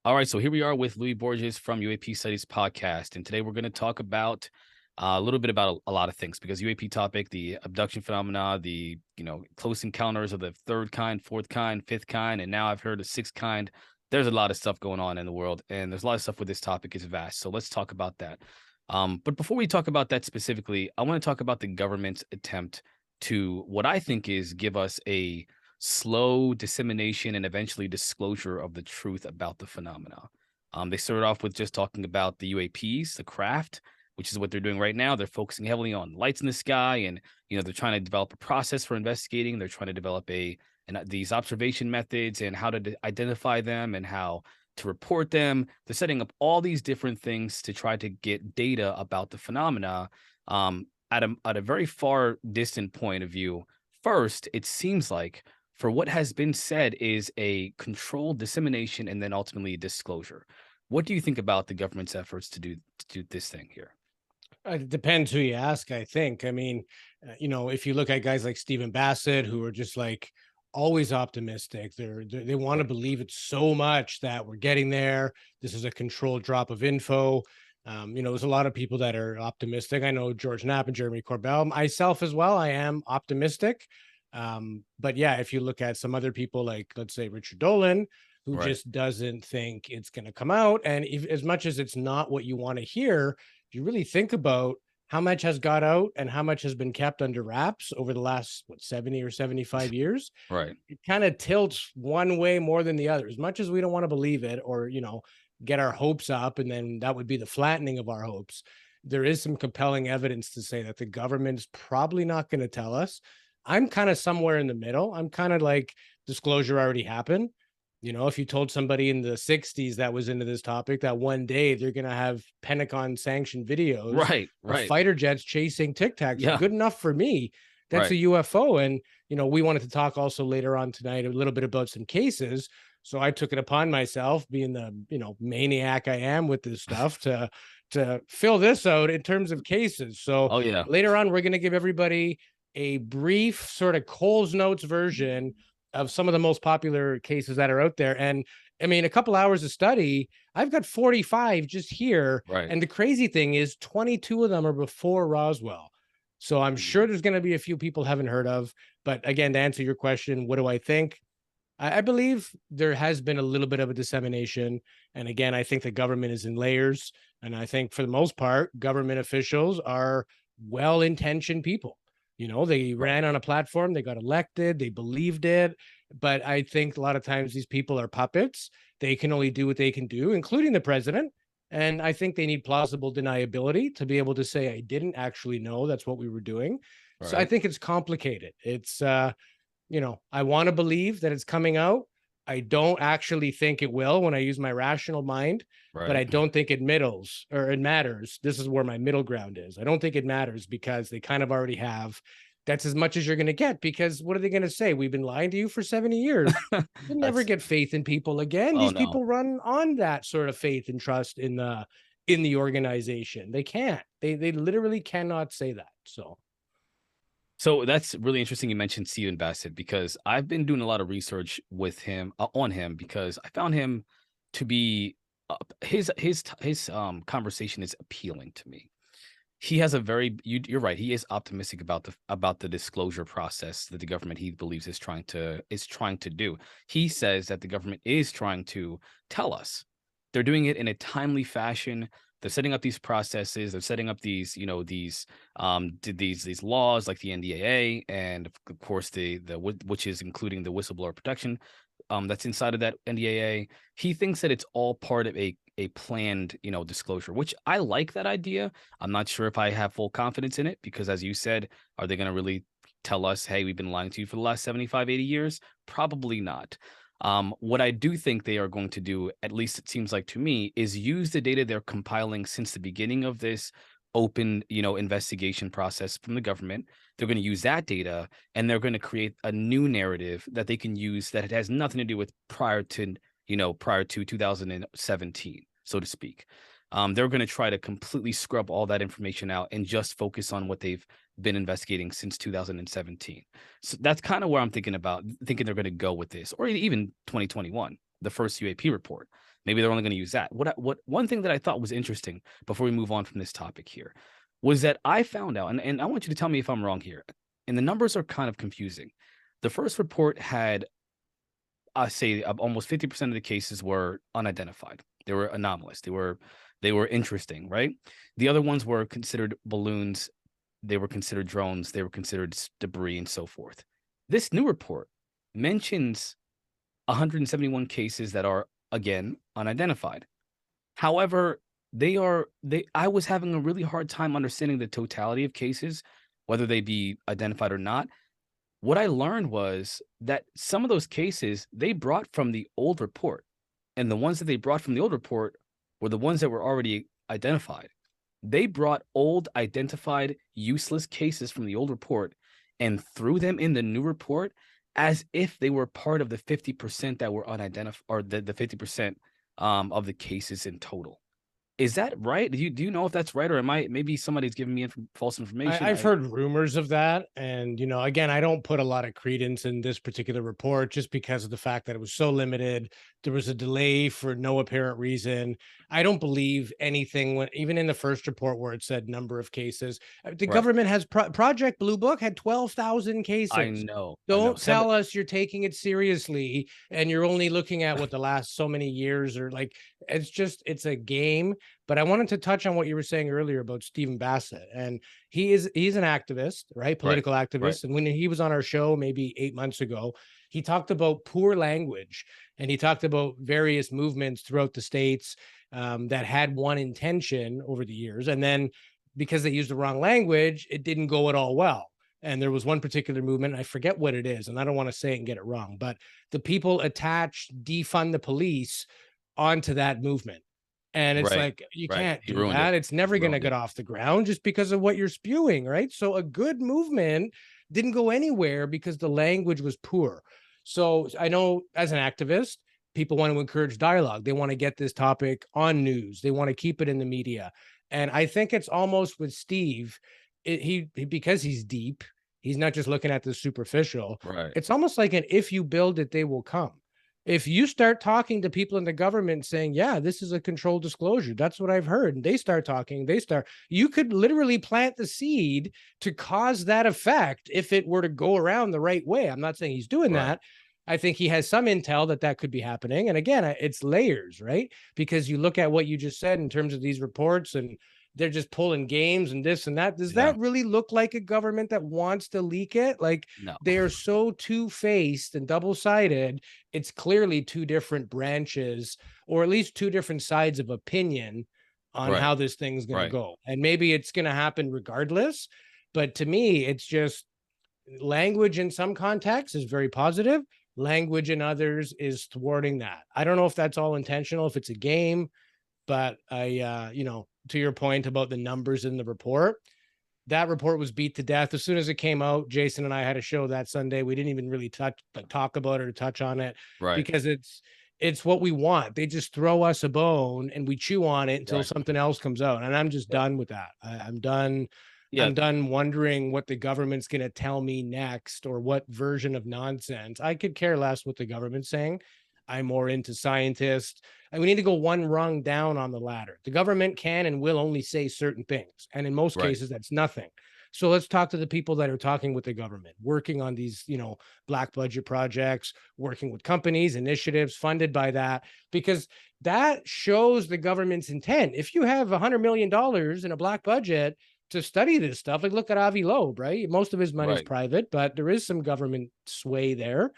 All right, so here we are with Louis Borges from UAP Studies Podcast, and today we're going to talk about a little bit about a lot of things because UAP topic, the abduction phenomena, the close encounters of the third kind, fourth kind, fifth kind, and now I've heard the sixth kind. There's a lot of stuff going on in the world, and there's a lot of stuff with this topic. It's vast, so let's talk about that. But before we talk about that specifically, I want to talk about the government's attempt to what I think is give us a slow dissemination and eventually disclosure of the truth about the phenomena. They started off with just talking about the UAPs, the craft, which is what they're doing right now. They're focusing heavily on lights in the sky, and they're trying to develop a process for investigating. They're trying to develop these observation methods and how to identify them and how to report them. They're setting up all these different things to try to get data about the phenomena at a very far distant point of view. First, it seems like for what has been said is a controlled dissemination and then ultimately disclosure. What do you think about the government's efforts to do this thing here? It depends who you ask, I think. I mean, if you look at guys like Stephen Bassett, who are just like always optimistic, they want to believe it so much that we're getting there. This is a controlled drop of info. There's a lot of people that are optimistic. I know George Knapp and Jeremy Corbell. Myself as well, I am optimistic. But yeah, if you look at some other people like, let's say, Richard Dolan, who just doesn't think it's going to come out. And as much as it's not what you want to hear, if you really think about how much has got out and how much has been kept under wraps over the last 70 or 75 years, right? It kind of tilts one way more than the other. As much as we don't want to believe it or get our hopes up, and then that would be the flattening of our hopes, there is some compelling evidence to say that the government's probably not going to tell us. I'm kind of somewhere in the middle. I'm kind of like, disclosure already happened. If you told somebody in the 60s that was into this topic that one day they're going to have Pentagon sanctioned videos of fighter jets chasing Tic Tacs, good enough for me. That's a UFO. And, we wanted to talk also later on tonight a little bit about some cases. So I took it upon myself, being the, maniac I am with this stuff, to fill this out in terms of cases. So later on, we're going to give everybody a brief sort of Coles Notes version of some of the most popular cases that are out there. And I mean, a couple hours of study, I've got 45 just here. And the crazy thing is 22 of them are before Roswell. So I'm sure there's going to be a few people haven't heard of. But again, to answer your question, what do I think? I believe there has been a little bit of a dissemination. And again, I think the government is in layers. And I think for the most part, government officials are well-intentioned people. They ran on a platform, they got elected, they believed it. But I think a lot of times these people are puppets. They can only do what they can do, including the president. And I think they need plausible deniability to be able to say, I didn't actually know that's what we were doing. So I think it's complicated. It's, I want to believe that it's coming out. I don't actually think it will when I use my rational mind, but I don't think it matters. This is where my middle ground is. I don't think it matters because they kind of already have. That's as much as you're going to get, because what are they going to say? We've been lying to you for 70 years. You'll never get faith in people again. These people run on that sort of faith and trust in the organization. They can't. They literally cannot say that. So that's really interesting. You mentioned Stephen Bassett, because I've been doing a lot of research with him on him, because I found him to be his conversation is appealing to me. He has you're right. He is optimistic about the disclosure process that the government, he believes, is trying to do. He says that the government is trying to tell us. They're doing it in a timely fashion. They're setting up these processes. They're setting up these laws like the NDAA, and of course which is including the whistleblower protection that's inside of that NDAA. He thinks that it's all part of a planned disclosure, which I like that idea. I'm not sure if I have full confidence in it, because as you said, are they going to really tell us, hey, we've been lying to you for the last 75, 80 years? Probably not. What I do think they are going to do, at least it seems like to me, is use the data they're compiling since the beginning of this open, investigation process from the government. They're going to use that data, and they're going to create a new narrative that they can use that it has nothing to do with prior to 2017, so to speak. They're going to try to completely scrub all that information out and just focus on what they've been investigating since 2017. So that's kind of where I'm thinking they're going to go with this, or even 2021, the first UAP report. Maybe they're only going to use that. What one thing that I thought was interesting before we move on from this topic here was that I found out, and I want you to tell me if I'm wrong here, and the numbers are kind of confusing. The first report had, I say, almost 50% of the cases were unidentified. They were anomalous. They were interesting, right? The other ones were considered balloons. They were considered drones. They were considered debris and so forth. This new report mentions 171 cases that are, again, unidentified. However, I was having a really hard time understanding the totality of cases, whether they be identified or not. What I learned was that some of those cases they brought from the old report, and the ones that they brought from the old report were the ones that were already identified. They brought old identified useless cases from the old report and threw them in the new report as if they were part of the 50% that were unidentified, or the 50% of the cases in total. Is that right? Do you know if that's right, or maybe somebody's giving me false information? I've heard rumors of that. And, again, I don't put a lot of credence in this particular report just because of the fact that it was so limited. There was a delay for no apparent reason. I don't believe anything even in the first report where it said number of cases. The Right. government has Project Blue Book had 12,000 cases. I know. Don't tell us you're taking it seriously and you're only looking at what the last so many years are like. It's a game. But I wanted to touch on what you were saying earlier about Stephen Bassett. And he's an activist, right? Political activist. Right. And when he was on our show maybe 8 months ago, he talked about poor language, and he talked about various movements throughout the states that had one intention over the years. And then because they used the wrong language, it didn't go at all well. And there was one particular movement, I forget what it is, and I don't want to say it and get it wrong, but the people attached defund the police onto that movement. And it's like, you can't do that. It's never going to get off the ground just because of what you're spewing, right? So a good movement didn't go anywhere because the language was poor. So I know as an activist, people want to encourage dialogue. They want to get this topic on news. They want to keep it in the media. And I think it's almost with Steve, he because he's deep, he's not just looking at the superficial. Right. It's almost like an if you build it, they will come. If you start talking to people in the government saying, yeah, this is a controlled disclosure, that's what I've heard, and they start talking, you could literally plant the seed to cause that effect if it were to go around the right way. I'm not saying he's doing that. I think he has some intel that could be happening. And again, it's layers, right? Because you look at what you just said in terms of these reports, and they're just pulling games and this and that. Does that really look like a government that wants to leak it? Like, no. They are so two-faced and double-sided. It's clearly two different branches, or at least two different sides of opinion on how this thing's going to go. And maybe it's going to happen regardless. But to me, it's just language in some contexts is very positive. Language in others is thwarting that. I don't know if that's all intentional, if it's a game, but to your point about the numbers in the report, that report was beat to death as soon as it came out. Jason and I had a show that Sunday. We didn't even really talk about it or touch on it, because it's what we want. They just throw us a bone and we chew on it until something else comes out. And I'm just done with that. I'm done. I'm done wondering what the government's going to tell me next, or what version of nonsense. I could care less what the government's saying. I'm more into scientists. And we need to go one rung down on the ladder. The government can and will only say certain things. And in most cases, that's nothing. So let's talk to the people that are talking with the government, working on these, black budget projects, working with companies, initiatives funded by that, because that shows the government's intent. If you have $100 million in a black budget to study this stuff, like look at Avi Loeb, right? Most of his money is private, but there is some government sway there.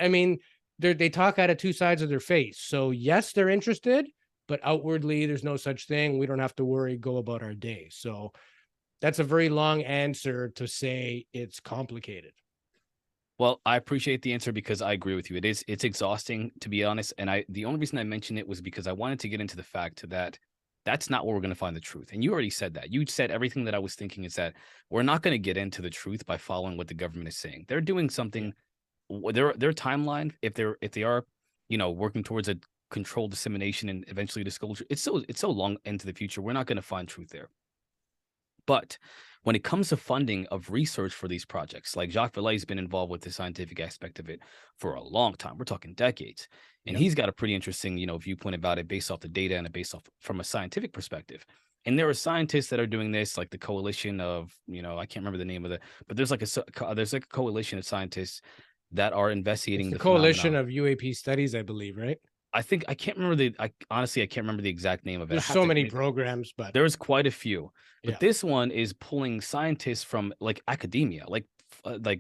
I mean, they talk out of two sides of their face. So yes, they're interested, but outwardly there's no such thing. We don't have to worry, go about our day. So that's a very long answer to say it's complicated. Well, I appreciate the answer because I agree with you. It's exhausting, to be honest. And the only reason I mentioned it was because I wanted to get into the fact that that's not where we're going to find the truth. And you already said that. You said everything that I was thinking, is that we're not going to get into the truth by following what the government is saying. They're doing something. Their timeline, if they are, working towards a controlled dissemination and eventually disclosure, it's so long into the future. We're not going to find truth there. But when it comes to funding of research for these projects, like Jacques Vallée has been involved with the scientific aspect of it for a long time. We're talking decades. And Yep. he's got a pretty interesting, viewpoint about it based off the data and based off from a scientific perspective. And there are scientists that are doing this, like the coalition of, I can't remember the name of it, but there's like a coalition of scientists that are It's investigating the the coalition phenomena. of UAP Studies, I believe, right? I can't remember honestly, I can't remember the exact name of it. I There's have so to many admit, programs, but there's quite a few, but yeah. this one is pulling scientists from like academia, like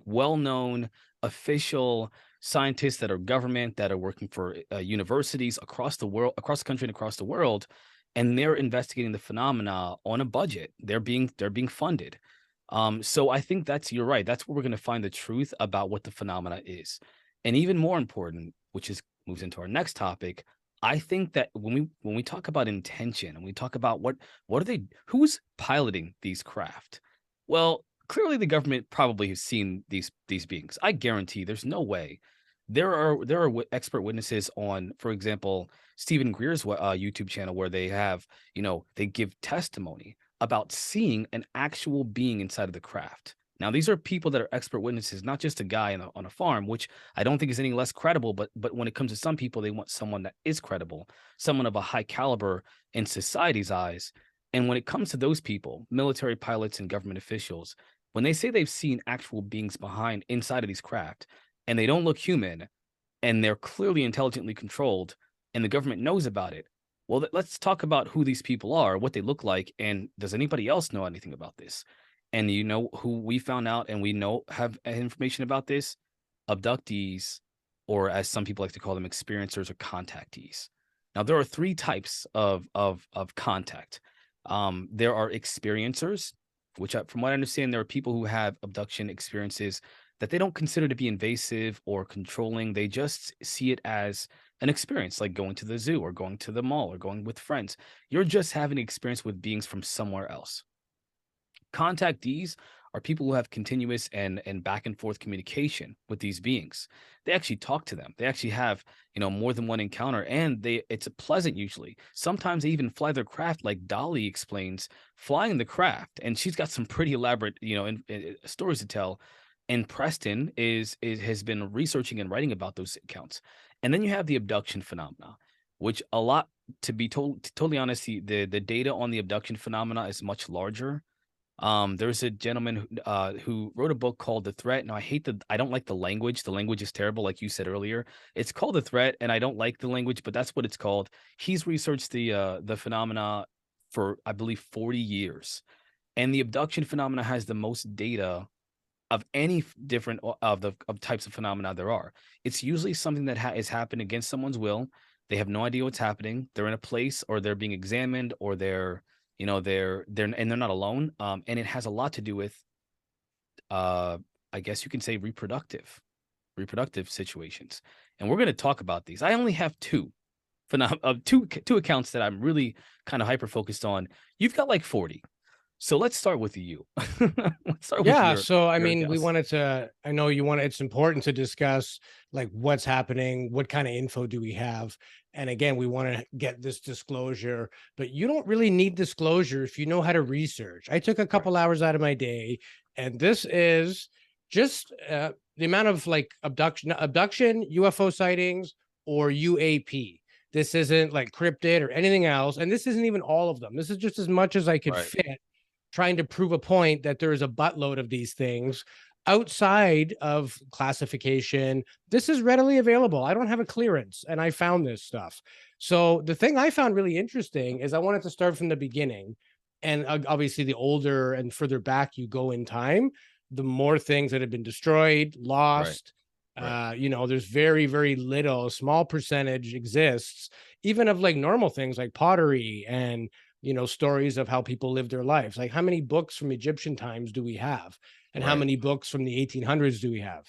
well-known official scientists that are government that are working for universities across the world, across the country and across the world, and they're investigating the phenomena on a budget. They're being funded. So I think you're right. That's where we're going to find the truth about what the phenomena is, and even more important, which is moves into our next topic. I think that when we talk about intention and we talk about what are they, who's piloting these craft? Well, clearly the government probably has seen these beings. I guarantee there's no way. There are expert witnesses on, for example, Stephen Greer's YouTube channel where they have, they give testimony about seeing an actual being inside of the craft. Now, these are people that are expert witnesses, not just a guy on a farm, which I don't think is any less credible. But when it comes to some people, they want someone that is credible, someone of a high caliber in society's eyes. And when it comes to those people, military pilots and government officials, when they say they've seen actual beings inside of these craft, and they don't look human, and they're clearly intelligently controlled, and the government knows about it. Well, let's talk about who these people are, what they look like, and does anybody else know anything about this? And you know who we found out and we know have information about this? Abductees, or as some people like to call them, experiencers or contactees. Now, there are three types of contact. There are experiencers, which from what I understand, there are people who have abduction experiences that they don't consider to be invasive or controlling. They just see it as an experience, like going to the zoo or going to the mall or going with friends. You're just having an experience with beings from somewhere else. Contactees are people who have continuous and back and forth communication with these beings. They actually talk to them. They actually have, more than one encounter, and it's a pleasant usually. Sometimes they even fly their craft, like Dolly explains, flying the craft, and she's got some pretty elaborate, stories to tell. And Preston has been researching and writing about those accounts. And then you have the abduction phenomena, which a lot, to be totally honest, the data on the abduction phenomena is much larger. There's a gentleman who wrote a book called The Threat. Now, I don't like the language. The language is terrible, like you said earlier. It's called The Threat, and I don't like the language, but that's what it's called. He's researched the phenomena for, I believe, 40 years, and the abduction phenomena has the most data of any different of types of phenomena there are. It's usually something that is happened against someone's will. They have no idea what's happening. They're in a place, or they're being examined, or they're not alone. And it has a lot to do with, I guess you can say, reproductive situations. And we're going to talk about these. I only have two accounts that I'm really kind of hyper focused on. You've got like 40. So let's start with you. Let's start with Yeah, your so I your mean, guess. I know it's important to discuss like what's happening, what kind of info do we have? And again, we want to get this disclosure, but you don't really need disclosure if you know how to research. I took a Right. couple hours out of my day, and this is just the amount of like abduction, UFO sightings, or UAP. This isn't like cryptid or anything else, and this isn't even all of them. This is just as much as I could Right. fit, trying to prove a point that there is a buttload of these things outside of classification. This is readily available. I don't have a clearance, and I found this stuff. So the thing I found really interesting is I wanted to start from the beginning. And obviously, the older and further back you go in time, the more things that have been destroyed, Right. lost. Right. There's very, very little, a small percentage exists, even of like normal things like pottery and stories of how people live their lives. Like, how many books from Egyptian times do we have? And how Right. many books from the 1800s do we have?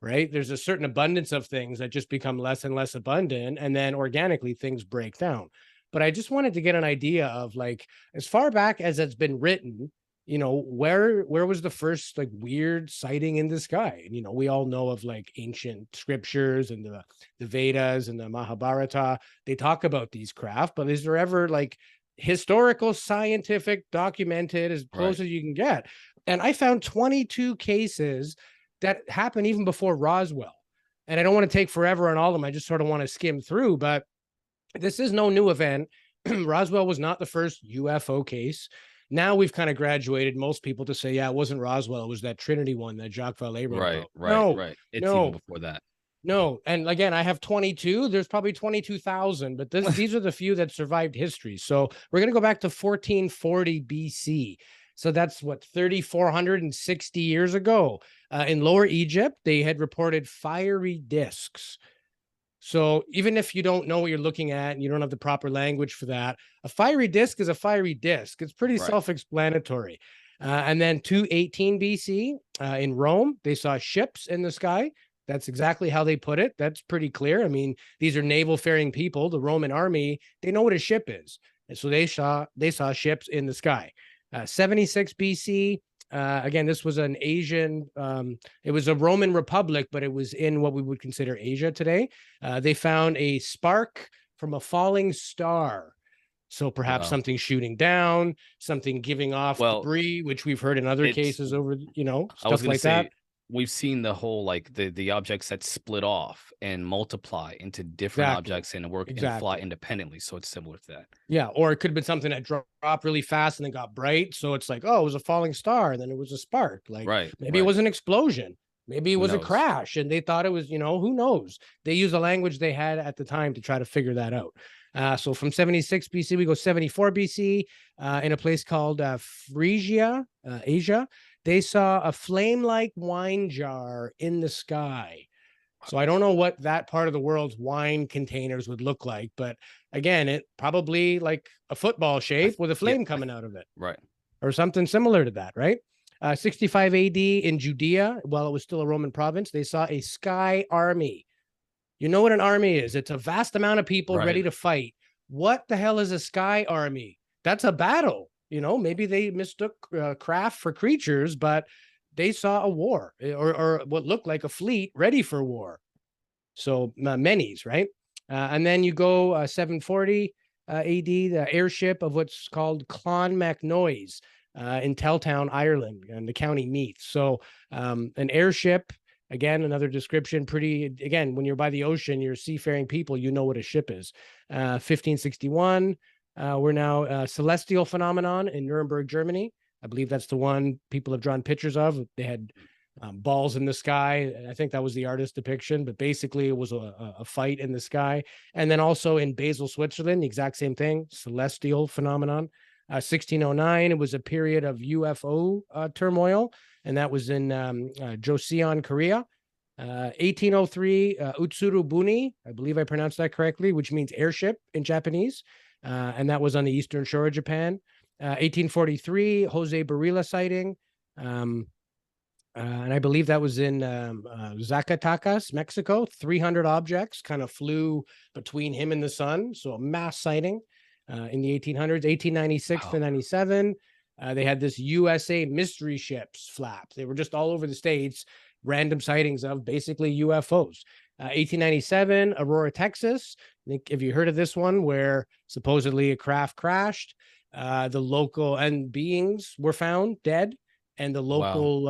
Right? There's a certain abundance of things that just become less and less abundant. And then organically things break down. But I just wanted to get an idea of, like, as far back as it's been written, where was the first like weird sighting in the sky? And we all know of like ancient scriptures and the Vedas and the Mahabharata. They talk about these craft, but is there ever like historical, scientific, documented, as close Right. as you can get. And I found 22 cases that happened even before Roswell. And I don't want to take forever on all of them. I just sort of want to skim through, but this is no new event. Roswell was not the first UFO case. Now we've kind of graduated most people to say, yeah, it wasn't Roswell. It was that Trinity one that Jacques Vallée wrote Right. about. Right. No, Right. It's even no, before that. no. And again, I have 22. There's probably 22,000, but these are the few that survived history. So we're going to go back to 1440 BC. So that's what, 3,460 years ago. In Lower Egypt, they had reported fiery discs. So even if you don't know what you're looking at and you don't have the proper language for that, a fiery disc is a fiery disc. It's pretty Right. self-explanatory. And then 218 BC in Rome, they saw ships in the sky. That's exactly how they put it. That's pretty clear. I mean, these are naval-faring people. The Roman army, they know what a ship is. And so they saw ships in the sky. 76 BC, again, this was an Asian, it was a Roman republic, but it was in what we would consider Asia today. They found a spark from a falling star. So perhaps Wow. something shooting down, something giving off Well, debris, which we've heard in other it's cases over, I was stuff gonna like that. say we've seen the whole like the objects that split off and multiply into different Exactly. objects and work and fly Exactly. independently. So it's similar to that. Yeah. Or it could have been something that dropped really fast and then got bright. So it's like, oh, it was a falling star. And then it was a spark. Like Right. maybe it Right. was an explosion. Maybe it Who was a knows? crash and they thought it was, who knows? They use the language they had at the time to try to figure that out. So from 76 BC, we go 74 BC in a place called Phrygia, Asia. They saw a flame-like wine jar in the sky. So I don't know what that part of the world's wine containers would look like, but again, it probably like a football shape with a Yeah. flame coming out of it Right. or something similar to that, right? 65 AD in Judea, while it was still a Roman province, they saw a sky army. You know what an army is? It's a vast amount of people Right. ready to fight. What the hell is a sky army? That's a battle. Maybe they mistook craft for creatures, but they saw a war or what looked like a fleet ready for war. So many's, right? And then you go 740 AD, the airship of what's called Clonmacnoise in Telltown, Ireland, and the county Meath. So an airship, again, another description, again, when you're by the ocean, you're seafaring people, you know what a ship is. 1561, we're now celestial phenomenon in Nuremberg, Germany. I believe that's the one people have drawn pictures of. They had balls in the sky. I think that was the artist depiction, but basically it was a fight in the sky. And then also in Basel, Switzerland, the exact same thing, celestial phenomenon. 1609, it was a period of UFO turmoil, and that was in Joseon, Korea. 1803, Utsuru Buni, I believe I pronounced that correctly, which means airship in Japanese, and that was on the eastern shore of Japan. 1843, Jose Barilla sighting. And I believe that was in Zacatecas, Mexico. 300 objects kind of flew between him and the sun. So a mass sighting in the 1800s, 1896 to 97. They had this USA mystery ships flap. They were just all over the States, random sightings of basically UFOs. 1897, Aurora, Texas. I think, have you heard of this one where supposedly a craft crashed? The local and beings were found dead. And the local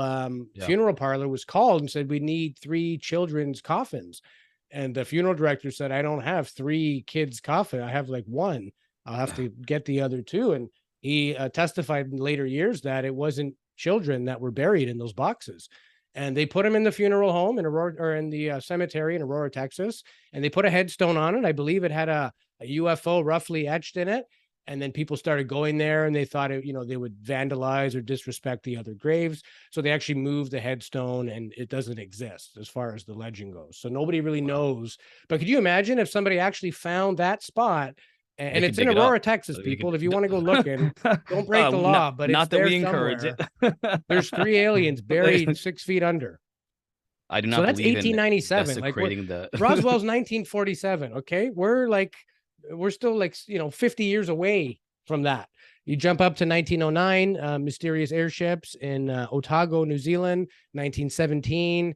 funeral parlor was called and said, we need 3 children's coffins. And the funeral director said, I don't have 3 kids' coffin. I have like 1. I'll have to get the other 2. And he testified in later years that it wasn't children that were buried in those boxes. And they put them in the funeral home in Aurora, or in the cemetery in Aurora, Texas. And they put a headstone on it. I believe it had a UFO roughly etched in it. And then people started going there and they thought, they would vandalize or disrespect the other graves. So they actually moved the headstone and it doesn't exist as far as the legend goes. So nobody really knows. But could you imagine if somebody actually found that spot? And it's in Aurora, Texas, people. If you want to go looking, don't break the law, but it's there somewhere. There's 3 aliens buried 6 feet under. I do not so that's believe 1897. in Like Roswell's 1947. Okay. We're still 50 years away from that. You jump up to 1909, mysterious airships in Otago, New Zealand, 1917.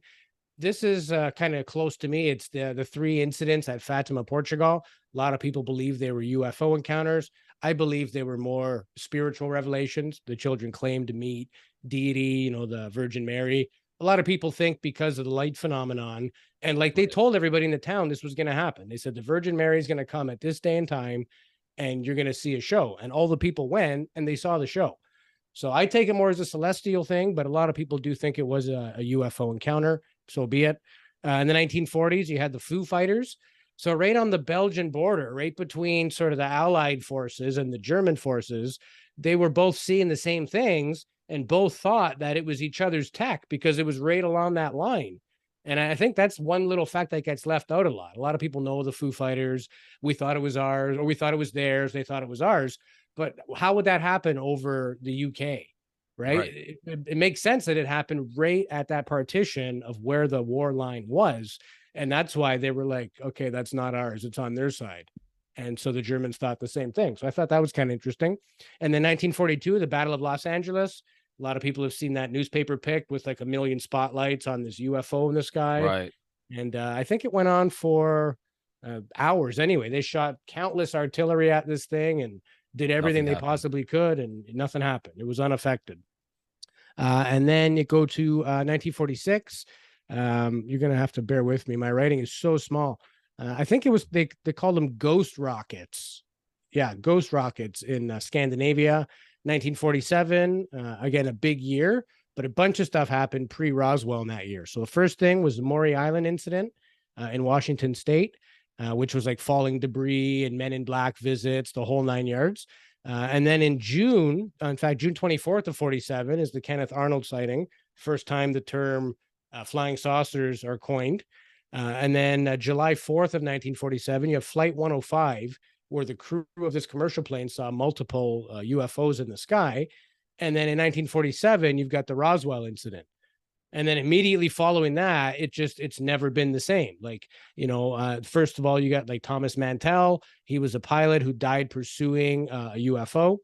This is kind of close to me. It's the 3 incidents at Fatima, Portugal. A lot of people believe they were UFO encounters. I believe they were more spiritual revelations. The children claimed to meet deity, the Virgin Mary. A lot of people think because of the light phenomenon, and like they Right. told everybody in the town this was going to happen. They said the Virgin Mary is going to come at this day and time, and you're going to see a show. And all the people went and they saw the show. So I take it more as a celestial thing, but a lot of people do think it was a UFO encounter. So be it. In the 1940s, you had the Foo Fighters. So right on the Belgian border, right between sort of the Allied forces and the German forces, they were both seeing the same things and both thought that it was each other's tech because it was right along that line. And I think that's one little fact that gets left out a lot. A lot of people know the Foo Fighters. We thought it was ours, or we thought it was theirs. They thought it was ours. But how would that happen over the UK? Right? Right. It makes sense that it happened right at that partition of where the war line was. And that's why they were like, okay, that's not ours. It's on their side. And so the Germans thought the same thing. So I thought that was kind of interesting. And then 1942, the Battle of Los Angeles. A lot of people have seen that newspaper pic with like a million spotlights on this UFO in the sky. Right. And I think it went on for hours anyway. They shot countless artillery at this thing and did everything they possibly could, and nothing happened. It was unaffected. And then you go to 1946. You're going to have to bear with me. My writing is so small. I think it was, they called them ghost rockets. Yeah, ghost rockets in Scandinavia. 1947, again, a big year, but a bunch of stuff happened pre-Roswell in that year. So the first thing was the Maury Island incident in Washington State, which was like falling debris and men in black visits, the whole 9 yards. And then in June, in fact, June 24th of 47 is the Kenneth Arnold sighting. First time the term flying saucers are coined. And then July 4th of 1947, you have Flight 105, where the crew of this commercial plane saw multiple UFOs in the sky. And then in 1947, you've got the Roswell incident. And then immediately following that, it's never been the same. Like, first of all, you got like Thomas Mantell. He was a pilot who died pursuing a UFO.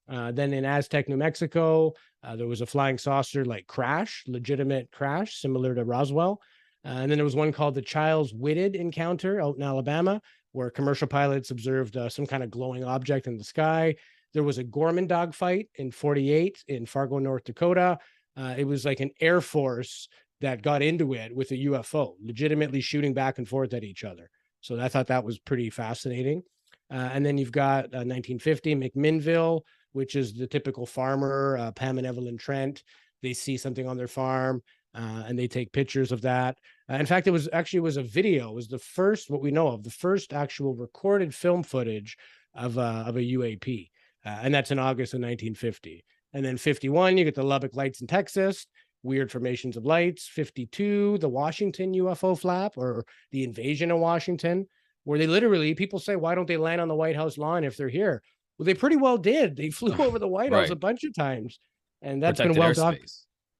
Then in Aztec, New Mexico, there was a flying saucer like crash, legitimate crash, similar to Roswell. And then there was one called the Childs Whitted encounter out in Alabama, where commercial pilots observed some kind of glowing object in the sky. There was a Gorman dogfight in 48 in Fargo, North Dakota. It was like an Air Force that got into it with a UFO, legitimately shooting back and forth at each other. So I thought that was pretty fascinating. And then you've got 1950, McMinnville, which is the typical farmer, Pam and Evelyn Trent. They see something on their farm and they take pictures of that. In fact, it was a video. It was the first, what we know of, the first actual recorded film footage of a UAP. And that's in August of 1950. And then 51, you get the Lubbock Lights in Texas, weird formations of lights. 52, the Washington UFO flap, or the invasion of Washington, where they literally, people say, why don't they land on the White House lawn if they're here? Well, they pretty well did. They flew over the White House a bunch of times. And that's protected been well documented.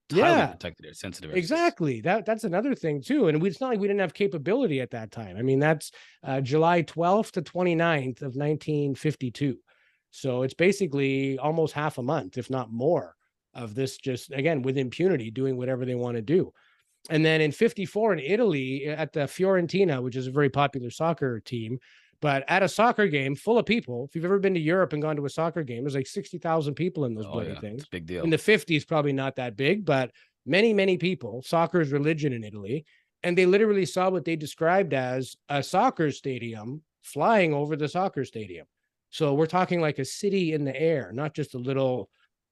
Yeah, protected airspace, sensitive airspace. Exactly. That's another thing too. And it's not like we didn't have capability at that time. I mean, that's July 12th to 29th of 1952. So it's basically almost half a month, if not more, of this, just again with impunity, doing whatever they want to do. And then in 54 in Italy at the Fiorentina, which is a very popular soccer team, but at a soccer game full of people. If you've ever been to Europe and gone to a soccer game, there's like 60,000 people in those bloody things. It's a big deal. In the 50s, probably not that big, but many, many people. Soccer is religion in Italy. And they literally saw what they described as a soccer stadium flying over the soccer stadium. So we're talking like a city in the air, not just a little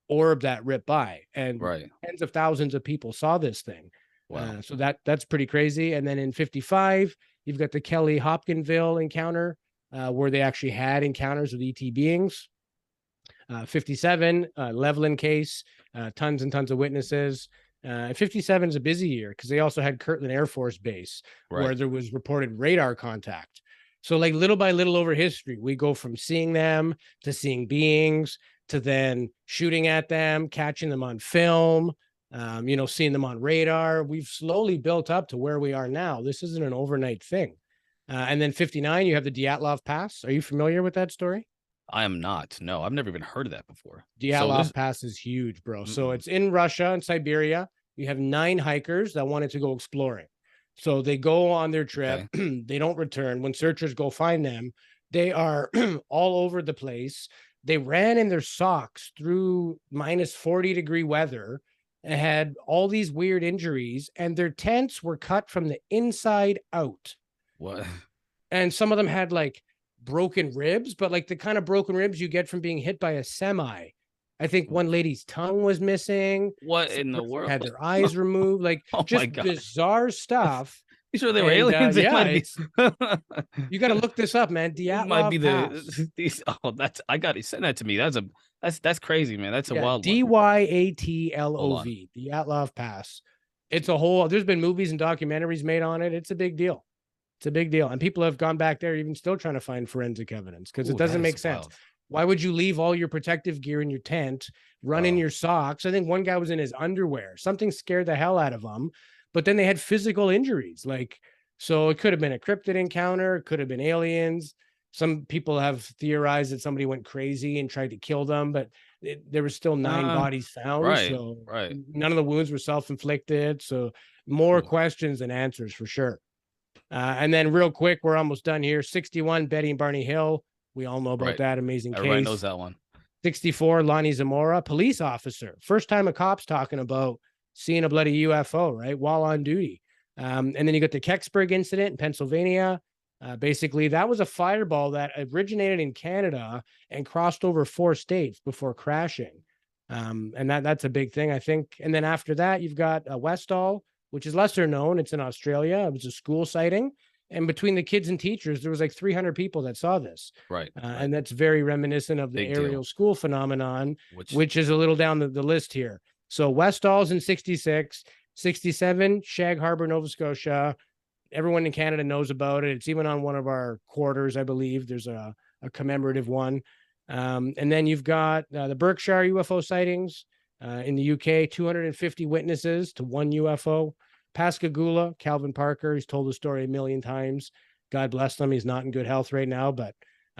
orb that ripped by. And tens of thousands of people saw this thing. Wow. So that's pretty crazy. And then in 55, you've got the Kelly Hopkinville encounter, where they actually had encounters with ET beings. 57, Levelland case, tons and tons of witnesses. 57 is a busy year because they also had Kirtland Air Force Base, where there was reported radar contact. So like little by little over history, we go from seeing them to seeing beings to then shooting at them, catching them on film, seeing them on radar. We've slowly built up to where we are now. This isn't an overnight thing. And then 59, you have the Dyatlov Pass. Are you familiar with that story? I am not. No, I've never even heard of that before. Dyatlov Pass is huge, bro. So it's in Russia and Siberia. You have 9 hikers that wanted to go exploring. So they go on their trip. Okay. They don't return. When searchers go find them, they are all over the place. They ran in their socks through minus 40-degree weather and had all these weird injuries, and their tents were cut from the inside out. What? And some of them had like broken ribs, but like the kind of broken ribs you get from being hit by a semi. I think one lady's tongue was missing. What Some in the person world? had their eyes removed, like Oh my just God. bizarre stuff. You sure they were And aliens? They yeah, might be. it's you got to look this up, man. It might be Dyatlov Pass. these. Oh, that's I got it. Send that to me. That's crazy, man. That's a Yeah, wild one. Hold on. Dyatlov, Dyatlov Pass. It's a whole. There's been movies and documentaries made on it. It's a big deal. It's a big deal, and people have gone back there, even still trying to find forensic evidence because it Ooh, that doesn't make is sense. wild. Why would you leave all your protective gear in your tent, run in Oh. your socks? I think one guy was in his underwear. Something scared the hell out of him, but then they had physical injuries. Like, so it could have been a cryptid encounter, it could have been aliens. Some people have theorized that somebody went crazy and tried to kill them, but there were still 9 bodies found. Right, So right. none of the wounds were self-inflicted. So more Ooh. questions than answers for sure. And then real quick, we're almost done here. 61, Betty and Barney Hill. We all know about Right. that amazing Everybody case. knows that one. 64, Lonnie Zamora, police officer. First time a cop's talking about seeing a bloody UFO, right, while on duty. And then you got the Kecksburg incident in Pennsylvania. Basically, that was a fireball that originated in Canada and crossed over 4 states before crashing. And that's a big thing, I think. And then after that, you've got Westall, which is lesser known. It's in Australia. It was a school sighting. And between the kids and teachers, there was like 300 people that saw this. Right. And that's very reminiscent of the Big aerial deal. school phenomenon, Which which is a little down the list here. So Westall's in 66, 67, Shag Harbor, Nova Scotia. Everyone in Canada knows about it. It's even on one of our quarters, I believe. There's a commemorative one. And then you've got the Berkshire UFO sightings in the UK, 250 witnesses to one UFO. Pascagoula, Calvin Parker, he's told the story a million times. God bless him. He's not in good health right now, but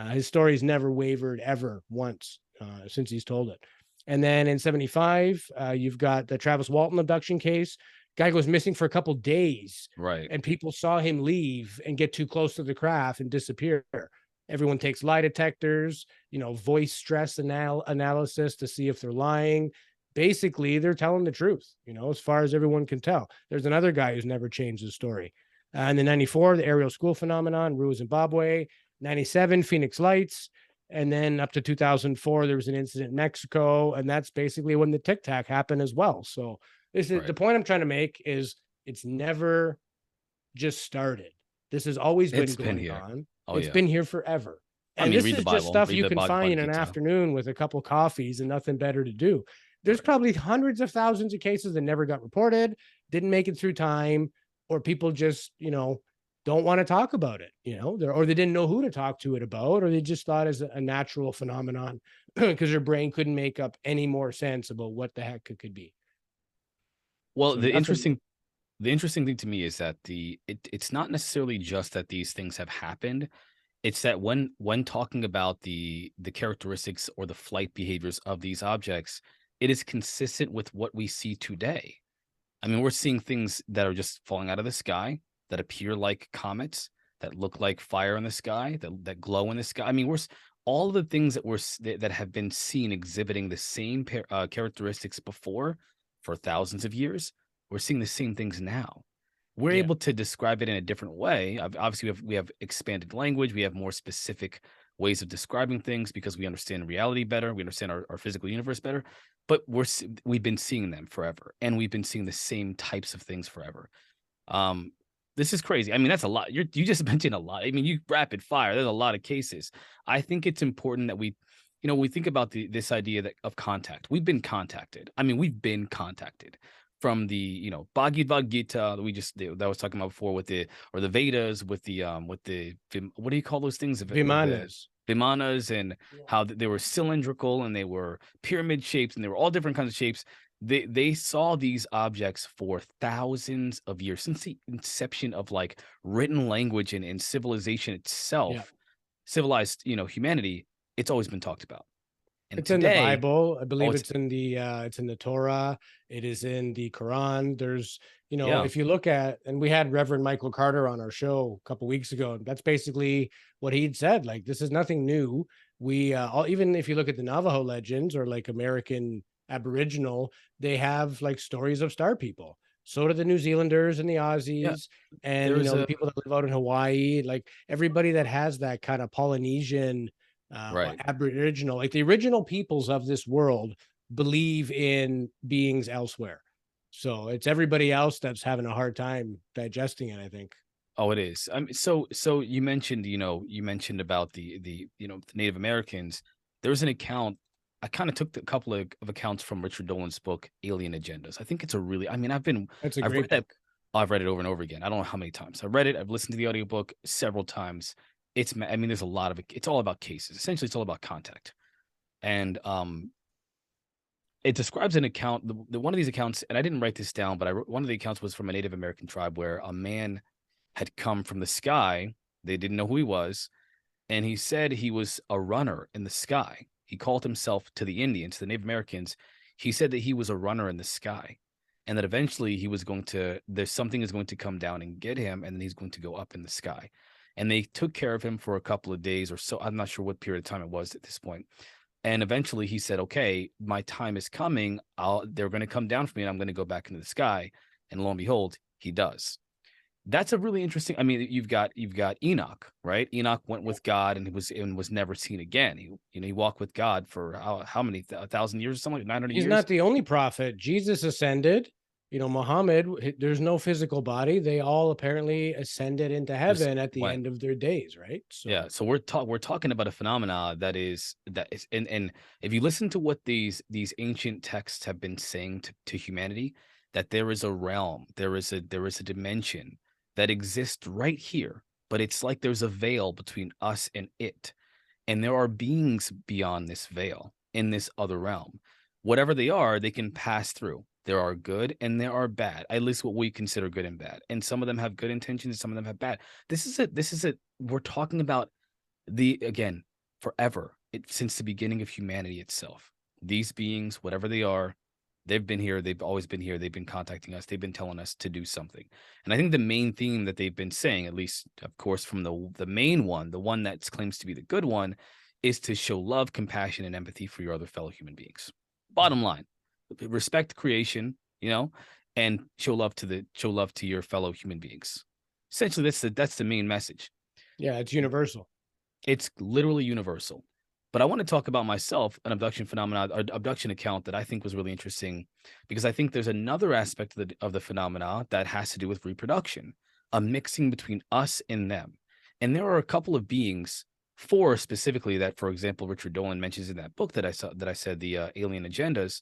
his story's never wavered ever once since he's told it. And then in 75, you've got the Travis Walton abduction case. Guy goes missing for a couple days. right. And people saw him leave and get too close to the craft and disappear. Everyone takes lie detectors, voice stress analysis to see if they're lying. Basically, they're telling the truth, as far as everyone can tell. There's another guy who's never changed his story. And then 94, the aerial school phenomenon, Rua, Zimbabwe. 97, Phoenix Lights. And then up to 2004, there was an incident in Mexico. And that's basically when the Tic Tac happened as well. So this is the point I'm trying to make is it's never just started. This has always been going on. It's been here forever. And this is just stuff you can find in an afternoon with a couple coffees and nothing better to do. There's probably hundreds of thousands of cases that never got reported, didn't make it through time, or people just, don't want to talk about it, or they didn't know who to talk to it about, or they just thought as a natural phenomenon because their brain couldn't make up any more sense about what the heck it could be. Well, so the interesting thing to me is that it's not necessarily just that these things have happened. It's that when talking about the characteristics or the flight behaviors of these objects, it is consistent with what we see today. I mean, we're seeing things that are just falling out of the sky, that appear like comets, that look like fire in the sky, that glow in the sky. I mean, all the things that have been seen exhibiting the same characteristics before for thousands of years. We're seeing the same things now. We're able to describe it in a different way. Obviously, we have expanded language. We have more specific ways of describing things because we understand reality better. We understand our physical universe better. But we've been seeing them forever, and we've been seeing the same types of things forever. This is crazy. I mean, that's a lot. You just mentioned a lot. I mean, you rapid fire. There's a lot of cases. I think it's important that we think about this idea of contact. We've been contacted. I mean, we've been contacted from the Bhagavad Gita that I was talking about before with the Vedas with the what do you call those things? Vimanas, and how they were cylindrical and they were pyramid shapes and they were all different kinds of shapes. They saw these objects for thousands of years, since the inception of like written language and civilization itself, civilized humanity. It's always been talked about. And it's today, in the Bible. I believe it's in the Torah. It is in the Quran. There's, if you look at, and we had Reverend Michael Carter on our show a couple of weeks ago, and that's basically what he'd said. Like, this is nothing new. We even if you look at the Navajo legends or like American Aboriginal, they have like stories of star people. So do the New Zealanders and the Yeah, Aussies, and there's the a people that live out in Hawaii, like everybody that has that kind of Polynesian or right. Aboriginal, like the original peoples of this world, believe in beings elsewhere. So it's everybody else that's having a hard time digesting it, I think. Oh, it is. So you mentioned, you mentioned about the Native Americans. There's an account. I kind of took a couple of accounts from Richard Dolan's book, Alien Agendas. I think it's a really, I mean, That's a I've read great that. book. I've read it over and over again. I don't know how many times. I've read it. I've listened to the audiobook several times. I mean, there's a lot of it. It's all about cases. Essentially, it's all about contact. And it describes an account, one of these accounts, and I didn't write this down, but one of the accounts was from a Native American tribe where a man had come from the sky. They didn't know who he was. And he said he was a runner in the sky. He called himself to the Indians, the Native Americans. He said that he was a runner in the sky and that eventually there's something is going to come down and get him. And then he's going to go up in the sky. And they took care of him for a couple of days or so. I'm not sure what period of time it was at this point. And eventually he said, okay, my time is coming. They're going to come down for me and I'm going to go back into the sky. And lo and behold, he does. That's a really interesting. I mean, you've got Enoch, right? Enoch went with God and was never seen again. He walked with God for how many 1,000 years or something, like 900 He's years. not the only prophet. Jesus ascended. Muhammad, there's no physical body. They all apparently ascended into Just heaven at the went. end of their days, right? Yeah. So So we're talking about a phenomena that is and if you listen to what these ancient texts have been saying to humanity, that there is a realm, there is a dimension that exists right here, but it's like there's a veil between us and it. And there are beings beyond this veil in this other realm. Whatever they are, they can pass through. There are good and there are bad, at least what we consider good and bad. And some of them have good intentions and some of them have bad. We're talking about again, forever, since the beginning of humanity itself. These beings, whatever they are, they've been here. They've always been here. They've been contacting us. They've been telling us to do something. And I think the main theme that they've been saying, at least, of course, from the main one, the one that claims to be the good one, is to show love, compassion, and empathy for your other fellow human beings. Bottom line, respect creation, and show love to your fellow human beings. Essentially, that's the main message. yeah, it's universal. It's literally universal. But I want to talk about myself, an abduction phenomena, an abduction account that I think was really interesting, because I think there's another aspect of the phenomena that has to do with reproduction, a mixing between us and them. And there are a couple of beings, four specifically, that, for example, Richard Dolan mentions in that book that I said, the Alien Agendas,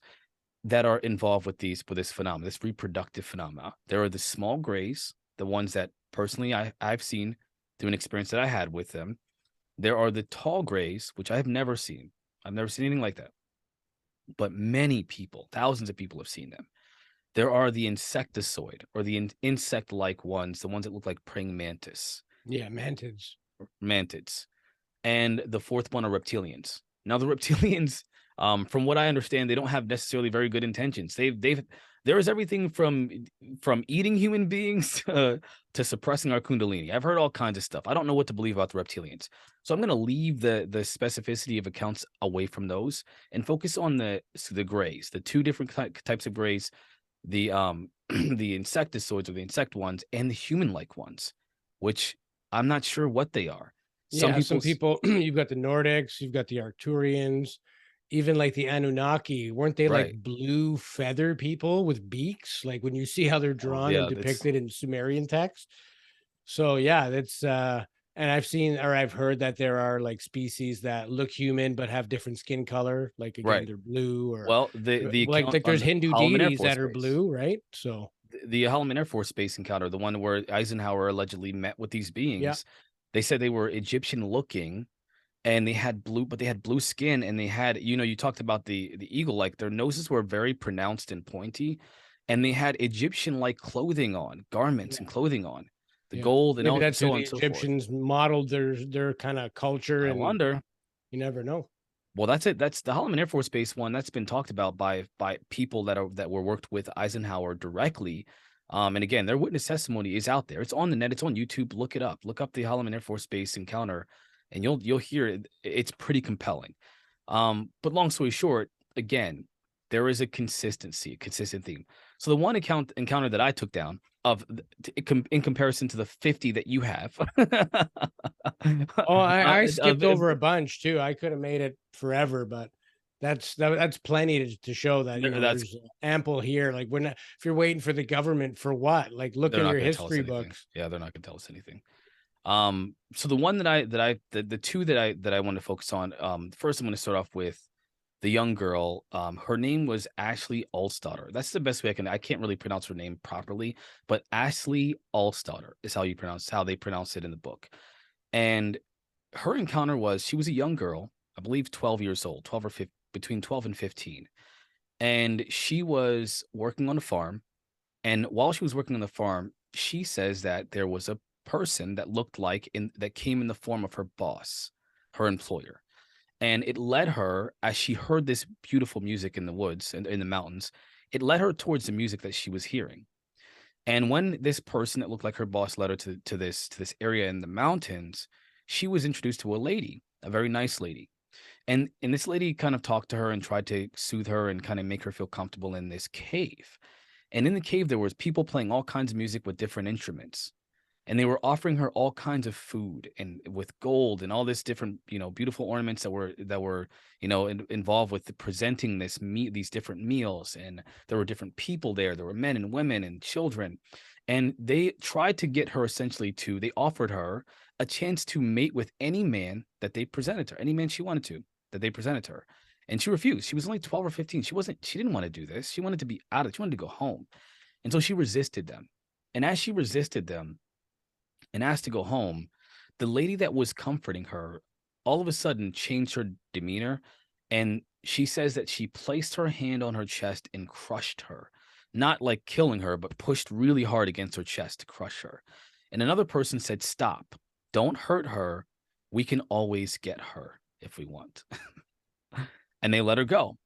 that are involved with this phenomenon, this reproductive phenomena. There are the small grays, the ones that personally I've seen through an experience that I had with them. There are the tall grays, which I have never seen. I've never seen anything like that. But many people, thousands of people have seen them. There are the insectoid or the insect-like ones, the ones that look like praying Yeah, mantids. mantids. And the fourth one are reptilians. Now, the reptilians, from what I understand, they don't have necessarily very good intentions. There is everything from eating human beings to suppressing our kundalini. I've heard all kinds of stuff. I don't know what to believe about the reptilians, so I'm going to leave the specificity of accounts away from those and focus on the grays, the two different types of grays, the the insectoids or the insect ones, and the human-like ones, which I'm not sure what they are. Yeah, Some some people, people, you've got the Nordics, you've got the Arcturians, even like the Anunnaki. Weren't they like right? blue feather people with beaks? Like when you see how they're Oh, drawn and yeah, that's depicted in Sumerian text. So yeah, that's and I've seen or I've heard that there are like species that look human but have different skin color. Like again, right. they're blue or Well, the account like on there's the Hindu Holloman Air deities Force that are Base, blue, right? So the Holloman Air Force Base encounter, the one where Eisenhower allegedly met with these yeah, beings, they said they were Egyptian looking and they had blue skin and they had, you talked about the eagle, like their noses were very pronounced and pointy, and they had Egyptian like clothing on, garments and yeah, clothing on, the yeah. gold and Maybe all that's who so on the and so forth. Egyptians modeled their kind of culture, I and wonder. you never know. Well, that's it. That's the Holloman Air Force Base one. That's been talked about by people that were worked with Eisenhower directly. And again, their witness testimony is out there. It's on the net. It's on YouTube. Look it up. Look up the Holloman Air Force Base encounter, and you'll hear it. It's pretty compelling. But long story short, again, there is a consistent theme. So the one encounter that I took down in comparison to the 50 that you have. Oh, I skipped Of over a bunch too. I could have made it forever, but that's plenty to show that, that's there's ample here. Like, we're not, if you're waiting for the government for what? Like, look they're in not your going to tell us history anything. books. Yeah, they're not going to tell us anything. So the one the two that I want to focus on. First, I'm going to start off with the young girl. Her name was Ashley Allstatter. That's the best way I can't really pronounce her name properly, but Ashley Allstatter is how they pronounce it in the book. And her encounter was, she was a young girl, I believe 12 years old, 12 or 15, between 12 and 15. And she was working on a farm. And while she was working on the farm, she says that there was a person that looked like that came in the form of her boss, her employer. And it led her, as she heard this beautiful music in the woods and in the mountains, it led her towards the music that she was hearing. And when this person that looked like her boss led her to this area in the mountains, she was introduced to a lady, a very nice lady. And this lady kind of talked to her and tried to soothe her and kind of make her feel comfortable in this cave. And in the cave, there was people playing all kinds of music with different instruments. And they were offering her all kinds of food and with gold and all this different, beautiful ornaments that were involved with presenting these different meals. And there were different people there. There were men and women and children. And they tried to get her they offered her a chance to mate with any man that they presented to her, any man she wanted to, that they presented to her. And she refused. She was only 12 or 15. She didn't want to do this. She wanted to be out of, she wanted to go home. And so she resisted them. And as she resisted them and asked to go home, the lady that was comforting her all of a sudden changed her demeanor. And she says that she placed her hand on her chest and crushed her, not like killing her, but pushed really hard against her chest to crush her. And another person said, "Stop, don't hurt her. We can always get her if we want." And they let her go.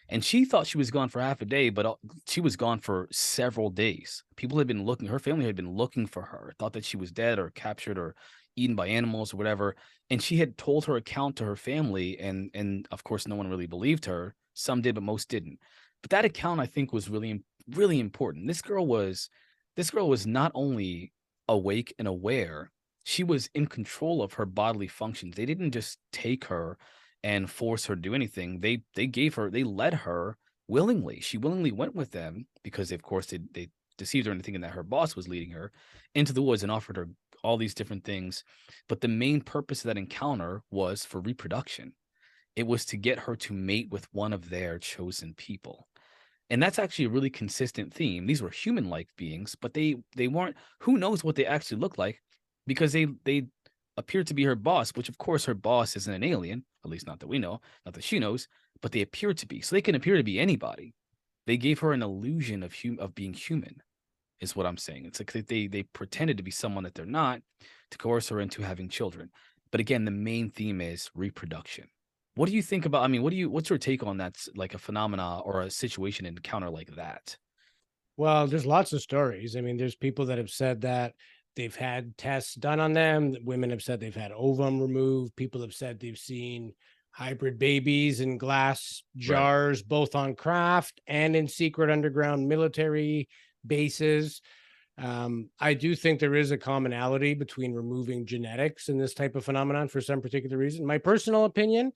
And she thought she was gone for half a day, but she was gone for several days. People had been looking, her family had been looking for her, thought that she was dead or captured or eaten by animals or whatever. And she had told her account to her family. And of course, no one really believed her. Some did, but most didn't. But that account, I think, was really, really important. This girl was not only awake and aware, she was in control of her bodily functions. They didn't just take her and force her to do anything. They led her willingly. She willingly went with them because, of course, they deceived her into thinking that her boss was leading her into the woods and offered her all these different things. But the main purpose of that encounter was for reproduction. It was to get her to mate with one of their chosen people. And that's actually a really consistent theme. These were human-like beings, but they weren't, who knows what they actually look like, because they appeared to be her boss, which of course her boss isn't an alien, at least not that we know, not that she knows, but they appear to be. So they can appear to be anybody. They gave her an illusion of being human, is what I'm saying. It's like they pretended to be someone that they're not to coerce her into having children. But again, the main theme is reproduction. What do you think about, what's your take on that, like a phenomena or a situation encounter like that? Well, there's lots of stories. I mean, there's people that have said that they've had tests done on them. Women have said they've had ovum removed. People have said they've seen hybrid babies in glass Right. jars, both on craft and in secret underground military bases. I do think there is a commonality between removing genetics and this type of phenomenon for some particular reason. My personal opinion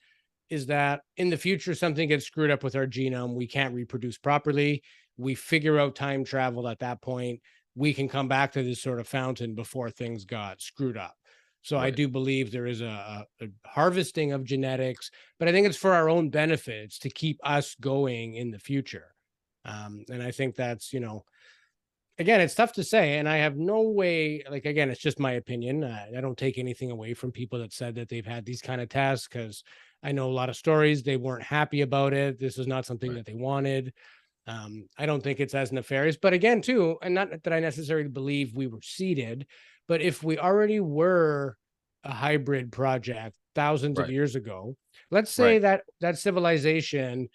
is that in the future, something gets screwed up with our genome. We can't reproduce properly. We figure out time travel at that point. We can come back to this sort of fountain before things got screwed up. So I Right. do believe there is a harvesting of genetics, but I think it's for our own benefits to keep us going in the future. And I think that's, again, it's tough to say. And I have no way, like, again, it's just my opinion. I don't take anything away from people that said that they've had these kind of tests, because I know a lot of stories. They weren't happy about it. This is not something Right. that they wanted. I don't think it's as nefarious, but again, too, and not that I necessarily believe we were seeded, but if we already were a hybrid project thousands of Right. years ago, let's say Right. that civilization,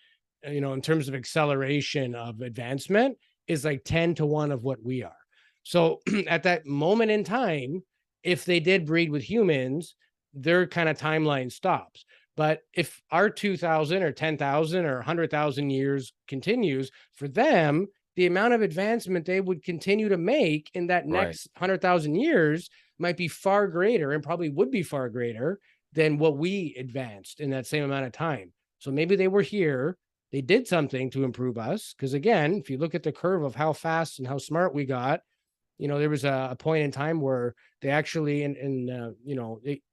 in terms of acceleration of advancement, is like 10 to 1 of what we are. So at that moment in time, if they did breed with humans, their kind of timeline stops. But if our 2,000 or 10,000 or 100,000 years continues, for them, the amount of advancement they would continue to make in that next 100,000 years might be far greater, and probably would be far greater than what we advanced in that same amount of time. So maybe they were here, they did something to improve us. Because again, if you look at the curve of how fast and how smart we got, there was a point in time where they actually,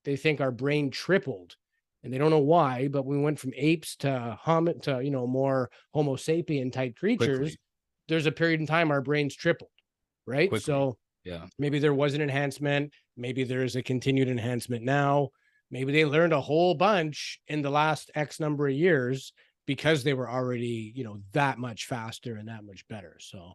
they think our brain tripled, and they don't know why, but we went from apes to more Homo sapien type creatures. Quickly. There's a period in time our brains tripled, right? Quickly. So yeah, maybe there was an enhancement. Maybe there's a continued enhancement now. Maybe they learned a whole bunch in the last X number of years because they were already, that much faster and that much better. So,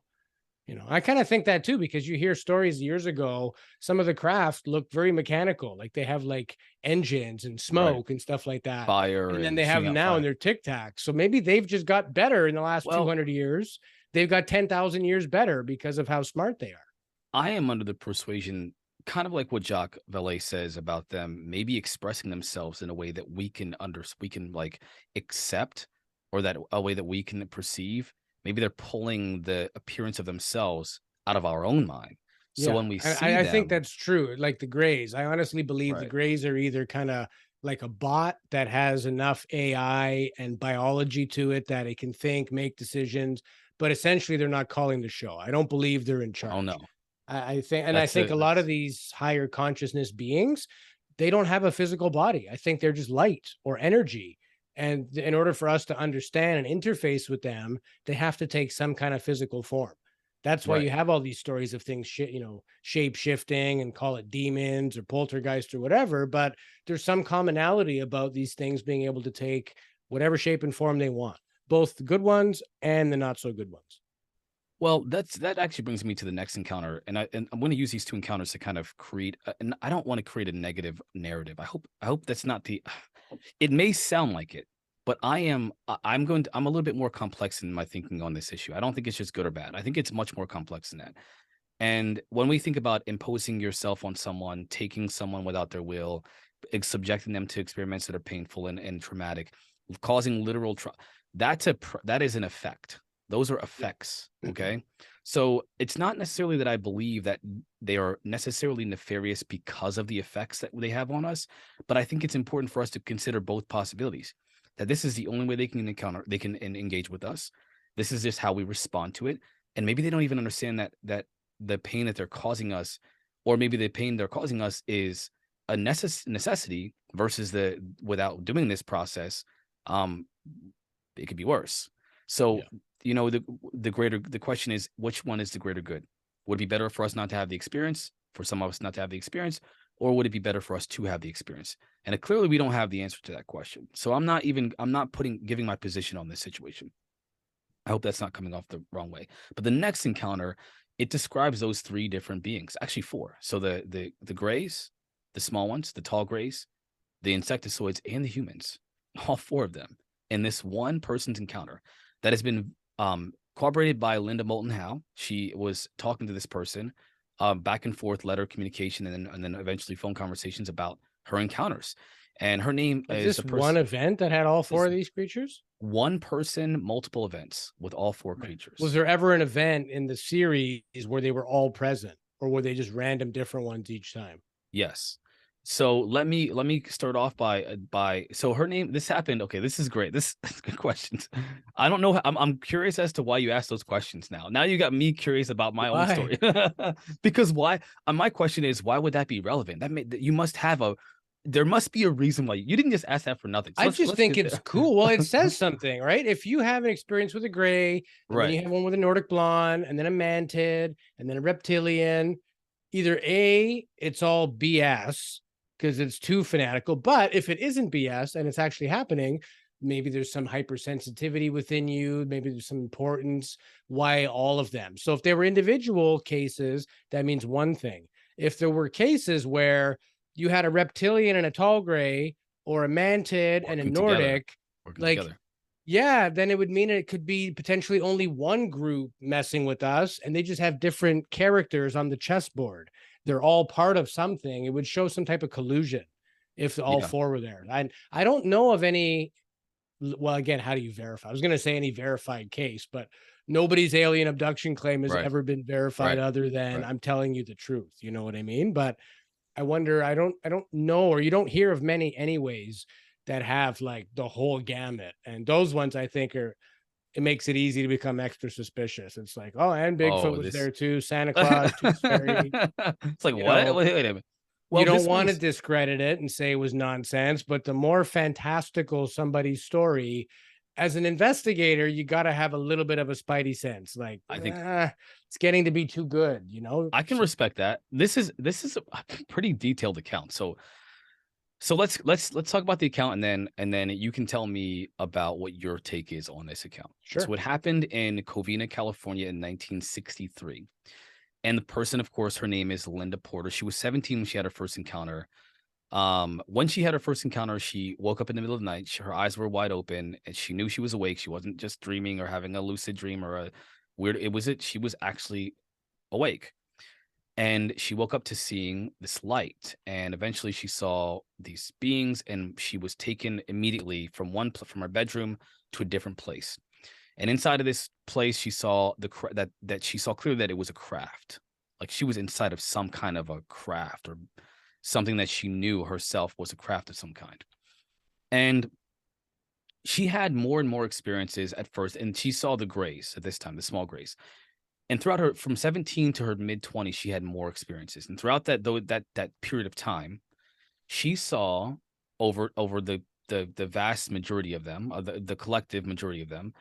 I kind of think that too, because you hear stories years ago, some of the craft look very mechanical, like they have like engines and smoke and stuff like that. Fire. And then they have them now in their Tic Tac. So maybe they've just got better in the last 200 years. They've got 10,000 years better because of how smart they are. I am under the persuasion, kind of like what Jacques Vallée says about them, maybe expressing themselves in a way that we can like accept, or that a way that we can perceive. Maybe they're pulling the appearance of themselves out of our own mind. So when we see I think that's true. Like the Greys, I honestly believe the Greys are either kind of like a bot that has enough AI and biology to it that it can think, make decisions, but essentially they're not calling the show. I don't believe they're in charge. Oh no. I think a lot of these higher consciousness beings, they don't have a physical body. I think they're just light or energy. And in order for us to understand and interface with them, they have to take some kind of physical form. That's why you have all these stories of things, shape shifting, and call it demons or poltergeist or whatever. But there's some commonality about these things being able to take whatever shape and form they want, both the good ones and the not so good ones. Well, that actually brings me to the next encounter, and I'm going to use these two encounters to kind of create. And I don't want to create a negative narrative. I hope that's not the. It may sound like it, but I'm a little bit more complex in my thinking on this issue. I don't think it's just good or bad. I think it's much more complex than that. And when we think about imposing yourself on someone, taking someone without their will, subjecting them to experiments that are painful and traumatic, causing literal that is an effect. Those are effects. Okay. So it's not necessarily that I believe that they are necessarily nefarious because of the effects that they have on us, but I think it's important for us to consider both possibilities, that this is the only way they can engage with us. This is just how we respond to it. And maybe they don't even understand that the pain that they're causing us, or maybe the pain they're causing us, is a necessity versus without doing this process, it could be worse. So, the question is, which one is the greater good? Would it be better for us not to have the experience, for some of us not to have the experience, or would it be better for us to have the experience? And clearly we don't have the answer to that question. So I'm not giving my position on this situation. I hope that's not coming off the wrong way. But the next encounter, it describes those three different beings, actually four. So the Greys, the small ones, the tall Greys, the insectoids, and the humans, all four of them in this one person's encounter that has been corroborated by Linda Moulton Howe. She was talking to this person, back and forth, letter communication, and then eventually phone conversations about her encounters. And her name is this one event that had all four of these creatures? One person, multiple events with all four creatures. Was there ever an event in the series where they were all present, or were they just random different ones each time? Yes. So let me start off by so her name, this happened. Okay, this is great. This is good questions. I don't know. I'm curious as to why you asked those questions now. Now you got me curious about my own story. Because why? My question is, why would that be relevant? There must be a reason why you didn't just ask that for nothing. So I just think it's cool. Well, it says something, right? If you have an experience with a gray, and then you have one with a Nordic blonde, and then a mantid, and then a reptilian, either A, it's all BS because it's too fanatical. But if it isn't BS and it's actually happening, maybe there's some hypersensitivity within you. Maybe there's some importance. Why all of them? So if there were individual cases, that means one thing. If there were cases where you had a reptilian and a tall gray, or a mantid and a Nordic, then it would mean it could be potentially only one group messing with us, and they just have different characters on the chessboard. They're all part of something. It would show some type of collusion. if all four were there. I don't know of any. Well, again, how do you verify? I was going to say any verified case, but nobody's alien abduction claim has ever been verified other than I'm telling you the truth. You know what I mean? But I wonder, I don't know, or you don't hear of many anyways that have like the whole gamut. And those ones I think it makes it easy to become extra suspicious. It's like, oh, and Bigfoot was there too, Santa Claus, Tooth Fairy. It's like, what? Wait a minute. Well, you don't want to discredit it and say it was nonsense, but the more fantastical somebody's story, as an investigator, you got to have a little bit of a spidey sense. Like, I think it's getting to be too good, you know? I can respect that. This is a pretty detailed account. So let's talk about the account, and then you can tell me about what your take is on this account. Sure. So it happened in Covina, California in 1963. And the person, of course, her name is Linda Porter. She was 17 when she had her first encounter. When she had her first encounter, she woke up in the middle of the night. Her eyes were wide open, and she knew she was awake. She wasn't just dreaming or having a lucid dream or a weird. She was actually awake. And she woke up to seeing this light, and eventually she saw these beings, and she was taken immediately from her bedroom to a different place. And inside of this place, she saw that she saw clearly that it was a craft. Like she was inside of some kind of a craft, or something that she knew herself was a craft of some kind. And she had more and more experiences at first, and she saw the grays at this time, the small grays. And throughout her, from 17 to her mid-20s, she had more experiences. And throughout that period of time, she saw over the vast majority of them, the collective majority of them,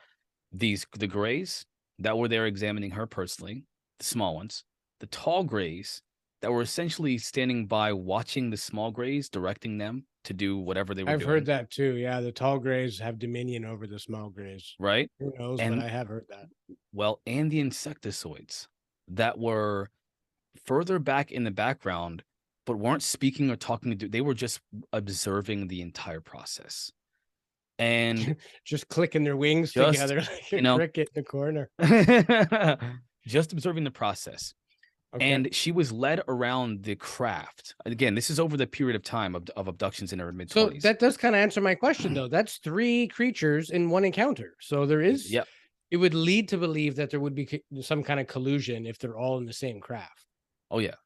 the grays that were there examining her personally, the small ones, the tall grays that were essentially standing by watching the small grays, directing them to do whatever they were doing. I've heard that too. Yeah, the tall grays have dominion over the small grays. Right? Who knows, but I have heard that. Well, and the insectoids that were further back in the background, but weren't speaking or talking to. They were just observing the entire process. And just clicking their wings together like a cricket in the corner. Just observing the process. Okay. And she was led around the craft. Again, this is over the period of time of abductions in her mid-20s. So that does kind of answer my question, though. That's 3 creatures in one encounter. So there is, it would lead to believe that there would be some kind of collusion if they're all in the same craft. Oh, yeah.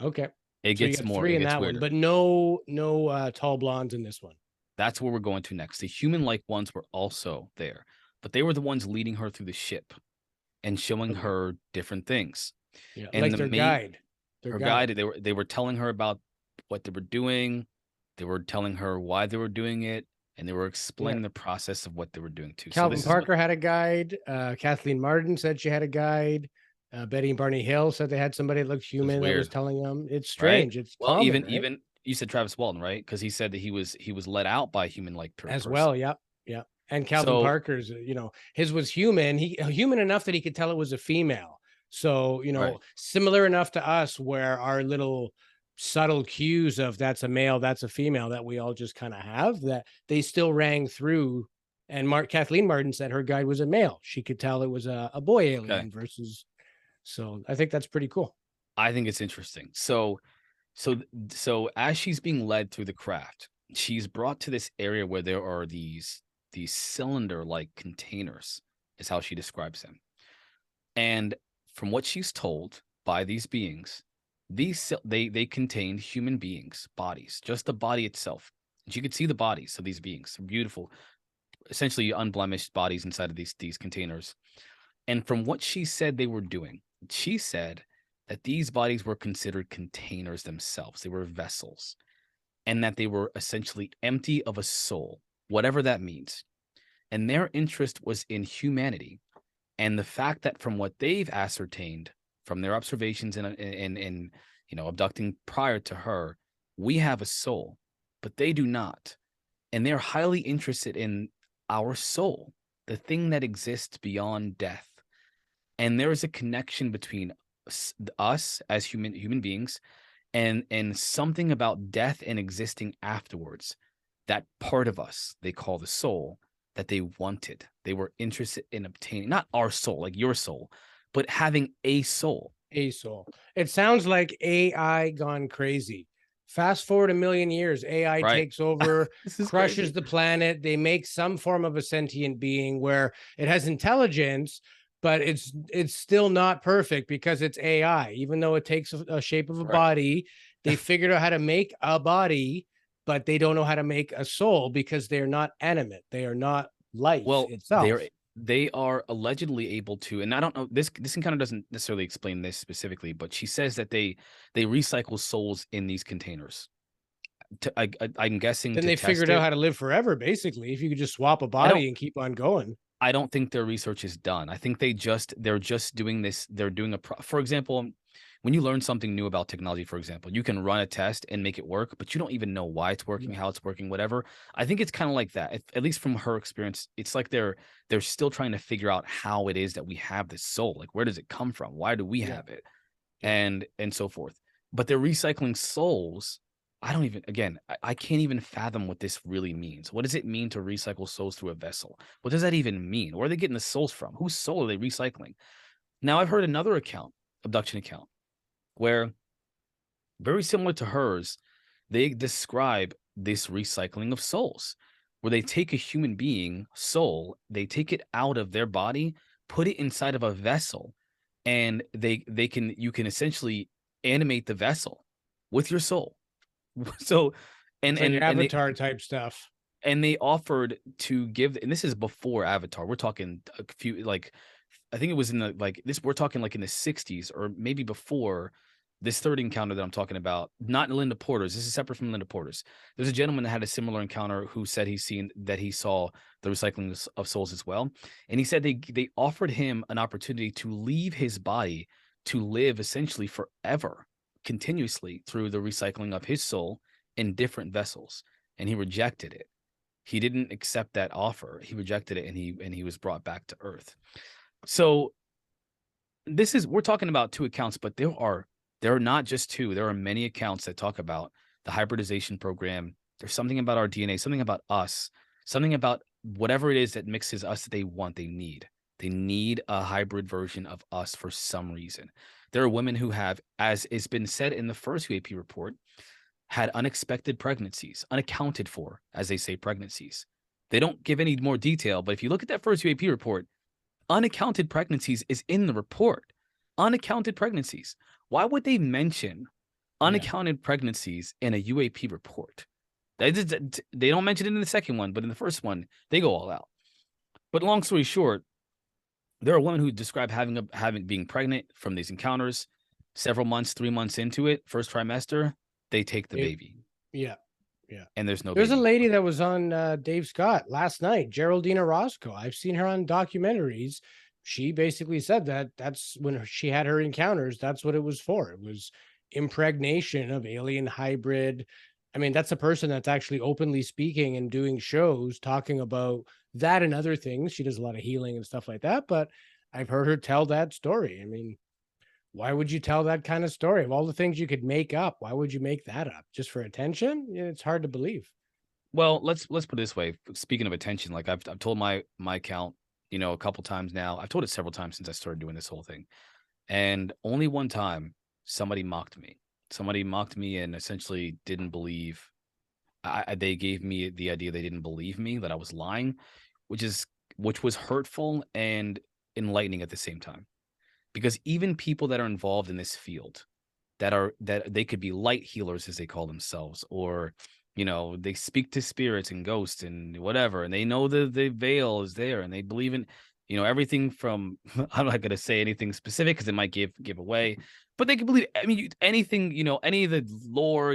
Okay. It gets more. 3 in that one, but no tall blondes in this one. That's where we're going to next. The human-like ones were also there, but they were the ones leading her through the ship and showing her different things. Yeah, and like their guide. Her guide. They were telling her about what they were doing. They were telling her why they were doing it, and they were explaining the process of what they were doing too. Calvin Parker had a guide. Kathleen Martin said she had a guide. Betty and Barney Hill said they had somebody that looked human that was telling them. It's strange. Right? It's common, even you said Travis Walton, right? Because he said that he was let out by a human-like person as well. Yep. And Calvin Parker's, his was human. Human enough that he could tell it was a female. So, similar enough to us where our little subtle cues of that's a male, that's a female that we all just kind of have, that they still rang through. And Kathleen Martin said her guide was a male. She could tell it was a boy alien versus. So I think that's pretty cool. I think it's interesting. So as she's being led through the craft, she's brought to this area where there are these cylinder-like containers, is how she describes them. And from what she's told by these beings, they contained human beings' bodies, just the body itself. And you could see the bodies of these beings, beautiful, essentially unblemished bodies inside of these containers. And from what she said they were doing, she said that these bodies were considered containers themselves. They were vessels, and that they were essentially empty of a soul, whatever that means. And their interest was in humanity. And the fact that from what they've ascertained from their observations in abducting prior to her, we have a soul, but they do not. And they're highly interested in our soul, the thing that exists beyond death. And there is a connection between us as human beings and something about death and existing afterwards. That part of us they call the soul, that they wanted. They were interested in obtaining, not our soul, like your soul, but having a soul. A soul. It sounds like AI gone crazy. Fast forward a million years, AI Right. takes over, This is crushes crazy. the planet. They make some form of a sentient being where it has intelligence, but it's still not perfect because it's AI. Even though it takes a shape of a Right. body, they figured out how to make a body, but they don't know how to make a soul because they're not animate. They are not life Well, itself. they are allegedly able to, and I don't know, this encounter doesn't necessarily explain this specifically, but she says that they recycle souls in these containers. I'm guessing Then to they test figured out it. how to live forever, basically. If you could just swap a I don't body and keep on going. I don't think their research is done. I think they're just doing this. They're doing for example, when you learn something new about technology, for example, you can run a test and make it work, but you don't even know why it's working, how it's working, whatever. I think it's kind of like that. At least from her experience, it's like they're still trying to figure out how it is that we have this soul. Like, where does it come from? Why do we Yeah. have it? Yeah. And so forth. But they're recycling souls. I don't even, again, I can't even fathom what this really means. What does it mean to recycle souls through a vessel? What does that even mean? Where are they getting the souls from? Whose soul are they recycling? Now, I've heard another abduction account, where very similar to hers, they describe this recycling of souls, where they take a human being soul, they take it out of their body, put it inside of a vessel, and you can essentially animate the vessel with your soul. So, and It's like and and they Avatar type stuff. and they offered to give, and this is before Avatar. We're talking a few, like, I think it was in the, like, this, we're talking like in the 60s or maybe before this third encounter that I'm talking about. Not Linda Porter's. This is separate from Linda Porter's. There's a gentleman that had a similar encounter who said he saw the recycling of souls as well. And he said they offered him an opportunity to leave his body to live essentially forever, continuously, through the recycling of his soul in different vessels. And he rejected it. He didn't accept that offer. He rejected it, and he was brought back to Earth. So we're talking about two accounts, but there are not just two. There are many accounts that talk about the hybridization program. There's something about our DNA, something about us, something about whatever it is that mixes us that they want, they need. They need a hybrid version of us for some reason. There are women who have, as has been said in the first UAP report, had unexpected pregnancies, unaccounted for, as they say, pregnancies. They don't give any more detail, but if you look at that first UAP report, unaccounted pregnancies is in the report. Unaccounted pregnancies. Why would they mention unaccounted pregnancies in a UAP report? They don't mention it in the second one, but in the first one, they go all out. But long story short, there are women who describe being pregnant from these encounters. Several months, 3 months into it, first trimester, they take the baby. Yeah. Yeah. And there's no There's a baby. lady that was on Dave Scott last night, Geraldine Orozco. I've seen her on documentaries. She basically said that that's when she had her encounters. That's what it was for. It was impregnation of alien hybrid. I mean, that's a person that's actually openly speaking and doing shows talking about that and other things. She does a lot of healing and stuff like that. But I've heard her tell that story. I mean, why would you tell that kind of story? Of all the things you could make up, why would you make that up? Just for attention? Yeah, it's hard to believe. Well, let's put it this way. Speaking of attention, like I've told my account, a couple times now. I've told it several times since I started doing this whole thing. And only one time somebody mocked me. Somebody mocked me and essentially didn't believe. They gave me the idea they didn't believe me, that I was lying, which was hurtful and enlightening at the same time. Because even people that are involved in this field, that they could be light healers, as they call themselves, or they speak to spirits and ghosts and whatever, and they know the veil is there, and they believe in everything from I'm not going to say anything specific because it might give away, but they can believe, I mean, anything, any of the lore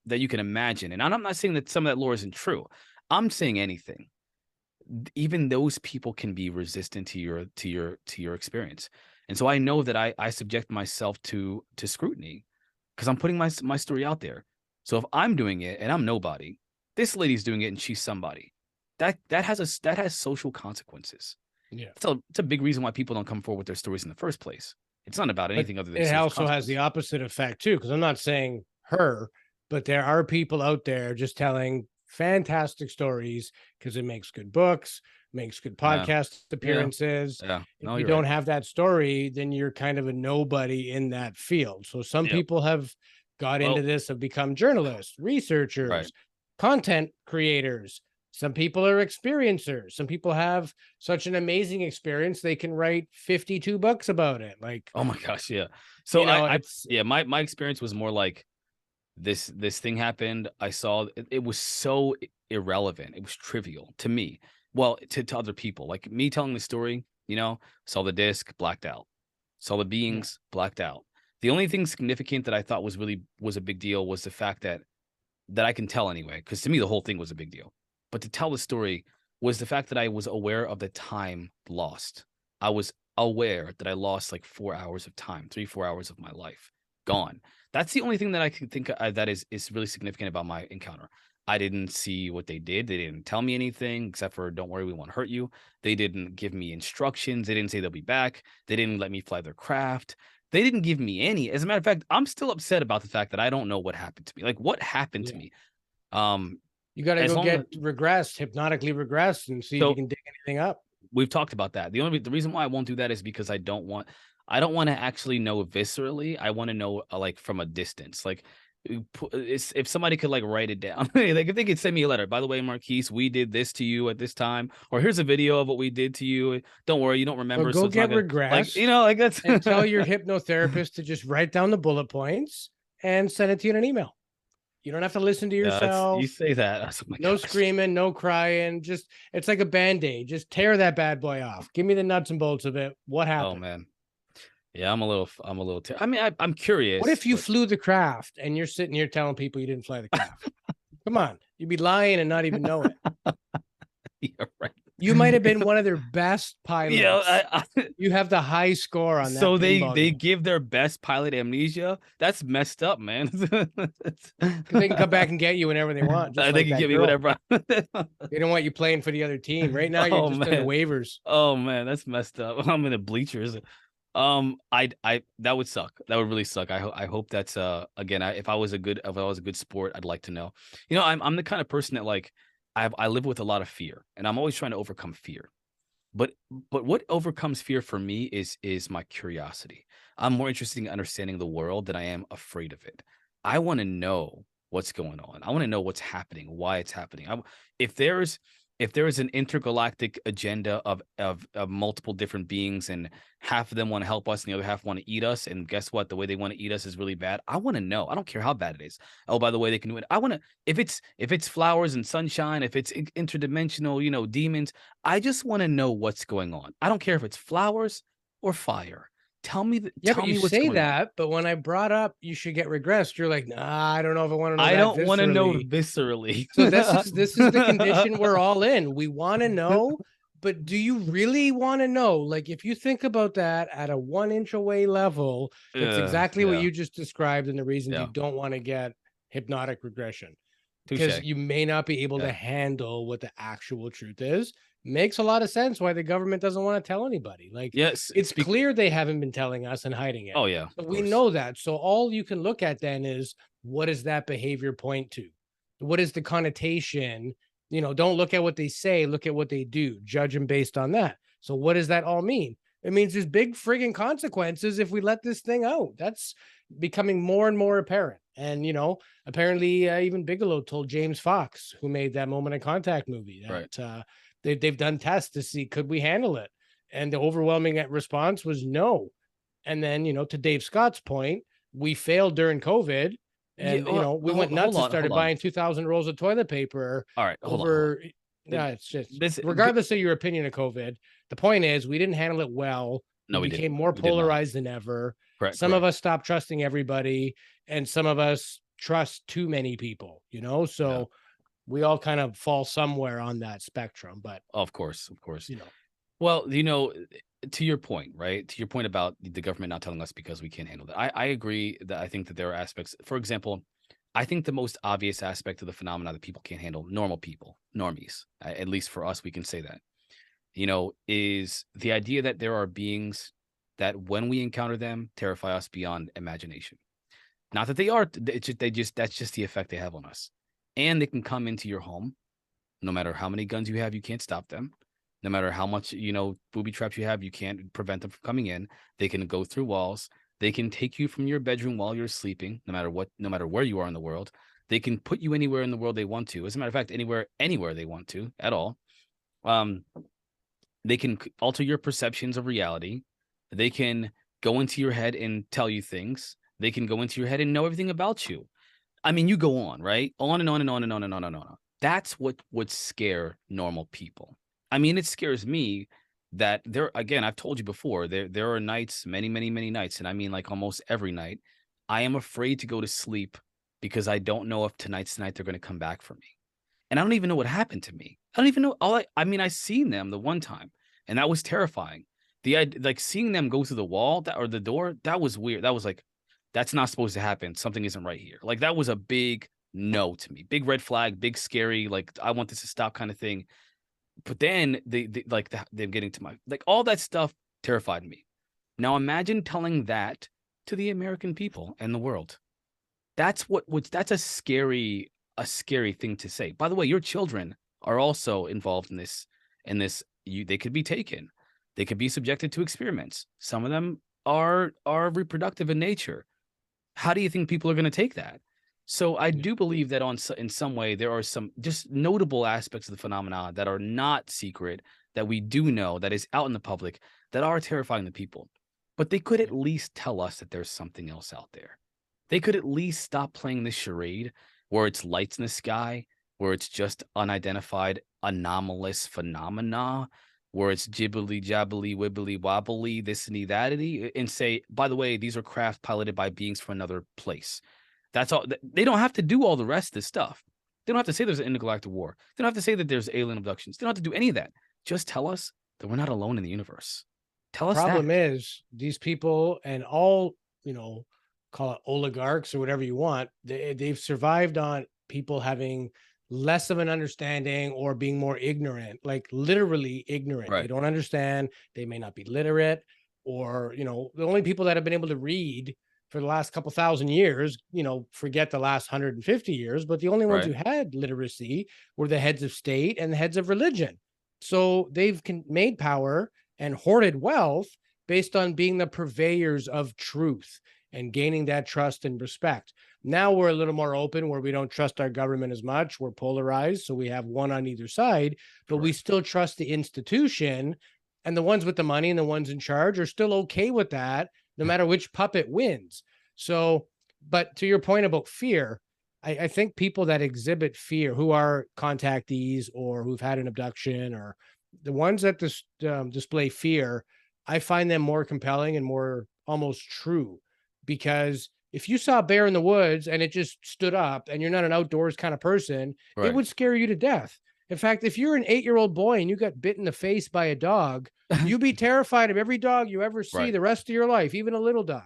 that you can imagine. And I'm not saying that some of that lore isn't true. I'm saying anything. Even those people can be resistant to your experience. And so I know that I subject myself to scrutiny because I'm putting my story out there. So if I'm doing it and I'm nobody, this lady's doing it and she's somebody. That has social consequences. Yeah. It's a big reason why people don't come forward with their stories in the first place. It's not about anything other than it social also has the opposite effect too, because I'm not saying her, but there are people out there just telling fantastic stories because it makes good books, makes good podcast appearances. Yeah. No, If you don't have that story, then you're kind of a nobody in that field. So some people have got into this have become journalists, right. researchers, content creators. Some people are experiencers. Some people have such an amazing experience they can write 52 books about it. Like, Oh my gosh, yeah. So it's yeah, my experience was more like this thing happened. I saw it was so irrelevant. It was trivial to me. Well, to other people, like me telling the story, saw the disc, blacked out. Saw the yeah, beings, blacked out. The only thing significant that I thought was a big deal was the fact that I can tell anyway, because to me the whole thing was a big deal. But to tell the story was the fact that I was aware of the time lost. I was aware that I lost like 4 hours of time, 3, 4 hours of my life gone. That's the only thing that I can think that is really significant about my encounter. I didn't see what they did. They didn't tell me anything except for "Don't worry, we won't hurt you." They didn't give me instructions. They didn't say they'll be back. They didn't let me fly their craft. They didn't give me any. As a matter of fact, I'm still upset about the fact that I don't know what happened to me. Like, what happened to yeah. me? Um, You got to as go long as get regressed, hypnotically regressed, and see if you so can dig anything up. we've talked about that. The reason why I won't do that is because I don't want to actually know viscerally. I want to know like from a distance. Like if somebody could like write it down, like if they could send me a letter. By the way, Marquise, we did this to you at this time, or here's a video of what we did to you. Don't worry, you don't So remember, so go it's not get gonna like regressed like that's and tell your hypnotherapist to just write down the bullet points and send it to you in an email. You don't have to listen to yeah. It's, you yourself. say that. Oh my No gosh. screaming, no crying. Just it's like a band-aid. Just tear that bad boy off. Give me the nuts and bolts of it. What Oh happened? man. Yeah, I'm a little. I mean, I'm What curious, if you but flew the craft and you're sitting here telling people you didn't fly the craft? Come on. You'd be lying and not even know it. yeah, right. You might have been one of their best Yeah, pilots. You have the high score on that so pinball they game. give their best pilot amnesia. That's messed up, man. Because they can come back and get you whenever they want, just They like can that give me girl. whatever. They don't want you playing for the other team. Right now, you're Oh just in the man. waivers. Oh man, that's messed up. I'm in the bleachers. I that would suck. That would really suck. I hope that's again. If I was a good sport, I'd like to know. I'm the kind of person that like I live with a lot of fear, and I'm always trying to overcome fear. But what overcomes fear for me is my curiosity. I'm more interested in understanding the world than I am afraid of it. I want to know what's going on. I want to know what's happening, why it's happening. If there's if there is an intergalactic agenda of multiple different beings and half of them want to help us and the other half want to eat us, and guess what? The way they want to eat us is really bad. I want to know. I don't care how bad it is. Oh, by the way, they can do it. I want to if it's flowers and sunshine, if it's interdimensional, demons, I just want to know what's going on. I don't care if it's flowers or fire. Yeah, but Tell you me what's say going on. that. But when I brought up you should get regressed, you're like, nah, I don't know if I want to know I that don't want to know viscerally. viscerally. So this is the condition we're all in. We want to know, but do you really want to know? Like if you think about that at a 1 inch away level, it's exactly what Yeah, you just described and the reasons you yeah. don't want to get hypnotic regression. Because Touche. you may not be able to Yeah. handle what the actual truth is. Makes a lot of sense why the government doesn't want to tell anybody. Like Yes. it's Speak. clear they haven't been telling us and hiding it. Oh yeah, So of we course. know that. So all you can look at then is what does that behavior point to? What is the connotation? Don't look at what they say, look at what they do, judge them based on that. So what does that all mean? It means there's big frigging consequences if we let this thing out. That's becoming more and more apparent. And apparently even Bigelow told James Fox, who made that Moment of Contact movie, Right. that they've done tests to see could we handle it, and the overwhelming response was no. And then to Dave Scott's point, we failed during COVID, Yeah. and Well, we went hold nuts and on. Hold started on. buying 2,000 rolls of toilet paper All right. Hold on. Hold on. over. Yeah, it's just This. regardless of your opinion of COVID. The point is, we didn't handle it well. We No, we became didn't. more We did not. polarized than ever. Correct. Some of Correct. us stopped trusting everybody, and some of us trust too many people. Yeah. So we all kind of fall somewhere on that spectrum. But Of course. Of course. you know, Well, to your point, right? To your point about the government not telling us because we can't handle that. I agree that I think that there are aspects. For example, I think the most obvious aspect of the phenomena that people can't handle, normal people, normies, at least for us, we can say that, is the idea that there are beings that when we encounter them, terrify us beyond imagination. Not that they are, that's just the effect they have on us. And they can come into your home. No matter how many guns you have, you can't stop them. No matter how much, booby traps you have, you can't prevent them from coming in. They can go through walls. They can take you from your bedroom while you're sleeping, no matter where you are in the world. They can put you anywhere in the world they want to. As a matter of fact, anywhere they want to at all. They can alter your perceptions of reality. They can go into your head and tell you things. They can go into your head and know everything about you. I mean, you go on, right? On and on and on and on and on and on. That's what would scare normal people. I mean, it scares me that again, I've told you before, there are nights, many, many, many nights, and I mean like almost every night, I am afraid to go to sleep because I don't know if tonight's the night they're going to come back for me. And I don't even know what happened to me. I don't even know. I mean, I seen them the one time, and that was terrifying. Like seeing them go through the wall or the door, that was weird. That was like, that's not supposed to happen. Something isn't right here. Like that was a big no to me. Big red flag, big scary, like I want this to stop kind of thing. But then them getting to like all that stuff terrified me. Now imagine telling that to the American people and the world. That's that's a scary thing to say. By the way, your children are also involved in this. They could be taken. They could be subjected to experiments. Some of them are reproductive in nature. How do you think people are going to take that? So I do believe that in some way there are some just notable aspects of the phenomena that are not secret, that we do know, that is out in the public, that are terrifying the people. But they could at least tell us that there's something else out there. They could at least stop playing this charade where it's lights in the sky, where it's just unidentified anomalous phenomena, where it's jibbly jabbly wibbly wobbly, this and that, and say, by the way, these are craft piloted by beings from another place. That's all. They don't have to do all the rest of this stuff. They don't have to say there's an intergalactic war. They don't have to say that there's alien abductions. They don't have to do any of that. Just tell us that we're not alone in the universe. Tell us that. Problem is, these people and all, call it oligarchs or whatever you want, they've survived on people having less of an understanding or being more ignorant, like literally ignorant. Right. They don't understand. They may not be literate, or, the only people that have been able to read for the last couple thousand years, forget the last 150 years, but the only ones who had literacy were the heads of state and the heads of religion. So they've made power and hoarded wealth based on being the purveyors of truth and gaining that trust and respect. Now we're a little more open, where we don't trust our government as much. We're polarized, so we have one on either side, but we still trust the institution, and the ones with the money and the ones in charge are still okay with that, no matter which puppet wins. So, but to your point about fear, I think people that exhibit fear, who are contactees or who've had an abduction, or the ones that display fear, I find them more compelling and more almost true. Because if you saw a bear in the woods and it just stood up and you're not an outdoors kind of person, it would scare you to death. In fact, if you're an 8-year-old boy and you got bit in the face by a dog, you'd be terrified of every dog you ever see the rest of your life, even a little dog.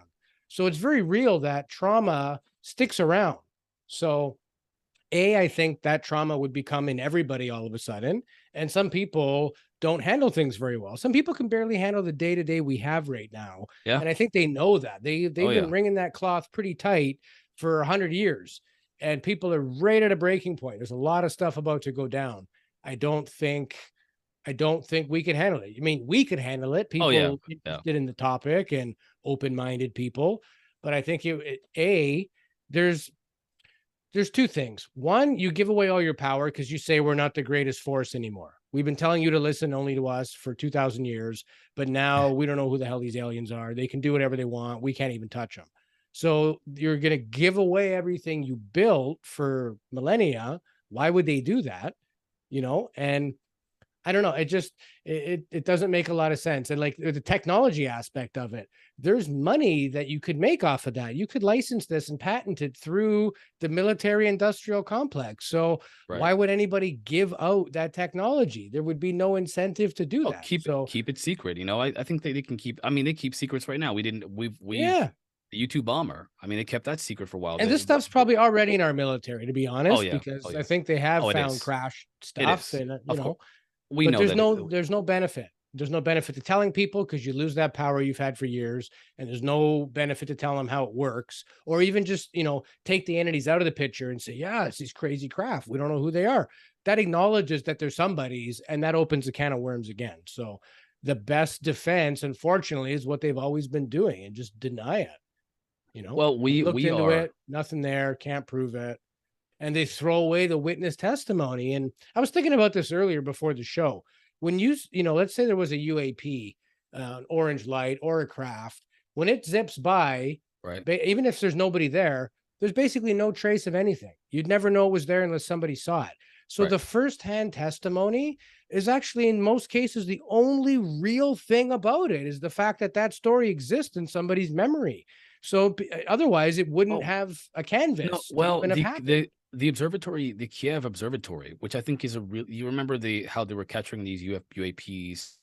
So it's very real that trauma sticks around. So I think that trauma would become in everybody all of a sudden. And some people don't handle things very well. Some people can barely handle the day-to-day we have right now. Yeah. And I think they know that. They've been wringing that cloth pretty tight for 100 years. And people are right at a breaking point. There's a lot of stuff about to go down. I don't think we can handle it. I mean, we could handle it. People interested in the topic and open-minded people. But I think there's two things. One, you give away all your power because you say we're not the greatest force anymore. We've been telling you to listen only to us for 2,000 years, but now we don't know who the hell these aliens are. They can do whatever they want. We can't even touch them. So you're going to give away everything you built for millennia. Why would they do that? And I don't know. It doesn't make a lot of sense. And like the technology aspect of it, there's money that you could make off of that. You could license this and patent it through the military industrial complex. So why would anybody give out that technology? There would be no incentive to do that. Keep it secret. I think they can keep, they keep secrets right now. The U-2 bomber. I mean, they kept that secret for a while. And this stuff's probably already in our military, to be honest, because I think they have found crash stuff and, there's no benefit. There's no benefit to telling people because you lose that power you've had for years, and there's no benefit to tell them how it works, or even just, take the entities out of the picture and say, yeah, it's these crazy craft. We don't know who they are. That acknowledges that they're somebody's, and that opens a can of worms again. So the best defense, unfortunately, is what they've always been doing, and just deny it. Well, I looked we into are it, nothing there, can't prove it. And they throw away the witness testimony. And I was thinking about this earlier before the show. When let's say there was a UAP, an orange light or a craft, when it zips by, right, even if there's nobody there, there's basically no trace of anything. You'd never know it was there unless somebody saw it. So right. the firsthand testimony is actually, in most cases, the only real thing about it is the fact that that story exists in somebody's memory. So otherwise, it wouldn't Oh, have a no, canvas to well, even have happened. the observatory, the Kiev Observatory, which I think is a real. You remember how they were capturing these UAPs?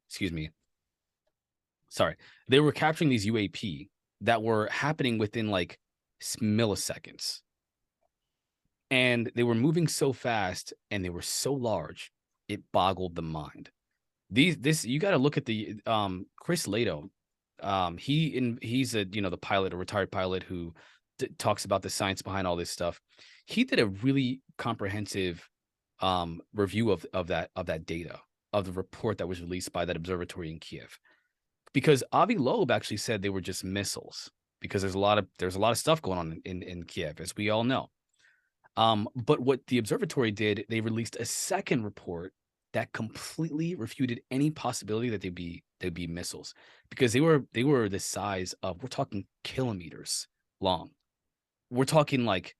Excuse me. Sorry, they were capturing these UAP that were happening within like milliseconds, and they were moving so fast and they were so large, it boggled the mind. This you got to look at the Chris Lato. He's a the pilot, a retired pilot who talks about the science behind all this stuff. He did a really comprehensive review of that data, of the report that was released by that observatory in Kiev, because Avi Loeb actually said they were just missiles, because there's a lot of stuff going on in Kiev, as we all know. But what the observatory did, they released a second report that completely refuted any possibility that they'd be missiles, because they were the size of, we're talking kilometers long. We're talking like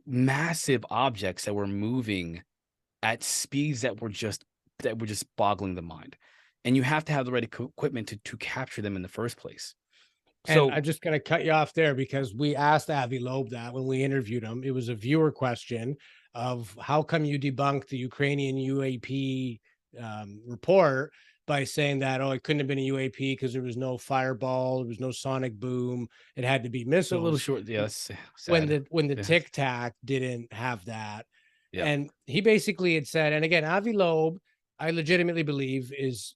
massive objects that were moving at speeds that were just boggling the mind. And you have to have the right equipment to capture them in the first place. And So I'm just going to cut you off there because we asked Avi Loeb that when we interviewed him. It was a viewer question of how come you debunked the Ukrainian UAP report by saying that, oh, it couldn't have been a UAP because there was no fireball, there was no sonic boom, it had to be it's a little missiles. short. Yeah, that's When sad. the Yeah. Tic Tac didn't have that. Yeah. And he basically had said, and again, Avi Loeb, I legitimately believe,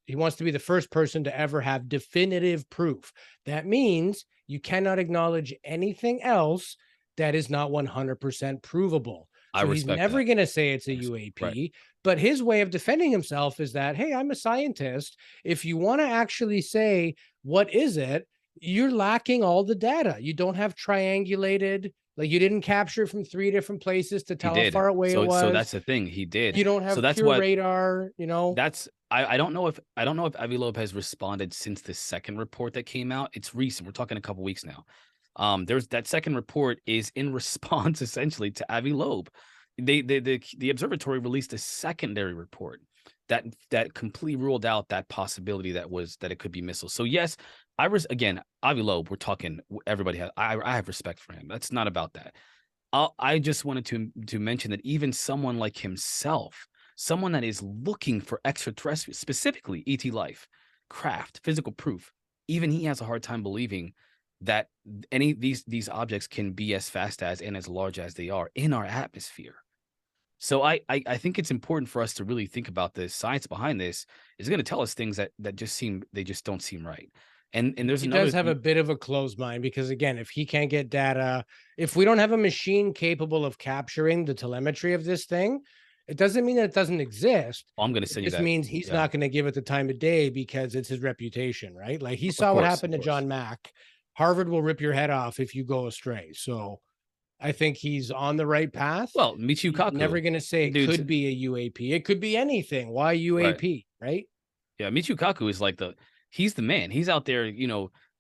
he wants to be the first person to ever have definitive proof. That means you cannot acknowledge anything else that is not 100% provable. I So he's respect never that. going to say it's a Right. UAP, but his way of defending himself is that, hey, I'm a scientist. If you want to actually say, what is it? You're lacking all the data. You don't have triangulated, like you didn't capture from 3 different places to He tell how did. far away it So was. that's the thing. He did. You don't So have that's pure what radar, that's I don't know if Avi Loeb has responded since the second report that came out. It's recent. We're talking a couple weeks now. There's that second report is in response essentially to Avi Loeb. The observatory released a secondary report that completely ruled out that possibility that it could be missiles. So yes, again, Avi Loeb, we're talking, everybody has, I have respect for him. That's not about that. I just wanted to mention that even someone like himself, someone that is looking for extraterrestrial, specifically ET life, craft, physical proof, even he has a hard time believing that any of these objects can be as fast as and as large as they are in our atmosphere. So I think it's important for us to really think about the science behind this. Is going to tell us things that just don't seem right. And there's He another does have a bit of a closed mind because, again, if he can't get data, if we don't have a machine capable of capturing the telemetry of this thing, it doesn't mean that it doesn't exist. I'm going to It send you just that. means he's Yeah, not going to give it the time of day because it's his reputation, right? Like he of saw what course, happened of to course. John Mack. Harvard will rip your head off if you go astray. So I think he's on the right path. Well, Michio He's never Kaku, going to say it dude's could be a UAP. It could be anything. Why right. UAP, right? Yeah, Michio Kaku is like he's the man. He's out there,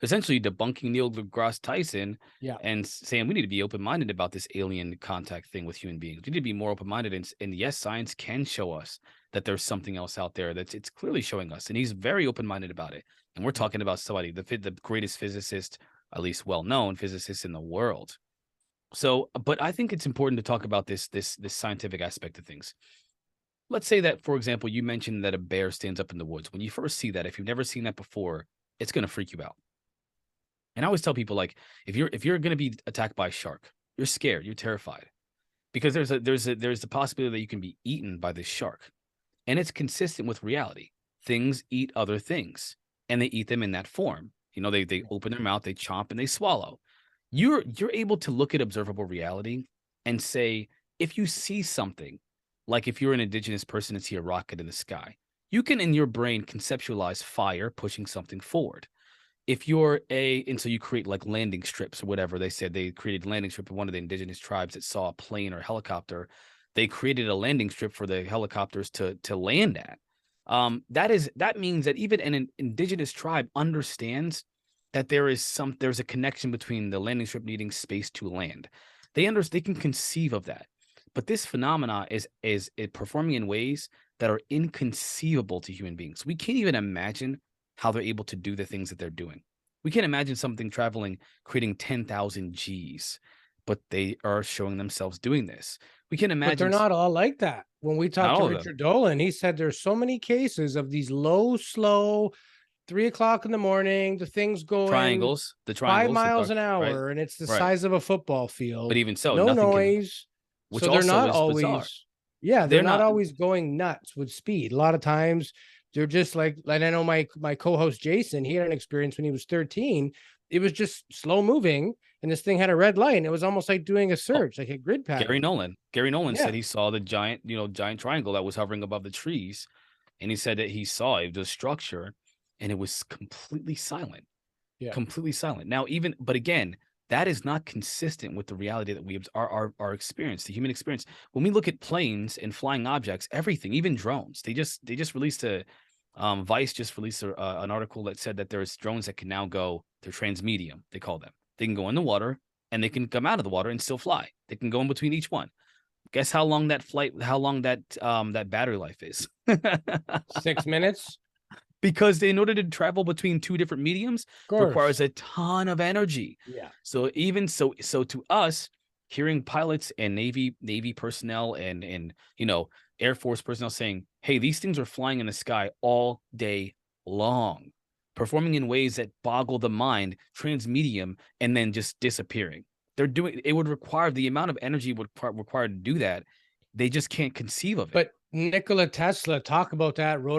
essentially debunking Neil deGrasse Tyson Yeah. and saying we need to be open-minded about this alien contact thing with human beings. We need to be more open-minded. And yes, science can show us that there's something else out there it's clearly showing us. And he's very open-minded about it. And we're talking about somebody, the greatest physicist, at least well-known physicist in the world. So, but I think it's important to talk about this scientific aspect of things. Let's say that, for example, you mentioned that a bear stands up in the woods. When you first see that, if you've never seen that before, it's going to freak you out. And I always tell people, like, if you're going to be attacked by a shark, you're scared, you're terrified, because there's the possibility that you can be eaten by this shark, and it's consistent with reality. Things eat other things, and they eat them in that form. They open their mouth, they chomp, and they swallow. You're able to look at observable reality and say, if you see something, like if you're an indigenous person and see a rocket in the sky, you can in your brain conceptualize fire pushing something forward. if and so you create like landing strips or whatever. They said they created landing strip of one of the indigenous tribes that saw a plane or helicopter. They created a landing strip for the helicopters to land at. That means that even an indigenous tribe understands that there's a connection between the landing strip needing space to land. They can conceive of that. But this phenomena is performing in ways that are inconceivable to human beings. We can't even imagine how they're able to do the things that they're doing. We can't imagine something creating 10,000 Gs, but they are showing themselves doing this. We can imagine. But they're not all like that. When we talked to Richard Dolan, he said there's so many cases of these low, slow, 3 o'clock in the morning, the things going the triangles, 5 miles an hour, right? And it's the size of a football field. But even so, no noise. Which so they're not always bizarre. Yeah, they're not always going nuts with speed. A lot of times they're just like I know my co-host Jason, he had an experience when he was 13. It was just slow moving, and this thing had a red light, and it was almost like doing a search, like a grid pattern. Gary Nolan said he saw the giant triangle that was hovering above the trees, and he said that he saw the structure, and it was completely silent. Yeah, completely silent. Now, but again, that is not consistent with the reality that we our experience, the human experience. When we look at planes and flying objects, everything, even drones, they just released Vice just released an article that said that there's drones that can now go, they're transmedium, they call them. They can go in the water and they can come out of the water and still fly. They can go in between each one. Guess how long that battery life is? 6 minutes. Because in order to travel between two different mediums requires a ton of energy. Yeah. So even so to us, hearing pilots and Navy personnel and Air Force personnel saying, hey, these things are flying in the sky all day long, performing in ways that boggle the mind, transmedium, and then just disappearing. It would require the amount of energy would require to do that. They just can't conceive of it. But Nikola Tesla wrote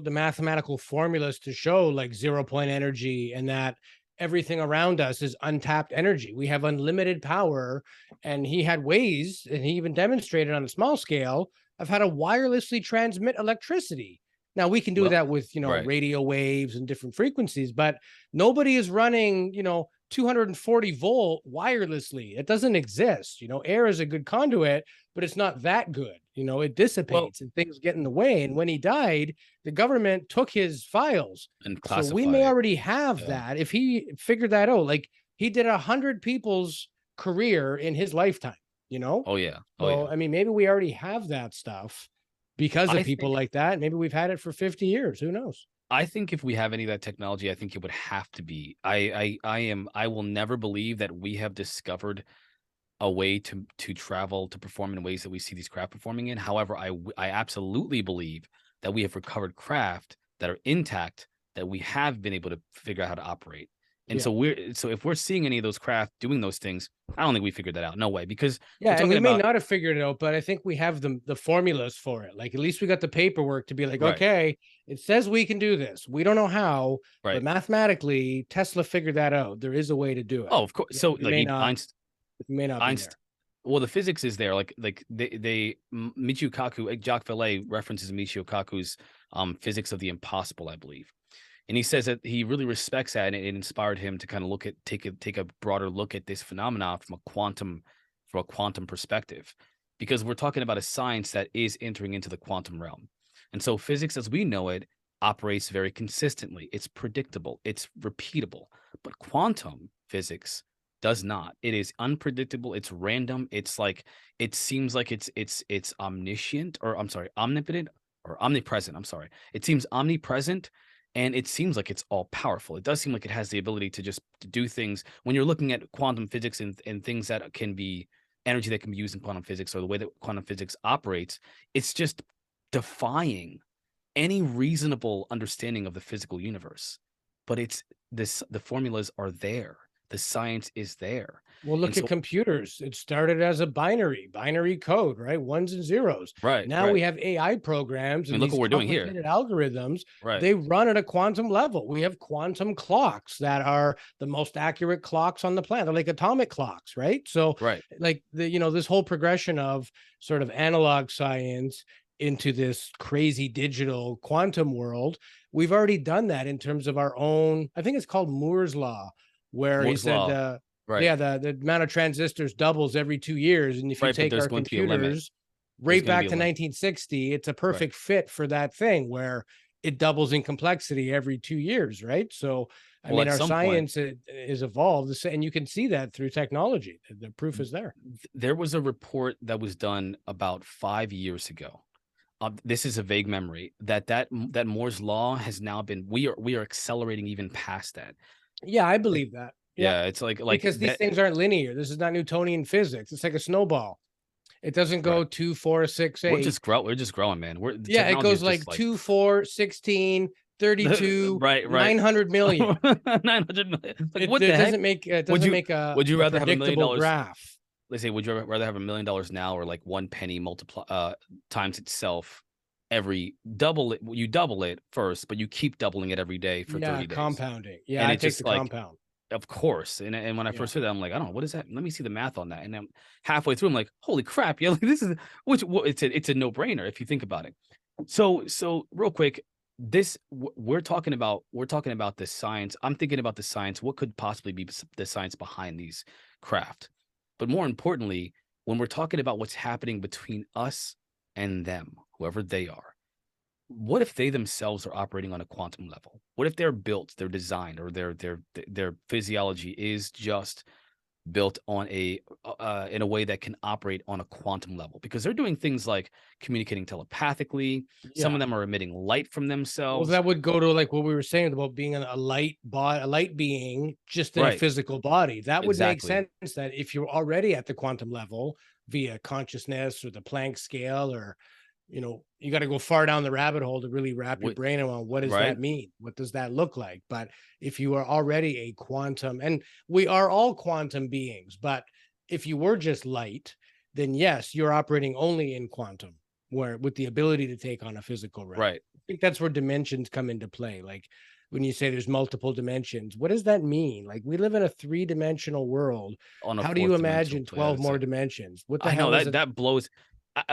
the mathematical formulas to show like 0-point energy, and that everything around us is untapped energy. We have unlimited power, and he had ways, and he even demonstrated on a small scale of how to wirelessly transmit electricity. Now we can do that with, radio waves and different frequencies, but nobody is running, 240 volt wirelessly. It doesn't exist. Air is a good conduit, but it's not that good. It dissipates and things get in the way. And when he died, the government took his files. And classified. So we may already have that. If he figured that out, like he did 100 people's career in his lifetime, Oh, yeah. I mean, maybe we already have that stuff because of people like that. Maybe we've had it for 50 years. Who knows? I think if we have any of that technology, I think it would have to be. I will never believe that we have discovered a way to travel, to perform in ways that we see these craft performing in. However, I absolutely believe that we have recovered craft that are intact, that we have been able to figure out how to operate. And so if we're seeing any of those craft doing those things, I don't think we figured that out. No way. Because and we may not have figured it out, but I think we have the formulas for it. Like at least we got the paperwork to be like, okay, it says we can do this. We don't know how, but mathematically Tesla figured that out. There is a way to do it. Oh, of course. So like Einstein may not be there. Well, the physics is there. Like they Michio Kaku, Jacques Vallée references Michio Kaku's physics of the impossible, I believe. And he says that he really respects that, and it inspired him to kind of take a broader look at this phenomenon from a quantum perspective, because we're talking about a science that is entering into the quantum realm. And so physics as we know it operates very consistently. It's predictable, it's repeatable, but quantum physics does not. It is unpredictable, it's random. It's like, it seems like it's omniscient, or omnipotent or omnipresent. It seems omnipresent. And it seems like it's all powerful. It does seem like it has the ability to do things. When you're looking at quantum physics and things that can be energy that can be used in quantum physics, or the way that quantum physics operates, it's just defying any reasonable understanding of the physical universe. But the formulas are there. The science is there. Well, look at computers. It started as a binary code, right? Ones and zeros. Right. Now we have AI programs and look what we're doing here. Algorithms. Right. They run at a quantum level. We have quantum clocks that are the most accurate clocks on the planet. They're like atomic clocks, right? So, like this whole progression of sort of analog science into this crazy digital quantum world. We've already done that in terms of our own, I think it's called Moore's Law, where he Moore's said, law, right? yeah, the amount of transistors doubles every 2 years. And if you Right, but take there's our going to be a limit. computers There's right going to back be a to limit. 1960, it's a Right. perfect fit for that thing where it doubles in complexity every 2 years, right? So, I Well, mean, at our some point, science is evolved, and you can see that through technology. The proof is there. there was a report that was done about 5 years ago. This is a vague memory that Moore's law has now been. We are accelerating even past that. Yeah, I Like, believe that. Yeah, yeah, it's like because these that. things aren't linear. This is not Newtonian physics. It's like a snowball. It doesn't Right. go 2, 4, 6, We're 8. just grow. We're just growing, man. The Yeah, it technology is goes just like like 2, 4, 16, 32, right, right. 900 million. 900 million. Like, It, what it the heck? doesn't make it Would doesn't you make would you a rather have predictable $1 million? graph. Let's say, would you rather have $1 million now, or like one penny multiply times itself every double it? You double it first, but you keep doubling it every day for Yeah, 30 days. compounding. Yeah, And I it's take just the like, compound. of course. And when I Yeah. first heard that, I'm like, I don't know, what is that? Let me see the math on that. And then halfway through, I'm like, holy crap, yeah, like this is it's a no-brainer if you think about it. So real quick, we're talking about the science. I'm thinking about the science. What could possibly be the science behind these craft? But more importantly, when we're talking about what's happening between us and them, whoever they are, what if they themselves are operating on a quantum level? What if they're built, they're designed, or their physiology is just built on in a way that can operate on a quantum level? Because they're doing things like communicating telepathically. Some Yeah. of them are emitting light from Well, themselves. that would go to like what we were saying about being a light being just in a Right. physical body. That would make Exactly. sense that if you're already at the quantum level via consciousness or the Planck scale, or you got to go far down the rabbit hole to really wrap your What, brain around what does right. that mean? What does that look like? But if you are already a quantum, and we are all quantum beings, but if you were just light, then yes, you're operating only in quantum, where with the ability to take on a physical realm. Right. I think that's where dimensions come into play. Like when you say there's multiple dimensions, what does that mean? Like we live in a 3-dimensional world. On a How do you fourth dimensional imagine plane. 12 more dimensions? What the I know hell is it? that blows.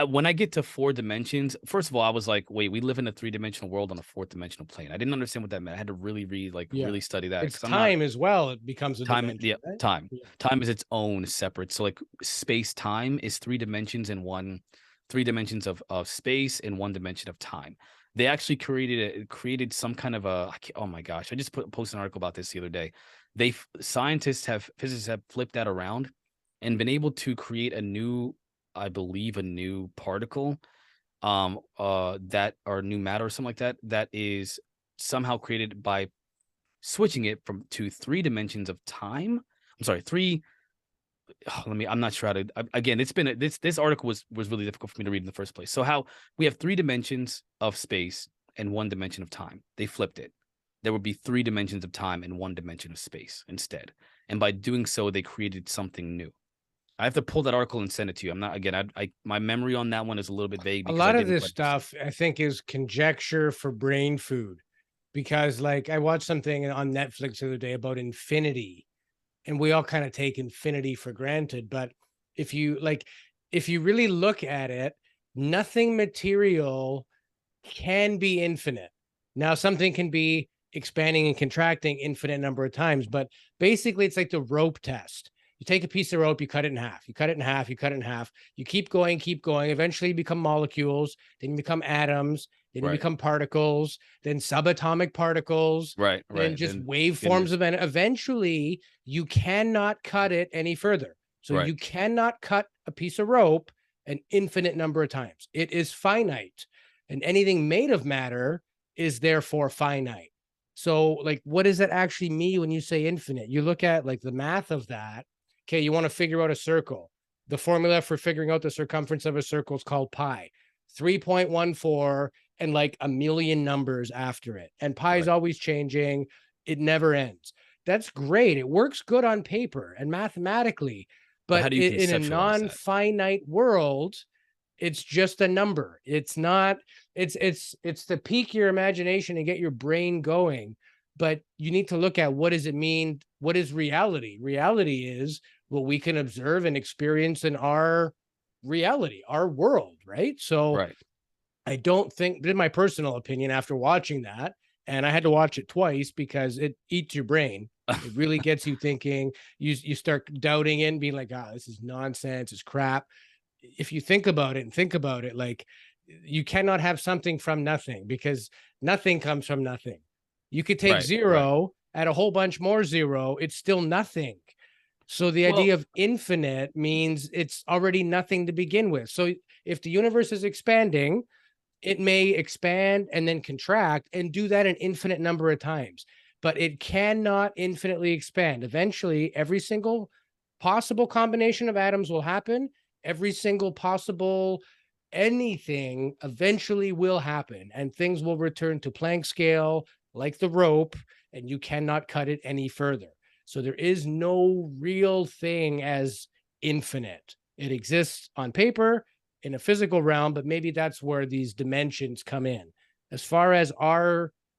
When I get to 4 dimensions, first of all, I was like, wait, we live in a 3-dimensional world on a fourth dimensional plane. I didn't understand what that meant. I had to really read, Yeah. really study that, It's because I'm not time as well. It becomes a time. dimension. Yeah, Right? time. Yeah. Time is its own separate. So like space time is 3 dimensions in 3 dimensions of space and 1 dimension of time. They actually created some kind of oh my gosh, I just posted an article about this the other day. Physicists have flipped that around and been able to create I believe a new particle, that or new matter or something like that is somehow created by switching it to 3 dimensions of time. I'm sorry, I'm not sure how to. Again, it's been this article was really difficult for me to read in the first place. So how we have 3 dimensions of space and 1 dimension of time. They flipped it. There would be 3 dimensions of time and 1 dimension of space instead. And by doing so, they created something new. I have to pull that article and send it to you. I'm not, again, my memory on that one is a little bit vague A because I lot of didn't this quite stuff, I think, is conjecture for brain food. Because, like, I watched something on Netflix the other day about infinity, and we all kind of take infinity for granted. But if you really look at it, nothing material can be infinite. Now, something can be expanding and contracting infinite number of times, but basically it's like the rope test. You take a piece of rope, you cut it in half, you cut it in half, you cut it in half, you keep going, eventually you become molecules, then you become atoms, then you right, become particles, then subatomic particles, right, then right. just Then waveforms of eventually you cannot cut it any further. So right, you cannot cut a piece of rope an infinite number of times. It is finite. And anything made of matter is therefore finite. So, like, what does that actually mean when you say infinite? You look at like the math of that. Okay, you want to figure out a circle. The formula for figuring out the circumference of a circle is called pi, 3.14, and like a million numbers after it. And pi is right. always changing. It never ends. That's great. It works good on paper and mathematically, But how but do you in a conceptualize that? non-finite world, it's just a number. It's not, it's to pique your imagination and get your brain going. But you need to look at, what does it mean? What is reality? Reality is what we can observe and experience in our reality, our world, right? So Right. I don't think, in my personal opinion, after watching that, and I had to watch it twice because it eats your brain. It really gets you thinking. You start doubting it and being like, this is nonsense, it's crap. If you think about it, like, you cannot have something from nothing, because nothing comes from nothing. You could take Right, right. zero, add a whole bunch more zero, it's still nothing. So the Well, idea of infinite means it's already nothing to begin with. So if the universe is expanding, it may expand and then contract and do that an infinite number of times, but it cannot infinitely expand. Eventually, every single possible combination of atoms will happen. Every single possible anything eventually will happen, and things will return to Planck scale, like the rope, and you cannot cut it any further. So there is no real thing as infinite. It exists on paper in a physical realm, but maybe that's where these dimensions come in. As far as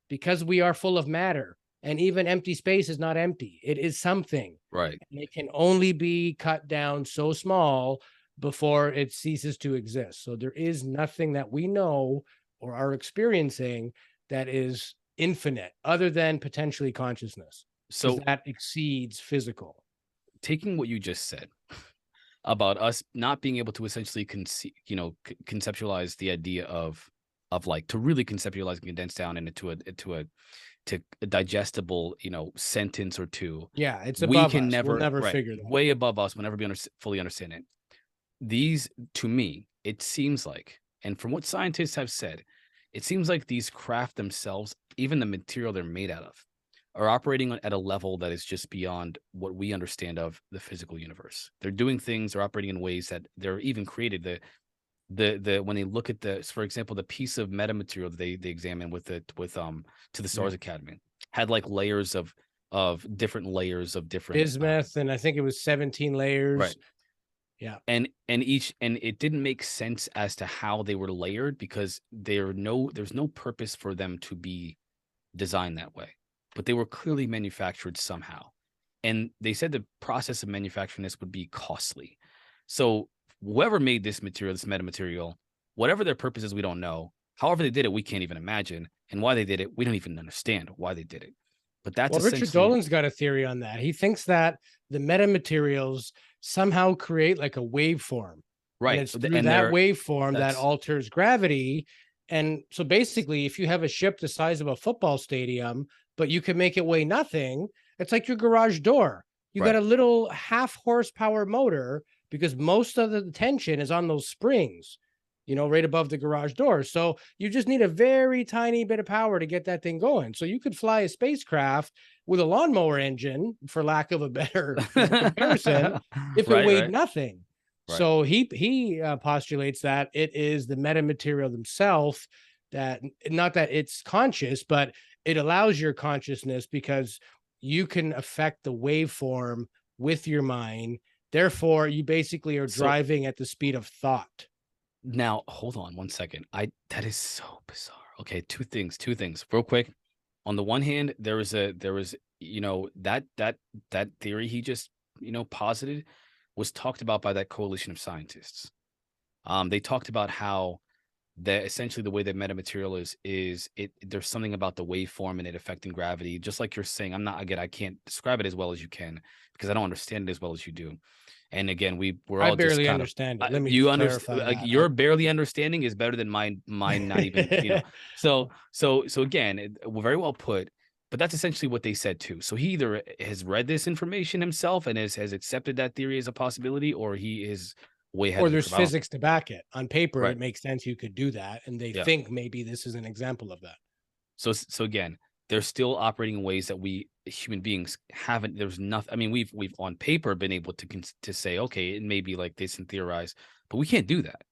because we are full of matter, and even empty space is not empty. It is something. right. And it can only be cut down so small before it ceases to exist. So there is nothing that we know or are experiencing that is infinite, other than potentially consciousness, because So that exceeds physical. taking what you just said about us not being able to essentially conceptualize the idea of like, to really conceptualize and condense down into a digestible, sentence or two. Yeah, it's We above can us. We'll never, never right, figure that. way above us. We'll never be fully understand it. These, to me, it seems like, and from what scientists have said, it seems like these craft themselves, even the material they're made out of, are operating at a level that is just beyond what we understand of the physical universe. They're doing things, they're operating in ways that they're even created. The when they look at for example, the piece of metamaterial that they examine with To the Stars Academy had like layers of different bismuth, and I think it was 17 layers. right. Yeah. And it didn't make sense as to how they were layered, because there's no purpose for them to be designed that way, but they were clearly manufactured somehow. And they said the process of manufacturing this would be costly. So whoever made this material, this metamaterial, whatever their purpose is, we don't know. However they did it, we can't even imagine. And why they did it, we don't even understand why they did it. But that's Richard essentially Dolan's got a theory on that. He thinks that the metamaterials somehow create like a waveform. right. And it's through that waveform that that's alters gravity. And so basically, if you have a ship the size of a football stadium, but you can make it weigh nothing, it's like your garage door. You got right. a little half horsepower motor, because most of the tension is on those springs, right above the garage door. So you just need a very tiny bit of power to get that thing going. So you could fly a spacecraft with a lawnmower engine, for lack of a better comparison, if it weighed nothing. Right. So he postulates that it is the metamaterial themselves, that not that it's conscious, but it allows your consciousness, because you can affect the waveform with your mind. Therefore, you basically are driving at the speed of thought. Now, hold on one second. That is so bizarre. Okay, two things real quick. On the one hand, there was that theory he just, posited, was talked about by that coalition of scientists. They talked about how that essentially the way that metamaterial is there's something about the waveform and it affecting gravity, just like you're saying. I can't describe it as well as you can, because I don't understand it as well as you do. And again, we're all barely just understand it. Let me clarify like your barely understanding is better than mine not even. So again, very well put. But that's essentially what they said too. So he either has read this information himself and has accepted that theory as a possibility, or he is way ahead. Or of the there's curve. physics to back it. On paper, Right. it makes sense you could do that, and they think maybe this is an example of that. So again, they're still operating in ways that we human beings haven't. There's nothing. I mean, we've on paper been able to say, okay, it may be like this and theorize, but we can't do that.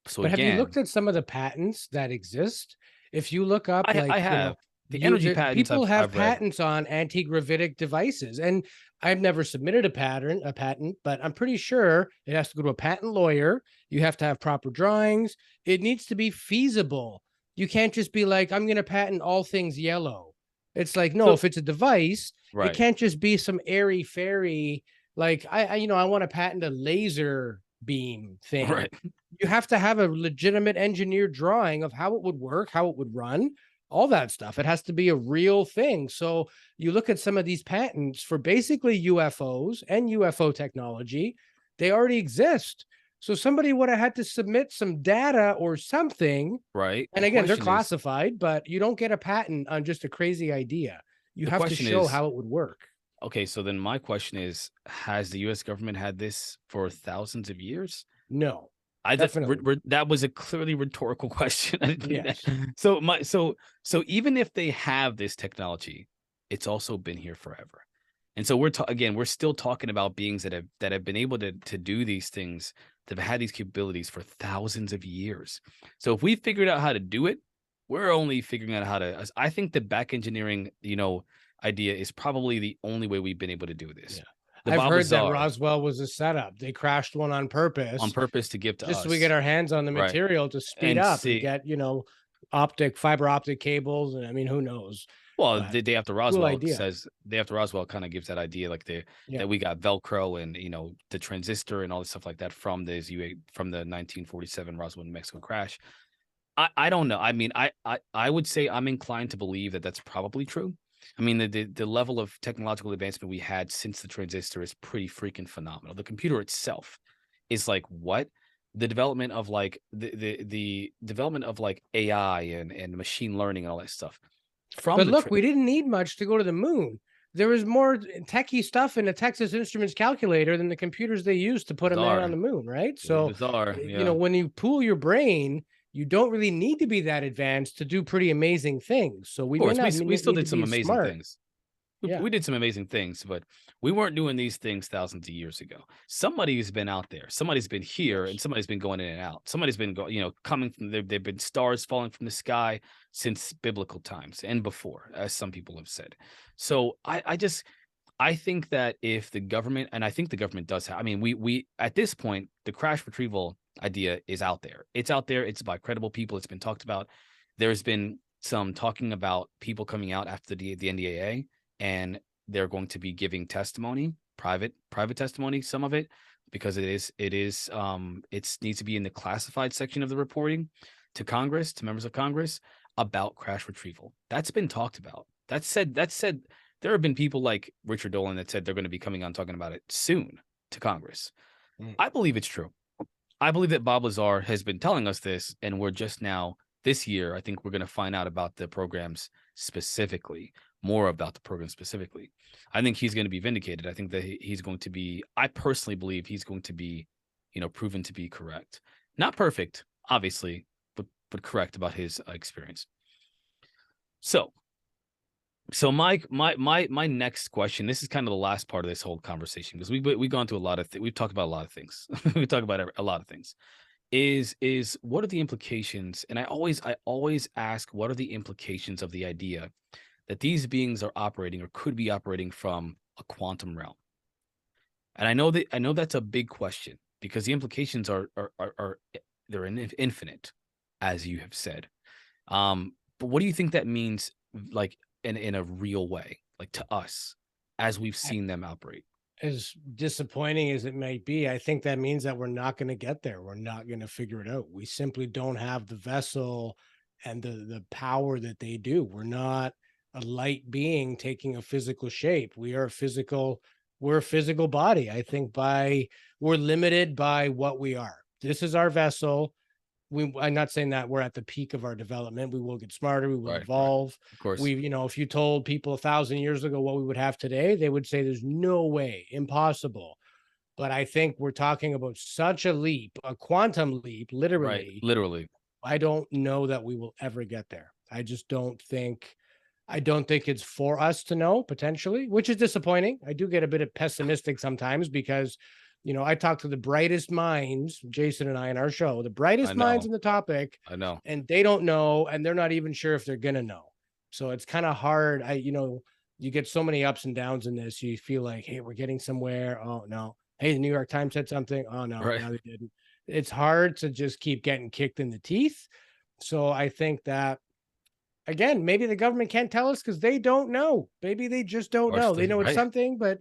So But again, have you looked at some of the patents that exist? If you look up, I have the energy patents. People have I've read. patents on anti-gravitic devices, and I've never submitted a patent, but I'm pretty sure it has to go to a patent lawyer. You have to have proper drawings. It needs to be feasible. You can't just be like, I'm going to patent all things yellow. It's like, no, if it's a device, it can't just be some airy fairy. Like I want to patent a laser beam thing. Right. You have to have a legitimate engineered drawing of how it would work, how it would run, all that stuff. It has to be a real thing. So you look at some of these patents for basically UFOs and UFO technology, they already exist. So somebody would have had to submit some data or something. Right. And again, they're classified, but you don't get a patent on just a crazy idea. You have to show how it would work. Okay, so then my question is, has the US government had this for thousands of years? No. Definitely. That was a clearly rhetorical question. Yes. So even if they have this technology, it's also been here forever. And so we're still talking about beings that have been able to do these things, that have had these capabilities for thousands of years. So if we figured out how to do it, we're only figuring out how to. I think the back engineering, idea is probably the only way we've been able to do this. Yeah. I've heard that Roswell was a setup. They crashed one on purpose to give to us, just so we get our hands on the material to speed up and get, fiber optic cables. And I mean, who knows? Well, the day after Roswell kind of gives that idea, like that we got Velcro and the transistor and all this stuff like that from the 1947 Roswell, New Mexico crash. I don't know. I mean, I would say I'm inclined to believe that that's probably true. I mean, the level of technological advancement we had since the transistor is pretty freaking phenomenal. The computer itself is like what? The development of like the development of like AI and machine learning and all that stuff. But look, we didn't need much to go to the moon. There was more techie stuff in a Texas Instruments calculator than the computers they used to put a man on the moon, right? So, bizarre. When you pool your brain, you don't really need to be that advanced to do pretty amazing things. So we still did some amazing things. Yeah. We did some amazing things, but we weren't doing these things thousands of years ago. Somebody's been out there. Somebody's been here, and somebody's been going in and out. Somebody's been coming from there. They've been stars falling from the sky since biblical times and before, as some people have said. So I think that if the government, and I think the government does have, I mean, we at this point, the crash retrieval idea is out there. It's out there. It's by credible people. It's been talked about. There's been some talking about people coming out after the NDAA, and they're going to be giving testimony, private testimony, some of it, because it needs to be in the classified section of the reporting to Congress, to members of Congress, about crash retrieval. That's been talked about. That said, there have been people like Richard Dolan that said they're going to be coming on talking about it soon to Congress. I believe it's true. I believe that Bob Lazar has been telling us this, and we're just now, this year, I think we're going to find out about the programs specifically, more about the program specifically. I think he's going to be vindicated. I think that he's going to be, I personally believe he's going to be, proven to be correct. Not perfect, obviously, but correct about his experience. So my next question, this is kind of the last part of this whole conversation, because we've gone through a lot of we've talked about a lot of things. We talk about a lot of things. Is what are the implications? And I always ask, what are the implications of the idea that these beings are operating or could be operating from a quantum realm? And I know that's a big question, because the implications are they're infinite, as you have said. But what do you think that means, like in a real way, like to us, as we've seen them operate? As disappointing as it might be, I think that means that we're not going to get there. We're not going to figure it out. We simply don't have the vessel and the power that they do. We're not a light being taking a physical shape. We're a physical body. I think we're limited by what we are. This is our vessel. I'm not saying that we're at the peak of our development. We will get smarter. We will evolve. Right. Of course. If you told people 1,000 years ago what we would have today, they would say there's no way, impossible. But I think we're talking about such a leap, a quantum leap, literally. Right. Literally. I don't know that we will ever get there. I don't think it's for us to know, potentially, which is disappointing. I do get a bit pessimistic sometimes, because I talk to the brightest minds, Jason and I, in our show, the brightest minds in the topic. I know. And they don't know, and they're not even sure if they're going to know. So it's kind of hard. You get so many ups and downs in this. You feel like, hey, we're getting somewhere. Oh, no. Hey, the New York Times said something. Oh, no, no, they didn't. It's hard to just keep getting kicked in the teeth. So I think that, again, maybe the government can't tell us because they don't know. Maybe they just don't know. They know it's something, but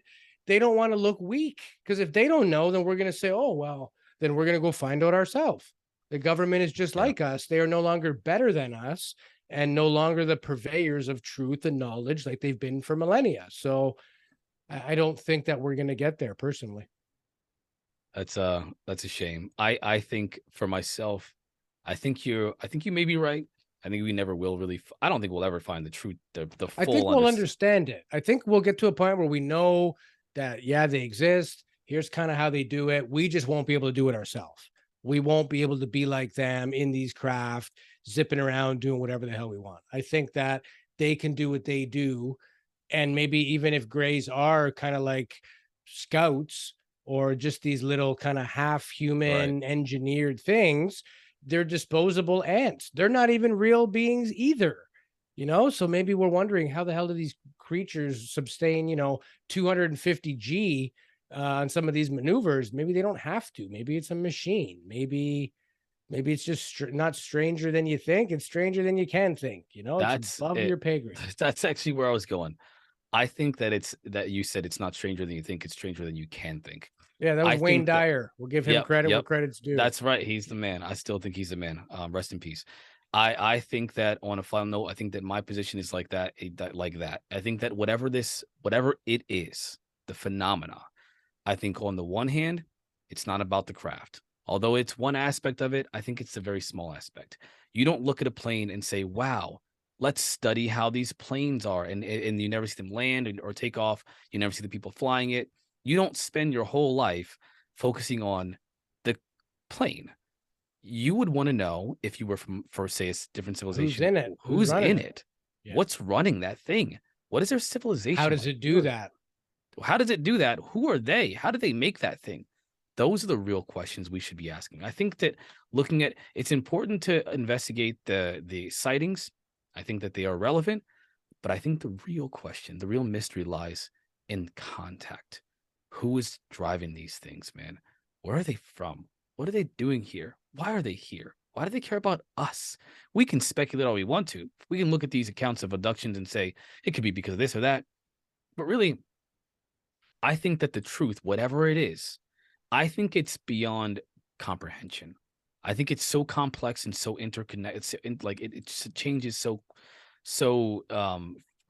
they don't want to look weak, because if they don't know, then we're going to say, oh, well, then we're going to go find out ourselves. The government is just like us. They are no longer better than us and no longer the purveyors of truth and knowledge like they've been for millennia. So I don't think that we're going to get there personally. That's a shame. I think for myself, I think you may be right. I think we never will really. I don't think we'll ever find the truth. The full. I think we'll understand it. I think we'll get to a point where we know that, yeah, they exist. Here's kind of how they do it. We just won't be able to do it ourselves. We won't be able to be like them in these craft, zipping around, doing whatever the hell we want. I think that they can do what they do. And maybe even if Greys are kind of like scouts or just these little kind of half human engineered things, they're disposable ants. They're not even real beings either. So maybe we're wondering, how the hell do these creatures sustain 250 G on some of these maneuvers? Maybe they don't have to. Maybe it's a machine. Maybe it's just not stranger than you think. It's stranger than you can think. It's above your pay grade. That's actually where I was going. I think that you said it's not stranger than you think. It's stranger than you can think. Yeah, that was Wayne Dyer. We'll give him credit where credit's due. That's right. He's the man. I still think he's the man. Rest in peace. I think that on a final note, I think that my position is like that. I think that whatever it is, the phenomena, I think on the one hand, it's not about the craft. Although it's one aspect of it, I think it's a very small aspect. You don't look at a plane and say, wow, let's study how these planes are. And you never see them land or take off. You never see the people flying it. You don't spend your whole life focusing on the plane. You would want to know, if you were for say a different civilization, who's in it? Who's in it? Yeah. What's running that thing? What is their civilization? How does it do that? How does it do that? Who are they? How do they make that thing? Those are the real questions we should be asking. I think that it's important to investigate the sightings. I think that they are relevant, but I think the real question, the real mystery lies in contact. Who is driving these things, man? Where are they from? What are they doing here? Why are they here? Why do they care about us? We can speculate all we want to. We can look at these accounts of abductions and say it could be because of this or that. But really, I think that the truth, whatever it is, I think it's beyond comprehension. I think it's so complex and so interconnected. It just changes so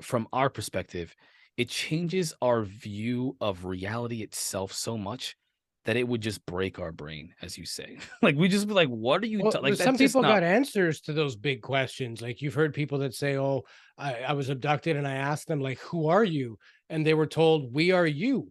from our perspective, it changes our view of reality itself so much that it would just break our brain, as you say. Like, we just be like, what are you like? Some people got answers to those big questions. Like, you've heard people that say, oh, I was abducted, and I asked them, like, who are you? And they were told, we are you,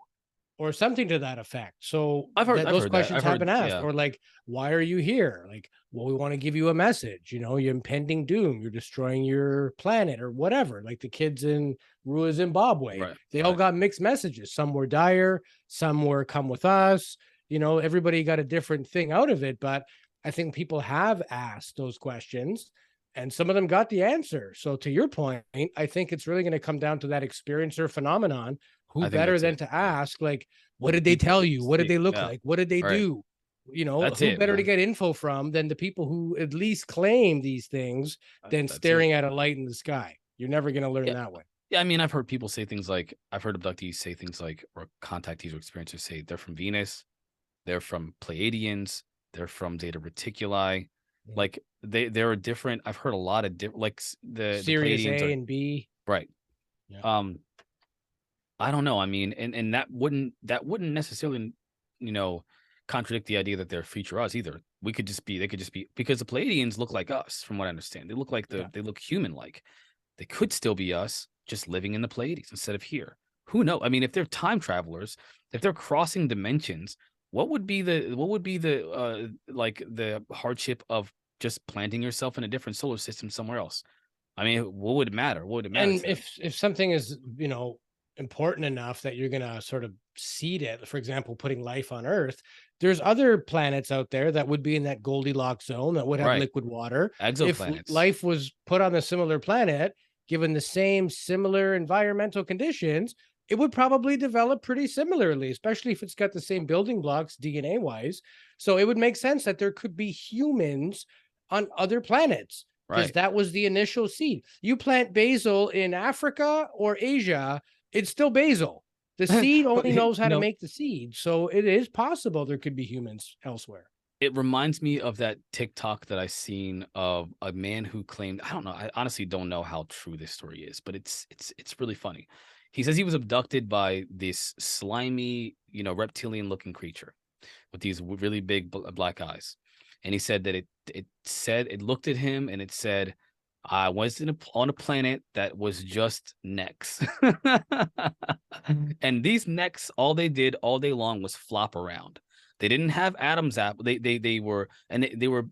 or something to that effect. So those questions have been asked. Or like, why are you here? Like, well, we want to give you a message, you're impending doom, you're destroying your planet or whatever. Like the kids in Rua, Zimbabwe, they all got mixed messages. Some were dire, some were come with us, everybody got a different thing out of it. But I think people have asked those questions and some of them got the answer. So to your point, I think it's really going to come down to that experiencer phenomenon. Who better than to ask, like, what did they tell you? What did they look like? What did they do? Who better to get info from than the people who at least claim these things than staring at a light in the sky? You're never going to learn that way. Yeah, I mean, I've heard people say things like, I've heard abductees say things like, or contactees or experiencers say they're from Venus, they're from Pleiadians, they're from Zeta Reticuli. Like there are different. I've heard a lot of different, like the Sirius A and B. Right. Yeah. I don't know. I mean, and that wouldn't necessarily, contradict the idea that they're future us either. They could just be, because the Pleiadians look like us, from what I understand. They look like they look human-like. They could still be us, just living in the Pleiades instead of here. Who knows? I mean, if they're time travelers, if they're crossing dimensions, what would be the hardship of just planting yourself in a different solar system somewhere else? I mean, what would it matter? What would it matter? And if something is, important enough that you're going to sort of seed it, for example, putting life on Earth, there's other planets out there that would be in that Goldilocks zone that would have liquid water. Exoplanets. If life was put on a similar planet, given the same similar environmental conditions, it would probably develop pretty similarly, especially if it's got the same building blocks DNA wise. So it would make sense that there could be humans on other planets, because that was the initial seed. You plant basil in Africa or Asia, it's still basil. The seed only knows how to No, make the seed. So it is possible there could be humans elsewhere. it reminds me of that TikTok that I seen of a man who claimed, I don't know, I honestly don't know how true this story is, but it's really funny. He says he was abducted by this slimy, reptilian looking creature with these really big black eyes. And he said that it looked at him and it said, I was on a planet that was just necks. And these necks, all they did all day long was flop around. They didn't have Adam's apple. They were, and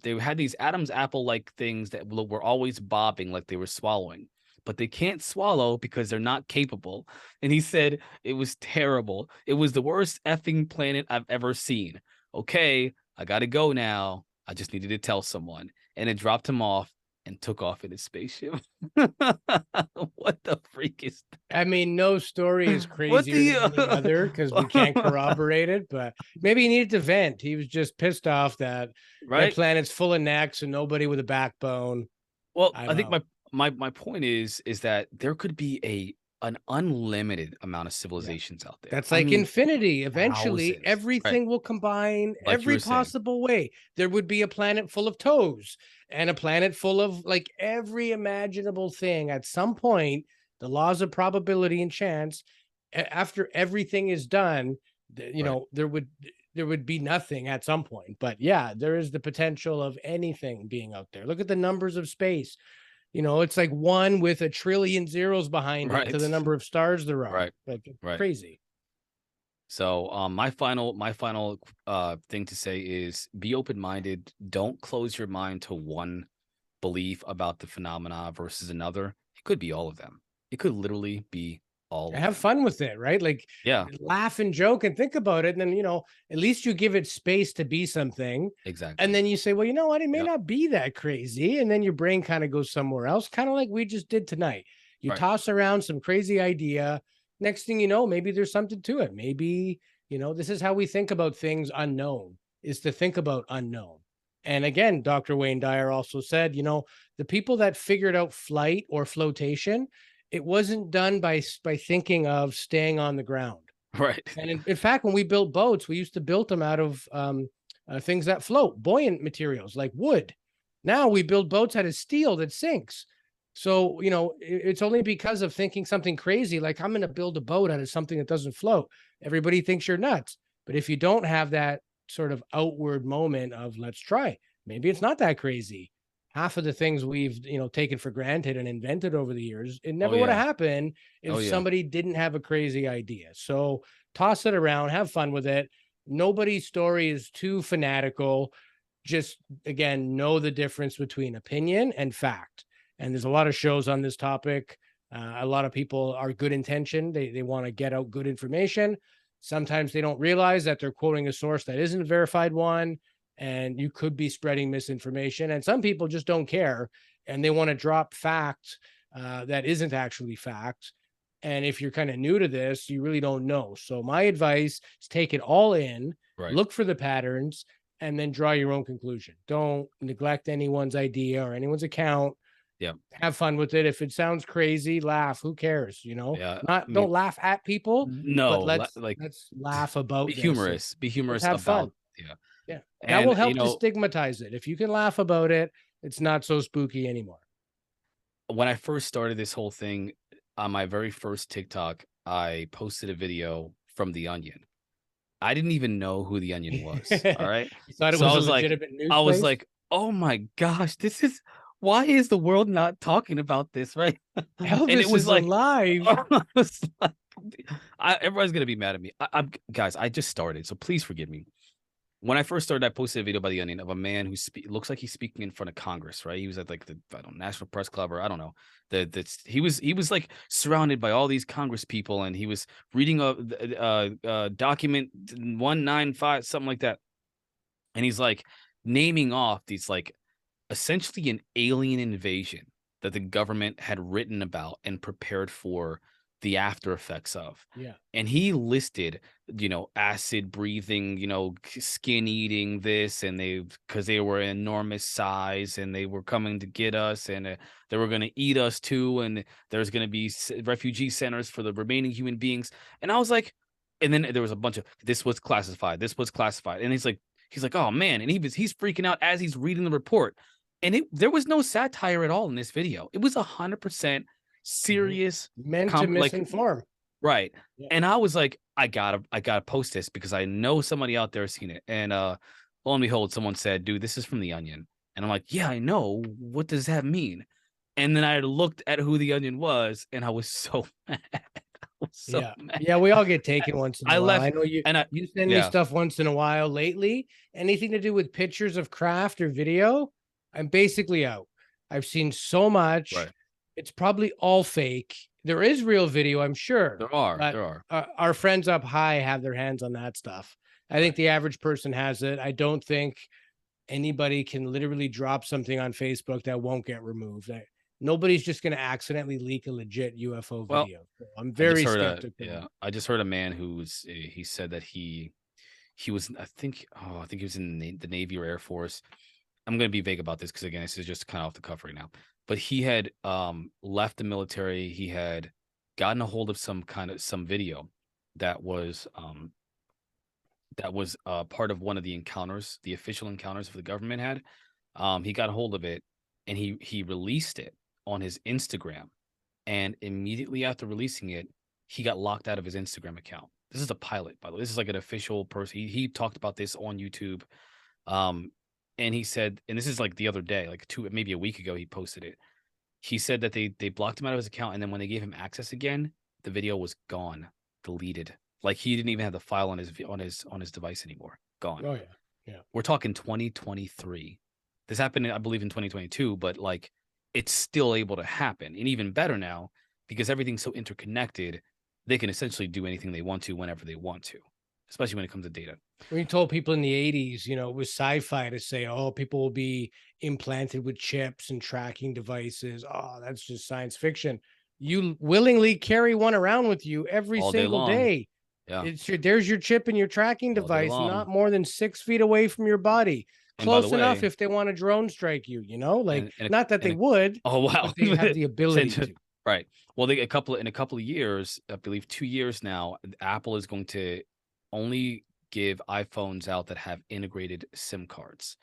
they had these Adam's apple like things that were always bobbing like they were swallowing, but they can't swallow because they're not capable. And he said it was terrible. It was the worst effing planet I've ever seen. Okay, I gotta go now. I just needed to tell someone, and it dropped him off and took off in his spaceship. What the freak is I mean, no story is that? What crazier than any other because we can't the corroborate it. But maybe he needed to vent. He was just pissed off that their right? planet's full of necks and nobody with a backbone. Well, I I don't think know. my point is that there could be an unlimited amount of Yeah. civilizations out there. That's I like mean, infinity. Eventually, thousands. Right. everything will combine Like you every were saying. possible way. There would be a planet full of toes and a planet full of like every imaginable thing. At some point, the laws of probability and chance, after everything is done, Right. there would be nothing at some point. But yeah, there is the potential of anything being out there. Look at the numbers of space. It's like one with a trillion zeros behind it to the Right. number of stars there are. Right. Like it's Right. crazy. So my final thing to say is be open-minded. Don't close your mind to one belief about the phenomena versus another. It could be all of them. It could literally be all of Have them. fun with it, right? Like Yeah, laugh and joke and think about it. And then, at least you give it space to be something. And exactly. then you say, well, you know what? It may Yep. not be that crazy. And then your brain kind of goes somewhere else, kind of like we just did tonight. You Right. toss around some crazy idea. Next thing you know, maybe there's something to it. Maybe, this is how we think about things unknown, is to think about unknown. And again, Dr. Wayne Dyer also said, the people that figured out flight or flotation, it wasn't done by thinking of staying on the ground. Right. And in fact, when we built boats, we used to build them out of things that float, buoyant materials like wood. Now we build boats out of steel that sinks. So, it's only because of thinking something crazy, like I'm going to build a boat out of something that doesn't float. Everybody thinks you're nuts. But if you don't have that sort of outward moment of let's try, maybe it's not that crazy. Half of the things we've, taken for granted and invented over the years, it Oh never would have yeah. happened Oh if yeah. somebody didn't have a crazy idea. So toss it around, have fun with it. Nobody's story is too fanatical. Just again, know the difference between opinion and fact. And there's a lot of shows on this topic. A lot of people are good intention. They want to get out good information. Sometimes they don't realize that they're quoting a source that isn't a verified one, and you could be spreading misinformation. And some people just don't care, and they want to drop fact that isn't actually fact. And if you're kind of new to this, you really don't know. So my advice is take it all in, Right. look for the patterns, and then draw your own conclusion. Don't neglect anyone's idea or anyone's account. Yeah. Have fun with it. If it sounds crazy, laugh. Who cares? Yeah. I Not mean, don't laugh at people, but no, let's laugh be about this and humorous. Be let's humorous have fun. about yeah. Yeah. That will And help destigmatize it. If you can laugh about it, it's not so spooky anymore. when I first started this whole thing, on my very first TikTok, I posted a video from The Onion. I didn't even know who The Onion was. All right. You thought it So was a legitimate news place? oh my gosh, why is the world not talking about this? Right. And it Elvis was is like, alive. I was like everyone's gonna be mad at me. I'm guys, I just started, so please forgive me. When I first started, I posted a video by The Onion of a man who looks like he's speaking in front of Congress, right? He was at like the I don't know, National Press Club, or I don't know. He was like surrounded by all these Congress people, and he was reading a document 195, something like that. And he's like naming off these like essentially an alien invasion that the government had written about and prepared for the after effects of. Yeah. And he listed, acid breathing, skin eating this, and because they were an enormous size and they were coming to get us, and they were going to eat us too. And there's going to be refugee centers for the remaining human beings. And I was like, and then there was a bunch of, this was classified. This was classified. And he's like, oh man. And he's freaking out as he's reading the report. And there was no satire at all in this video. It was 100% serious, meant to misinform. Right. Yeah. And I was like, I gotta post this because I know somebody out there has seen it. And lo and behold, someone said, dude, this is from The Onion. And I'm like, yeah, I know. What does that mean? And then I looked at who The Onion was, and I was so mad. Mad. Yeah, we all get taken once in a while. I know you you send me yeah. stuff once in a while lately. Anything to do with pictures of craft or video, I'm basically out. I've seen so much. Right. It's probably all fake. There is real video, I'm sure. There are. Our friends up high have their hands on that stuff. I think the average person has it. I don't think anybody can literally drop something on Facebook that won't get removed. Nobody's just going to accidentally leak a legit UFO video. So I'm very skeptical. I just heard a man he said that he was, I think he was in the Navy or Air Force. I'm going to be vague about this because, again, this is just kind of off the cuff right now. But he had left the military. He had gotten a hold of some video that was part of one of the encounters, the official encounters the government had. He got a hold of it, and he released it on his Instagram. And immediately after releasing it, he got locked out of his Instagram account. This is a pilot, by the way. This is like an official person. He talked about this on YouTube. And he said, and this is like the other day, like maybe a week ago, he posted it. He said that they blocked him out of his account, and then when they gave him access again, the video was gone, deleted. Like he didn't even have the file on his device anymore. Gone. Oh yeah. We're talking 2023. This happened, I believe, in 2022, but like it's still able to happen, and even better now because everything's so interconnected. They can essentially do anything they want to whenever they want to, especially when it comes to data. We told people in the 80s, it was sci-fi to say, oh, people will be implanted with chips and tracking devices. Oh, that's just science fiction. You willingly carry one around with you every single day. Yeah. There's your chip and your tracking device, not more than 6 feet away from your body. Close enough if they want to drone strike you, not that they would. Oh, wow. But they have the ability to. Right. Well, in a couple of years, I believe 2 years now, Apple is going to only give iPhones out that have integrated SIM cards,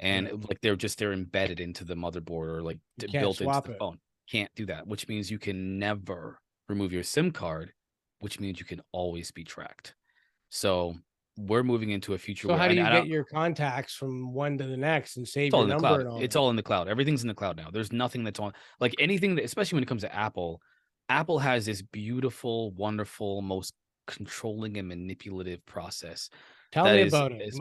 and like they're embedded into the motherboard or like built into the phone. Can't do that, which means you can never remove your SIM card, which means you can always be tracked. So we're moving into a future. So how do you get your contacts from one to the next and save your number? And all it's all in the cloud. Everything's in the cloud now. There's nothing that's on, like anything that, especially when it comes to Apple. Apple has this beautiful, wonderful, most controlling and manipulative process. Tell me about it.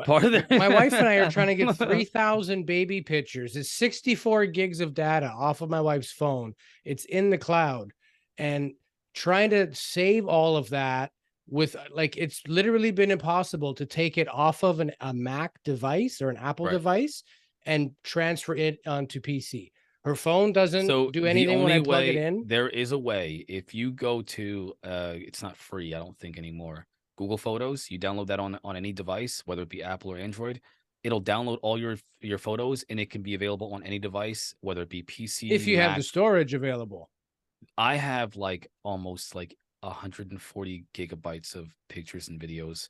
My wife and I are trying to get 3,000 baby pictures. It's 64 gigs of data off of my wife's phone. It's in the cloud, and trying to save all of that with it's literally been impossible to take it off of a Mac device or an Apple device and transfer it onto PC. Her phone doesn't do anything when I plug it in. There is a way. If you go to, it's not free, I don't think anymore. Google Photos, you download that on any device, whether it be Apple or Android. It'll download all your photos, and it can be available on any device, whether it be PC. If you have the storage available. I have almost 140 gigabytes of pictures and videos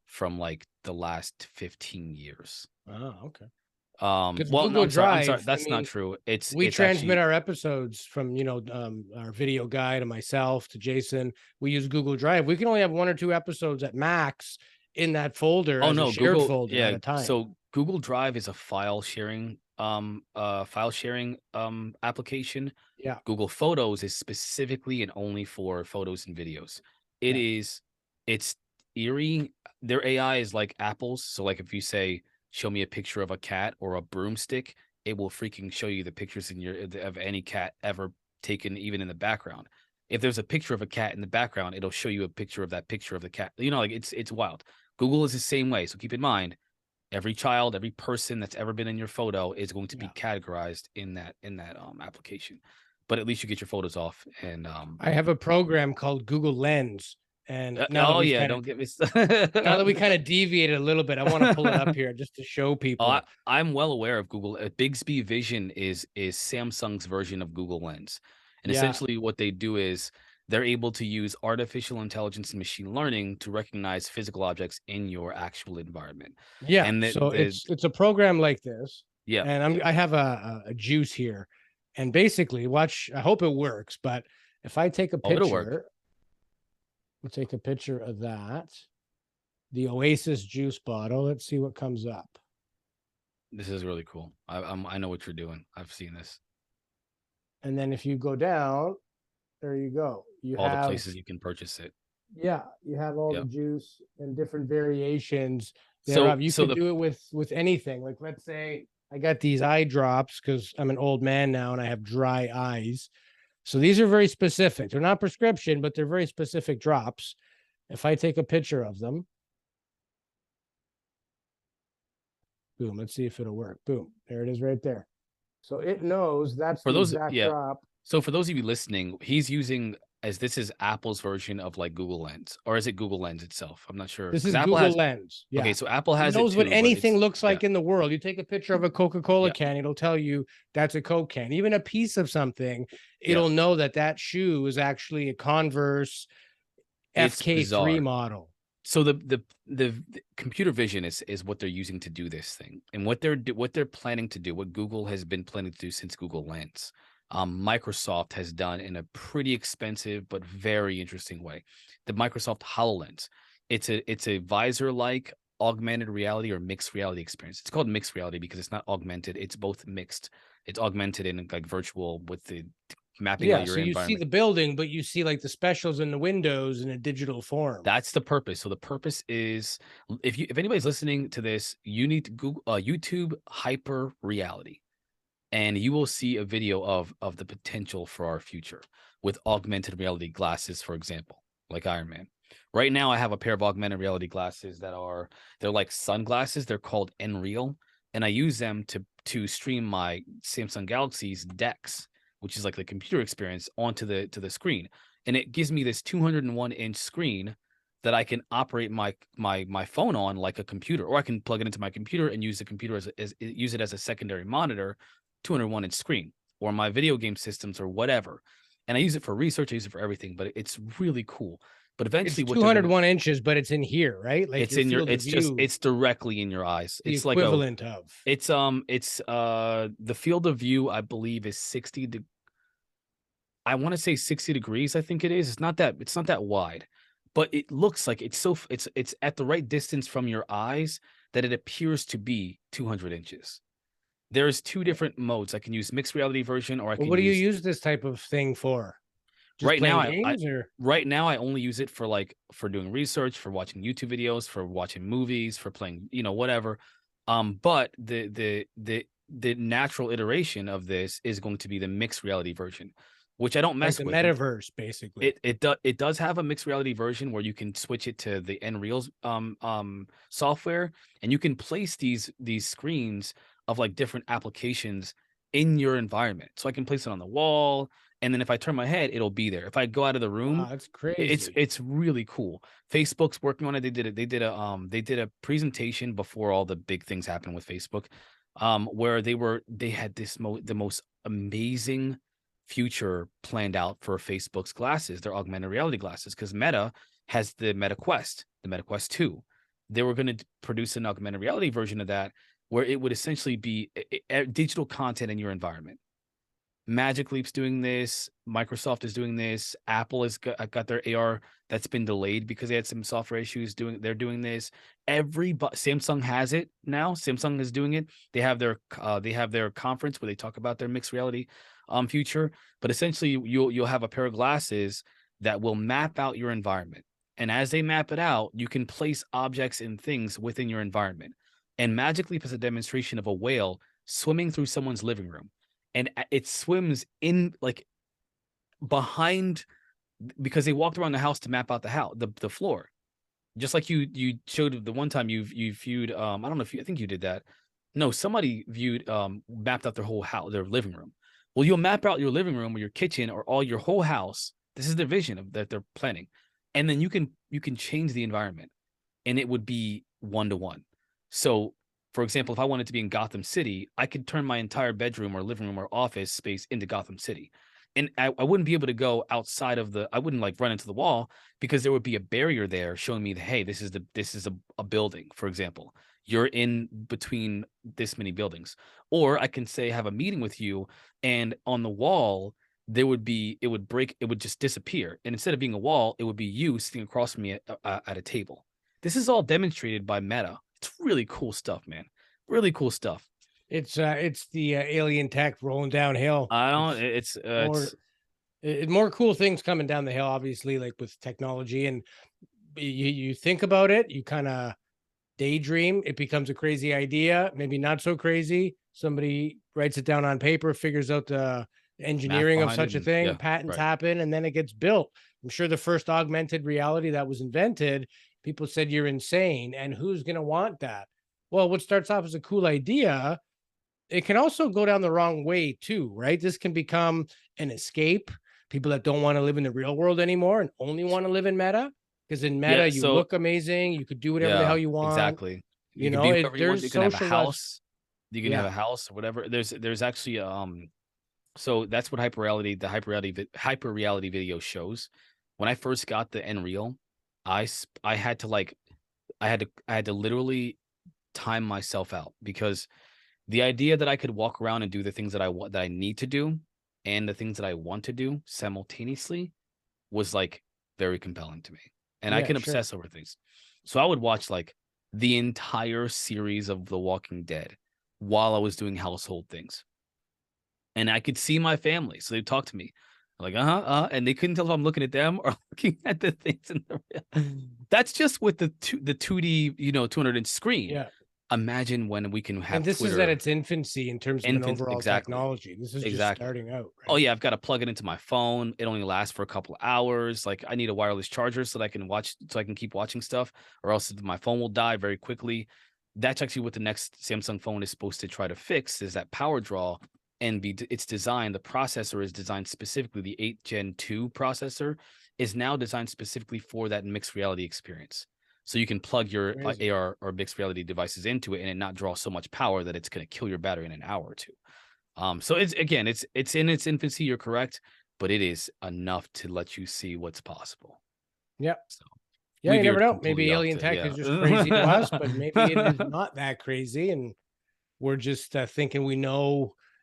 from the last 15 years. Oh, okay. Well, Google Drive, I'm sorry, that's not true. We transmit our episodes from our video guy to myself to Jason. We use Google Drive. We can only have 1 or 2 episodes at max in that folder. Oh no, shared Google folder at a time. So Google Drive is a file sharing application. Yeah. Google Photos is specifically and only for photos and videos. It's eerie. Their AI is like Apple's. So if you say, show me a picture of a cat or a broomstick, it will freaking show you the pictures of any cat ever taken, even in the background. If there's a picture of a cat in the background, it'll show you a picture of that picture of the cat. It's wild. Google is the same way. So keep in mind, every child, every person that's ever been in your photo is going to be categorized in that application. but at least you get your photos off. And I have a program called Google Lens, and oh yeah, don't get me now that we kind of deviated a little bit, I want to pull it up here just to show people. I'm well aware of Google. Bixby Vision is Samsung's version of Google Lens, and Yeah, essentially what they do is they're able to use artificial intelligence and machine learning to recognize physical objects in your actual environment. yeah. And So the it's a program like this, yeah, and I have a juice here, and basically, watch. I hope it works, but if I take a oh, it'll work. picture, we'll take a picture of that, the Oasis juice bottle. Let's see what comes up. This is really cool. I know what you're doing. I've seen this. And then if you go down, there you go. You All have the places you can purchase it. yeah, you have all Yep. the juice and different variations So thereof. You so could the do it with anything. Like let's say I got these eye drops because I'm an old man now and I have dry eyes. So these are very specific. They're not prescription, but they're very specific drops. If I take a picture of them, boom, let's see if it'll work. Boom, there it is right there. So it knows that's for the those exact yeah. drop. So for those of you listening, he's using as this is Apple's version of like Google Lens, or is it Google Lens itself? I'm not sure This because is Apple Google has Lens. Yeah. okay, so Apple It has it knows what too, but anything it's looks yeah, like in the world. You take a picture of a Coca-Cola yeah, can, it'll tell you that's a Coke can. Even a piece of something, yeah. it'll know that that shoe is actually a Converse It's FK3 bizarre. model. So the computer vision is what they're using to do this thing, and what they're planning to do, what Google has been planning to do since Google Lens, Microsoft has done in a pretty expensive but very interesting way. The Microsoft HoloLens, it's a visor like augmented reality or mixed reality experience. It's called mixed reality because it's not augmented; it's both mixed. It's augmented and like virtual with the mapping out Yeah, your so you see environment. the building, but you see like the specials in the windows in a digital form. That's the purpose. So the purpose is if anybody's listening to this, you need to Google YouTube hyper reality, and you will see a video of the potential for our future with augmented reality glasses, for example, like Iron Man. Right now, I have a pair of augmented reality glasses they're like sunglasses. They're called Nreal, and I use them to stream my Samsung Galaxy's DeX, which is like the computer experience, onto the screen, and it gives me this 201-inch screen that I can operate my phone on like a computer, or I can plug it into my computer and use the computer as use it as a secondary monitor, 201-inch screen, or my video game systems or whatever. And I use it for research, I use it for everything, but it's really cool. But It's eventually what they're gonna 201 inches, but it's in here, right? Like it's your in your field of view, it's directly in your eyes. the It's like a equivalent of. it's the field of view I believe is 60 to I want to say 60 degrees, I think it is. It's not that wide, but it looks like it's at the right distance from your eyes that it appears to be 200 inches. There's two different modes. I can use mixed reality version, or I Well, can what do you use use this type of thing for? Just right now. playing I games or right now I only use it for like for doing research, for watching YouTube videos, for watching movies, for playing, whatever. But the natural iteration of this is going to be the mixed reality version, which I don't like mess the with. metaverse, basically? It does have a mixed reality version where you can switch it to the Nreal software, and you can place these screens of like different applications in your environment. So I can place it on the wall, and then if I turn my head, it'll be there. If I go out of the room, Wow, that's crazy. it's really cool. Facebook's working on it. They did a presentation before all the big things happened with Facebook, where they had the most amazing future planned out for Facebook's glasses, their augmented reality glasses, because Meta has the Meta Quest 2. They were going to produce an augmented reality version of that where it would essentially be digital content in your environment. Magic Leap's doing this. Microsoft is doing this. Apple has got their AR that's been delayed because they had some software issues. They're doing this. Samsung has it now. Samsung is doing it. They have their conference where they talk about their mixed reality future. But essentially, you'll have a pair of glasses that will map out your environment, and as they map it out, you can place objects and things within your environment. And Magic Leap is a demonstration of a whale swimming through someone's living room, and it swims in like behind, because they walked around the house to map out the floor, just like you showed the one time you viewed. I don't know if I think you did that. No, somebody viewed mapped out their whole house, their living room. Well, you'll map out your living room or your kitchen or all your whole house. This is the vision of that they're planning. And then you can change the environment and it would be 1-to-1. So, for example, if I wanted to be in Gotham City, I could turn my entire bedroom or living room or office space into Gotham City. And I wouldn't be able to go outside of I wouldn't like run into the wall because there would be a barrier there showing me that, hey, this is a building, for example. You're in between this many buildings. Or I can say have a meeting with you, and on the wall there would be it would just disappear. And instead of being a wall, it would be you sitting across from me at a table. This is all demonstrated by Meta. It's really cool stuff, man. Really cool stuff. It's the alien tech rolling downhill. I don't. More cool things coming down the hill, obviously, like with technology. And you think about it, you kind of daydream. It becomes a crazy idea, maybe not so crazy. Somebody writes it down on paper, figures out the engineering of such a thing, yeah, patents right. happen, and then it gets built. I'm sure the first augmented reality that was invented, people said you're insane, and who's going to want that? Well, what starts off as a cool idea, it can also go down the wrong way too, right? This can become an escape. People that don't want to live in the real world anymore and only want to live in Meta, because in Meta Yeah, you so look amazing, you could do whatever the hell you want. exactly. You You can know, be whoever you want. You there's can have a social house. You can have yeah, a house or whatever. There's actually so that's what hyper reality video shows. When I first got the Nreal, I had to like I had to literally time myself out because the idea that I could walk around and do the things that I need to do and the things that I want to do simultaneously was like very compelling to me. And I yeah, can sure. obsess over things. So I would watch like the entire series of The Walking Dead while I was doing household things. And I could see my family. So they'd talk to me like, and they couldn't tell if I'm looking at them or looking at the things in the real. That's just with the 2D, 200-inch screen. Yeah. Imagine when we can And have this is at Twitter. its infancy in terms of an overall Exactly. technology. This is just Exactly. starting out, Oh, right? yeah, I've gotta plug it into my phone. It only lasts for a couple hours. Like, I need a wireless charger so that I can keep watching stuff, or else my phone will die very quickly. That's actually what the next Samsung phone is supposed to try to fix, is that power draw, and it's designed, the processor is designed specifically, the 8 Gen 2 processor is now designed specifically for that mixed reality experience. So you can plug your Crazy. AR or mixed reality devices into it and it not draw so much power that it's gonna kill your battery in an hour or two. So it's in its infancy, you're correct, but it is enough to let you see what's possible. Yeah. So Yeah, we you never veered know. Maybe completely off alien to tech is just crazy to us, but maybe it is not that crazy. And we're just thinking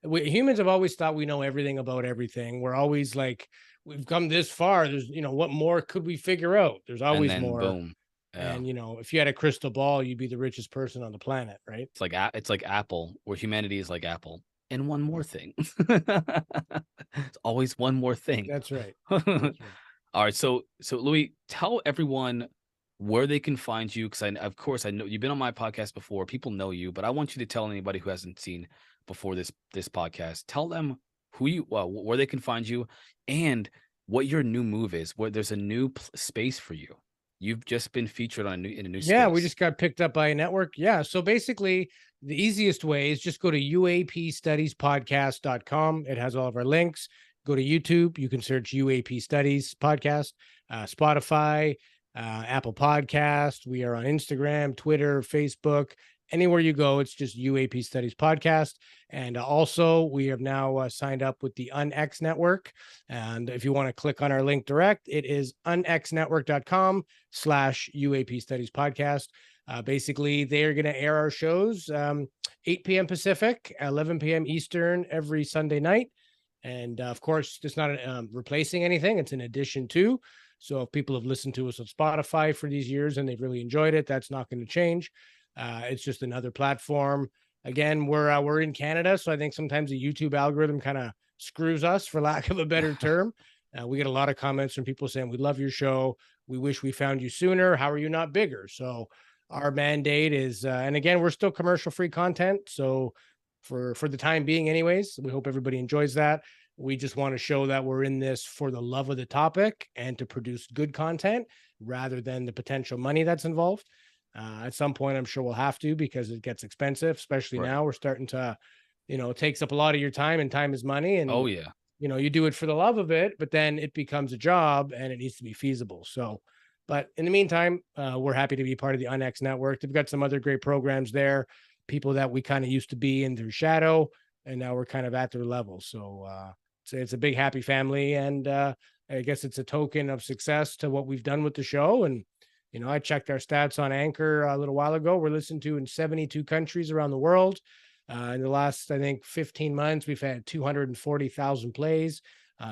humans have always thought we know everything about everything. We're always like, we've come this far. There's, what more could we figure out? There's and always then more. boom. Yeah. And, if you had a crystal ball, you'd be the richest person on the planet, right? It's like Apple, where humanity is like Apple. And one more thing. It's always one more thing. That's right. All That's right. right, so Louis, tell everyone where they can find you, because of course I know you've been on my podcast before. People know you, but I want you to tell anybody who hasn't seen before this podcast. Tell them where they can find you, and what your new move is. Where there's a new space for you. You've just been featured in a new Yeah, we space. just got picked up by a network. Yeah. So basically, the easiest way is just go to uapstudiespodcast.com. It has all of our links. Go to YouTube. You can search UAP Studies Podcast, Spotify, Apple Podcast. We are on Instagram, Twitter, Facebook. Anywhere you go, it's just UAP Studies Podcast. And also, we have now signed up with the UnX Network. And if you want to click on our link direct, it is unxnetwork.com/UAP Studies Podcast. Basically, they're going to air our shows 8 p.m. Pacific, 11 p.m. Eastern every Sunday night. And of course, it's not replacing anything. It's an addition to. So if people have listened to us on Spotify for these years and they've really enjoyed it, that's not going to change. It's just another platform. Again, we're in Canada, so I think sometimes the YouTube algorithm kind of screws us, for lack of a better term. We get a lot of comments from people saying, "We love your show. We wish we found you sooner. How are you not bigger?" So our mandate is, and again, we're still commercial-free content. So for the time being, anyways, we hope everybody enjoys that. We just want to show that we're in this for the love of the topic and to produce good content rather than the potential money that's involved. At some point, I'm sure we'll have to, because it gets expensive, especially Right. now. We're starting to it takes up a lot of your time, and time is money. And, Oh yeah. you do it for the love of it, but then it becomes a job and it needs to be feasible. So, but in the meantime, we're happy to be part of the UNX network. They've got some other great programs there, people that we kind of used to be in their shadow, and now we're kind of at their level. So it's a big happy family, and I guess it's a token of success to what we've done with the show. And I checked our stats on Anchor a little while ago. We're listened to in 72 countries around the world. In the last, I think, 15 months, we've had 240,000 plays.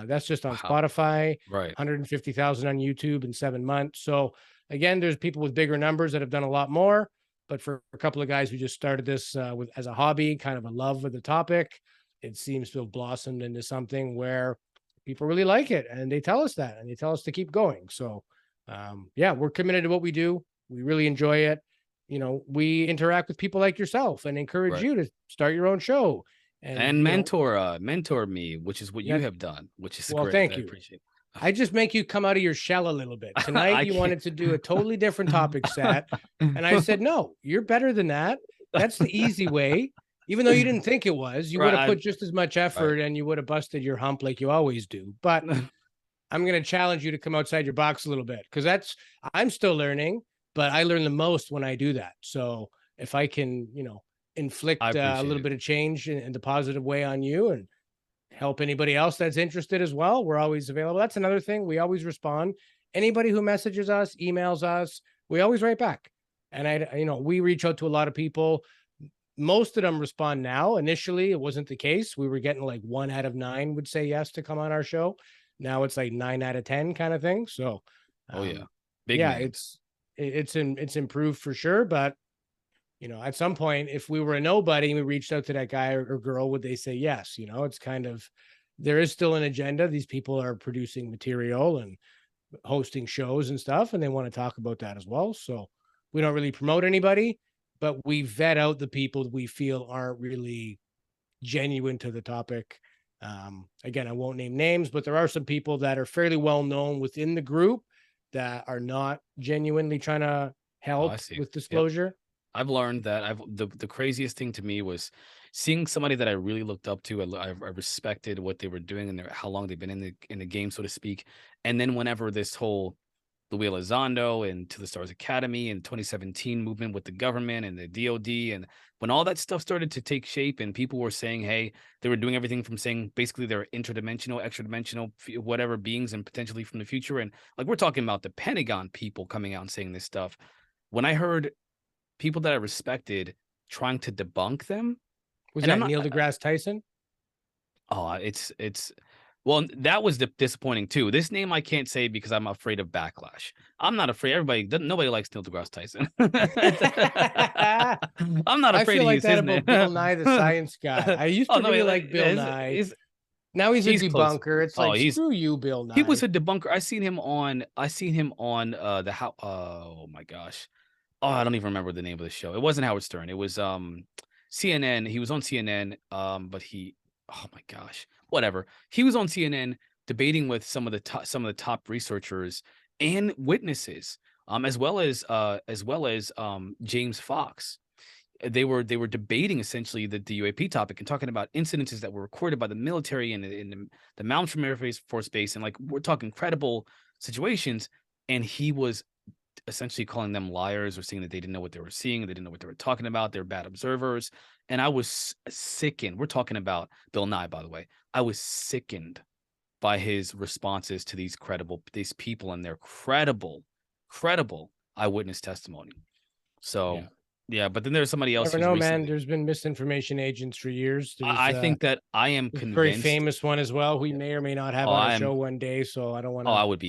That's just on Wow. Spotify, Right. 150,000 on YouTube in 7 months. So again, there's people with bigger numbers that have done a lot more. But for a couple of guys who just started this as a hobby, kind of a love of the topic, it seems to have blossomed into something where people really like it, and they tell us that, and they tell us to keep going. So yeah, we're committed to what we do. We really enjoy it. We interact with people like yourself and encourage you to start your own show And mentor me, which is what you yeah, have done, which is well, great. thank I you. appreciate it. I just make you come out of your shell a little bit. Tonight, you can't. wanted to do a totally different topic set. And I said, no, you're better than that. That's the easy way. Even though you didn't think it was, you would have put just as much effort and you would have busted your hump like you always do. But I'm going to challenge you to come outside your box a little bit, because I'm still learning, but I learn the most when I do that. So if I can, inflict a little bit of change in the positive way on you, and help anybody else that's interested as well, we're always available. That's another thing. We always respond. Anybody who messages us, emails us, we always write back. And we reach out to a lot of people. Most of them respond now. Initially, it wasn't the case. We were getting like 1 out of 9 would say yes to come on our show. Now it's like 9 out of 10 kind of thing. So, Big yeah, names. it's improved for sure. But at some point, if we were a nobody and we reached out to that guy or girl, would they say yes? It's kind of, there is still an agenda. These people are producing material and hosting shows and stuff, and they want to talk about that as well. So we don't really promote anybody, but we vet out the people we feel aren't really genuine to the topic. Again, I won't name names, but there are some people that are fairly well known within the group that are not genuinely trying to help with disclosure. Yep. I've learned that the craziest thing to me was seeing somebody that I really looked up to. I respected what they were doing and how long they've been in the game, so to speak. And then whenever this whole Louis Elizondo and To the Stars Academy and 2017 movement with the government and the DOD, and when all that stuff started to take shape and people were saying, hey, they were doing everything from saying basically they're interdimensional, extra dimensional, whatever beings, and potentially from the future. And like, we're talking about the Pentagon people coming out and saying this stuff. When I heard people that I respected trying to debunk them. Was that Neil deGrasse Tyson? Oh, well, that was disappointing too. This name I can't say because I'm afraid of backlash. I'm not afraid. Nobody likes Neil deGrasse Tyson. I'm not afraid. I feel like that about Bill Nye, the science guy. I used to really like Bill Nye. Now he's a debunker. Close. It's like, screw you, Bill Nye. He was a debunker. I seen him on the how. Oh my gosh. Oh, I don't even remember the name of the show. It wasn't Howard Stern. It was CNN. He was on CNN. But oh my gosh, whatever. He was on CNN debating with some of the top researchers and witnesses, as well as James Fox. They were debating essentially the UAP topic and talking about incidences that were recorded by the military and in the Malmstrom Air Force Base, and like, we're talking credible situations. And he was essentially calling them liars, or saying that they didn't know what they were seeing, they didn't know what they were talking about, they're bad observers. And I was sickened. We're talking about Bill Nye, by the way. I was sickened by his responses to these people and their credible eyewitness testimony. So yeah, but then there's somebody else. Never know, man. There's been misinformation agents for years. I think that I am convinced. Very famous one as well. We may or may not have on a show one day, so I don't want to. I would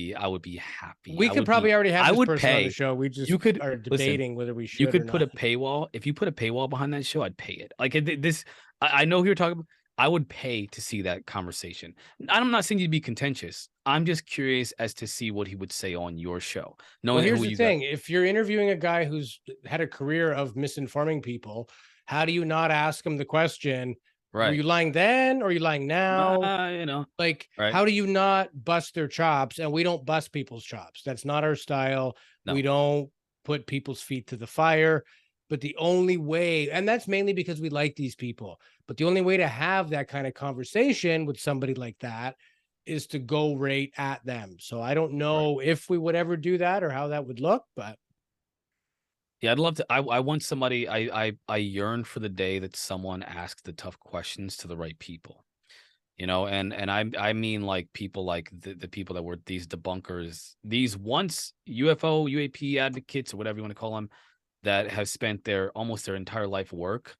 be happy. We could probably already have this person on the show. We just are debating whether we should. You could put a paywall. If you put a paywall behind that show, I'd pay it. Like this, I know who you're talking about. I would pay to see that conversation. I'm not saying you'd be contentious. I'm just curious as to see what he would say on your show. Well, here's the thing. If you're interviewing a guy who's had a career of misinforming people, how do you not ask him the question, right, were you lying then or are you lying now? How do you not bust their chops? And we don't bust people's chops. That's not our style. No. We don't put people's feet to the fire. But the only way, and that's mainly because we like these people, but the only way to have that kind of conversation with somebody like that is to go right at them. So I don't Right. know if we would ever do that or how that would look, but Yeah, I'd love to. I want somebody. I yearn for the day that someone asks the tough questions to the right people. And I mean like people like the people that were these debunkers, these once UFO UAP advocates or whatever you want to call them, that have spent their almost their entire life work,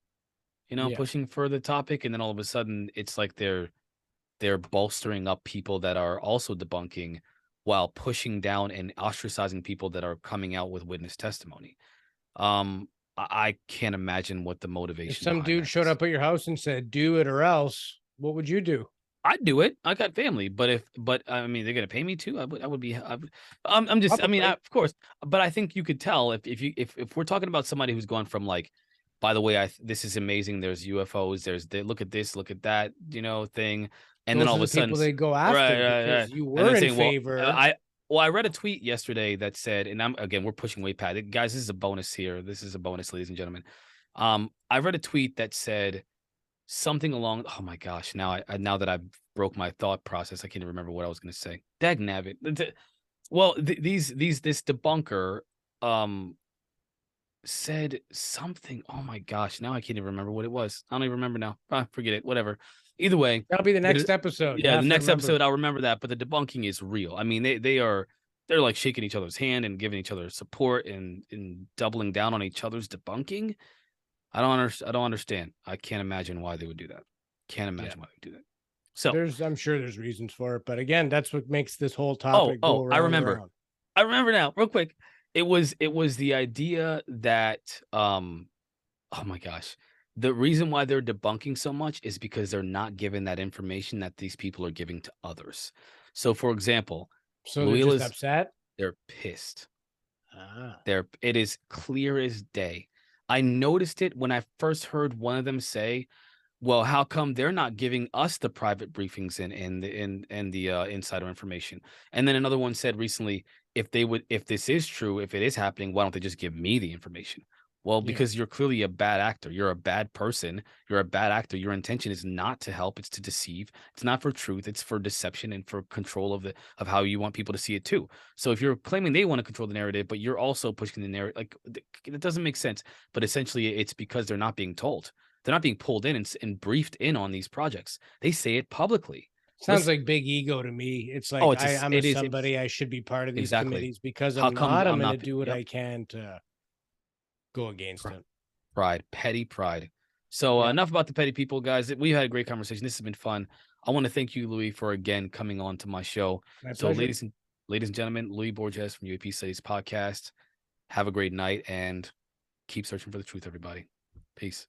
yeah. pushing for the topic, and then all of a sudden it's like they're bolstering up people that are also debunking while pushing down and ostracizing people that are coming out with witness testimony. I can't imagine what the If motivation some behind dude that showed is. up at your house and said, do it or else, what would you do? I'd do it. I got family, but I mean, they're gonna pay me too. I'm just, I mean, Probably. of course, but I think you could tell if we're talking about somebody who's gone from like, by the way, this is amazing. There's UFOs. Look at this, look at that, thing, and then Those all are of a the sudden, people they go right, after right, because right, you and were then in saying, well, favor. I read a tweet yesterday that said, and we're pushing way past it, guys. This is a bonus here. This is a bonus, ladies and gentlemen. I read a tweet that said something along, oh my gosh, now that I've broke my thought process, I can't even remember what I was going to say. Dag nabbit. Well, this debunker said something. Oh my gosh, now I can't even remember what it was. I don't even remember now. Forget it. Whatever. Either way, That'll be the the next episode. You yeah, the have to next remember. episode I'll remember that, but the debunking is real. I mean, they're like shaking each other's hand and giving each other support and doubling down on each other's debunking. I don't understand. I can't imagine why they would do that. Can't Yeah. imagine why they would do that. So, I'm sure there's reasons for it, but again, that's what makes this whole oh, topic go oh, I around and remember. around. I remember now, real quick. It was the idea that oh my gosh. The reason why they're debunking so much is because they're not given that information that these people are giving to others. So for example, So they're Louis just is upset. they're pissed. Ah, It is clear as day. I noticed it when I first heard one of them say, well, how come they're not giving us the private briefings and the insider information? And then another one said recently, if this is true, if it is happening, why don't they just give me the information? Well, yeah. because you're clearly a bad actor. You're a bad person. You're a bad actor. Your intention is not to help, it's to deceive. It's not for truth, it's for deception and for control of how you want people to see it too. So if you're claiming they want to control the narrative, but you're also pushing the narrative, like it doesn't make sense. But essentially, it's because they're not being told. They're not being pulled in and briefed in on these projects. They say it publicly. Sounds Listen, like big ego to me. It's oh, like I'm a it's somebody. I should be part of these exactly. committees because How I'm come not. I'm I'm going to not? do what Yep, I can to go against it. pride, petty pride. So Yeah, enough about the petty people, guys. We had a great conversation. This has been fun. I want to thank you, Louis, for again coming on to my show. my So, pleasure. ladies and gentlemen, Louis Borges from UAP Studies Podcast. Have a great night and keep searching for the truth, everybody. Peace.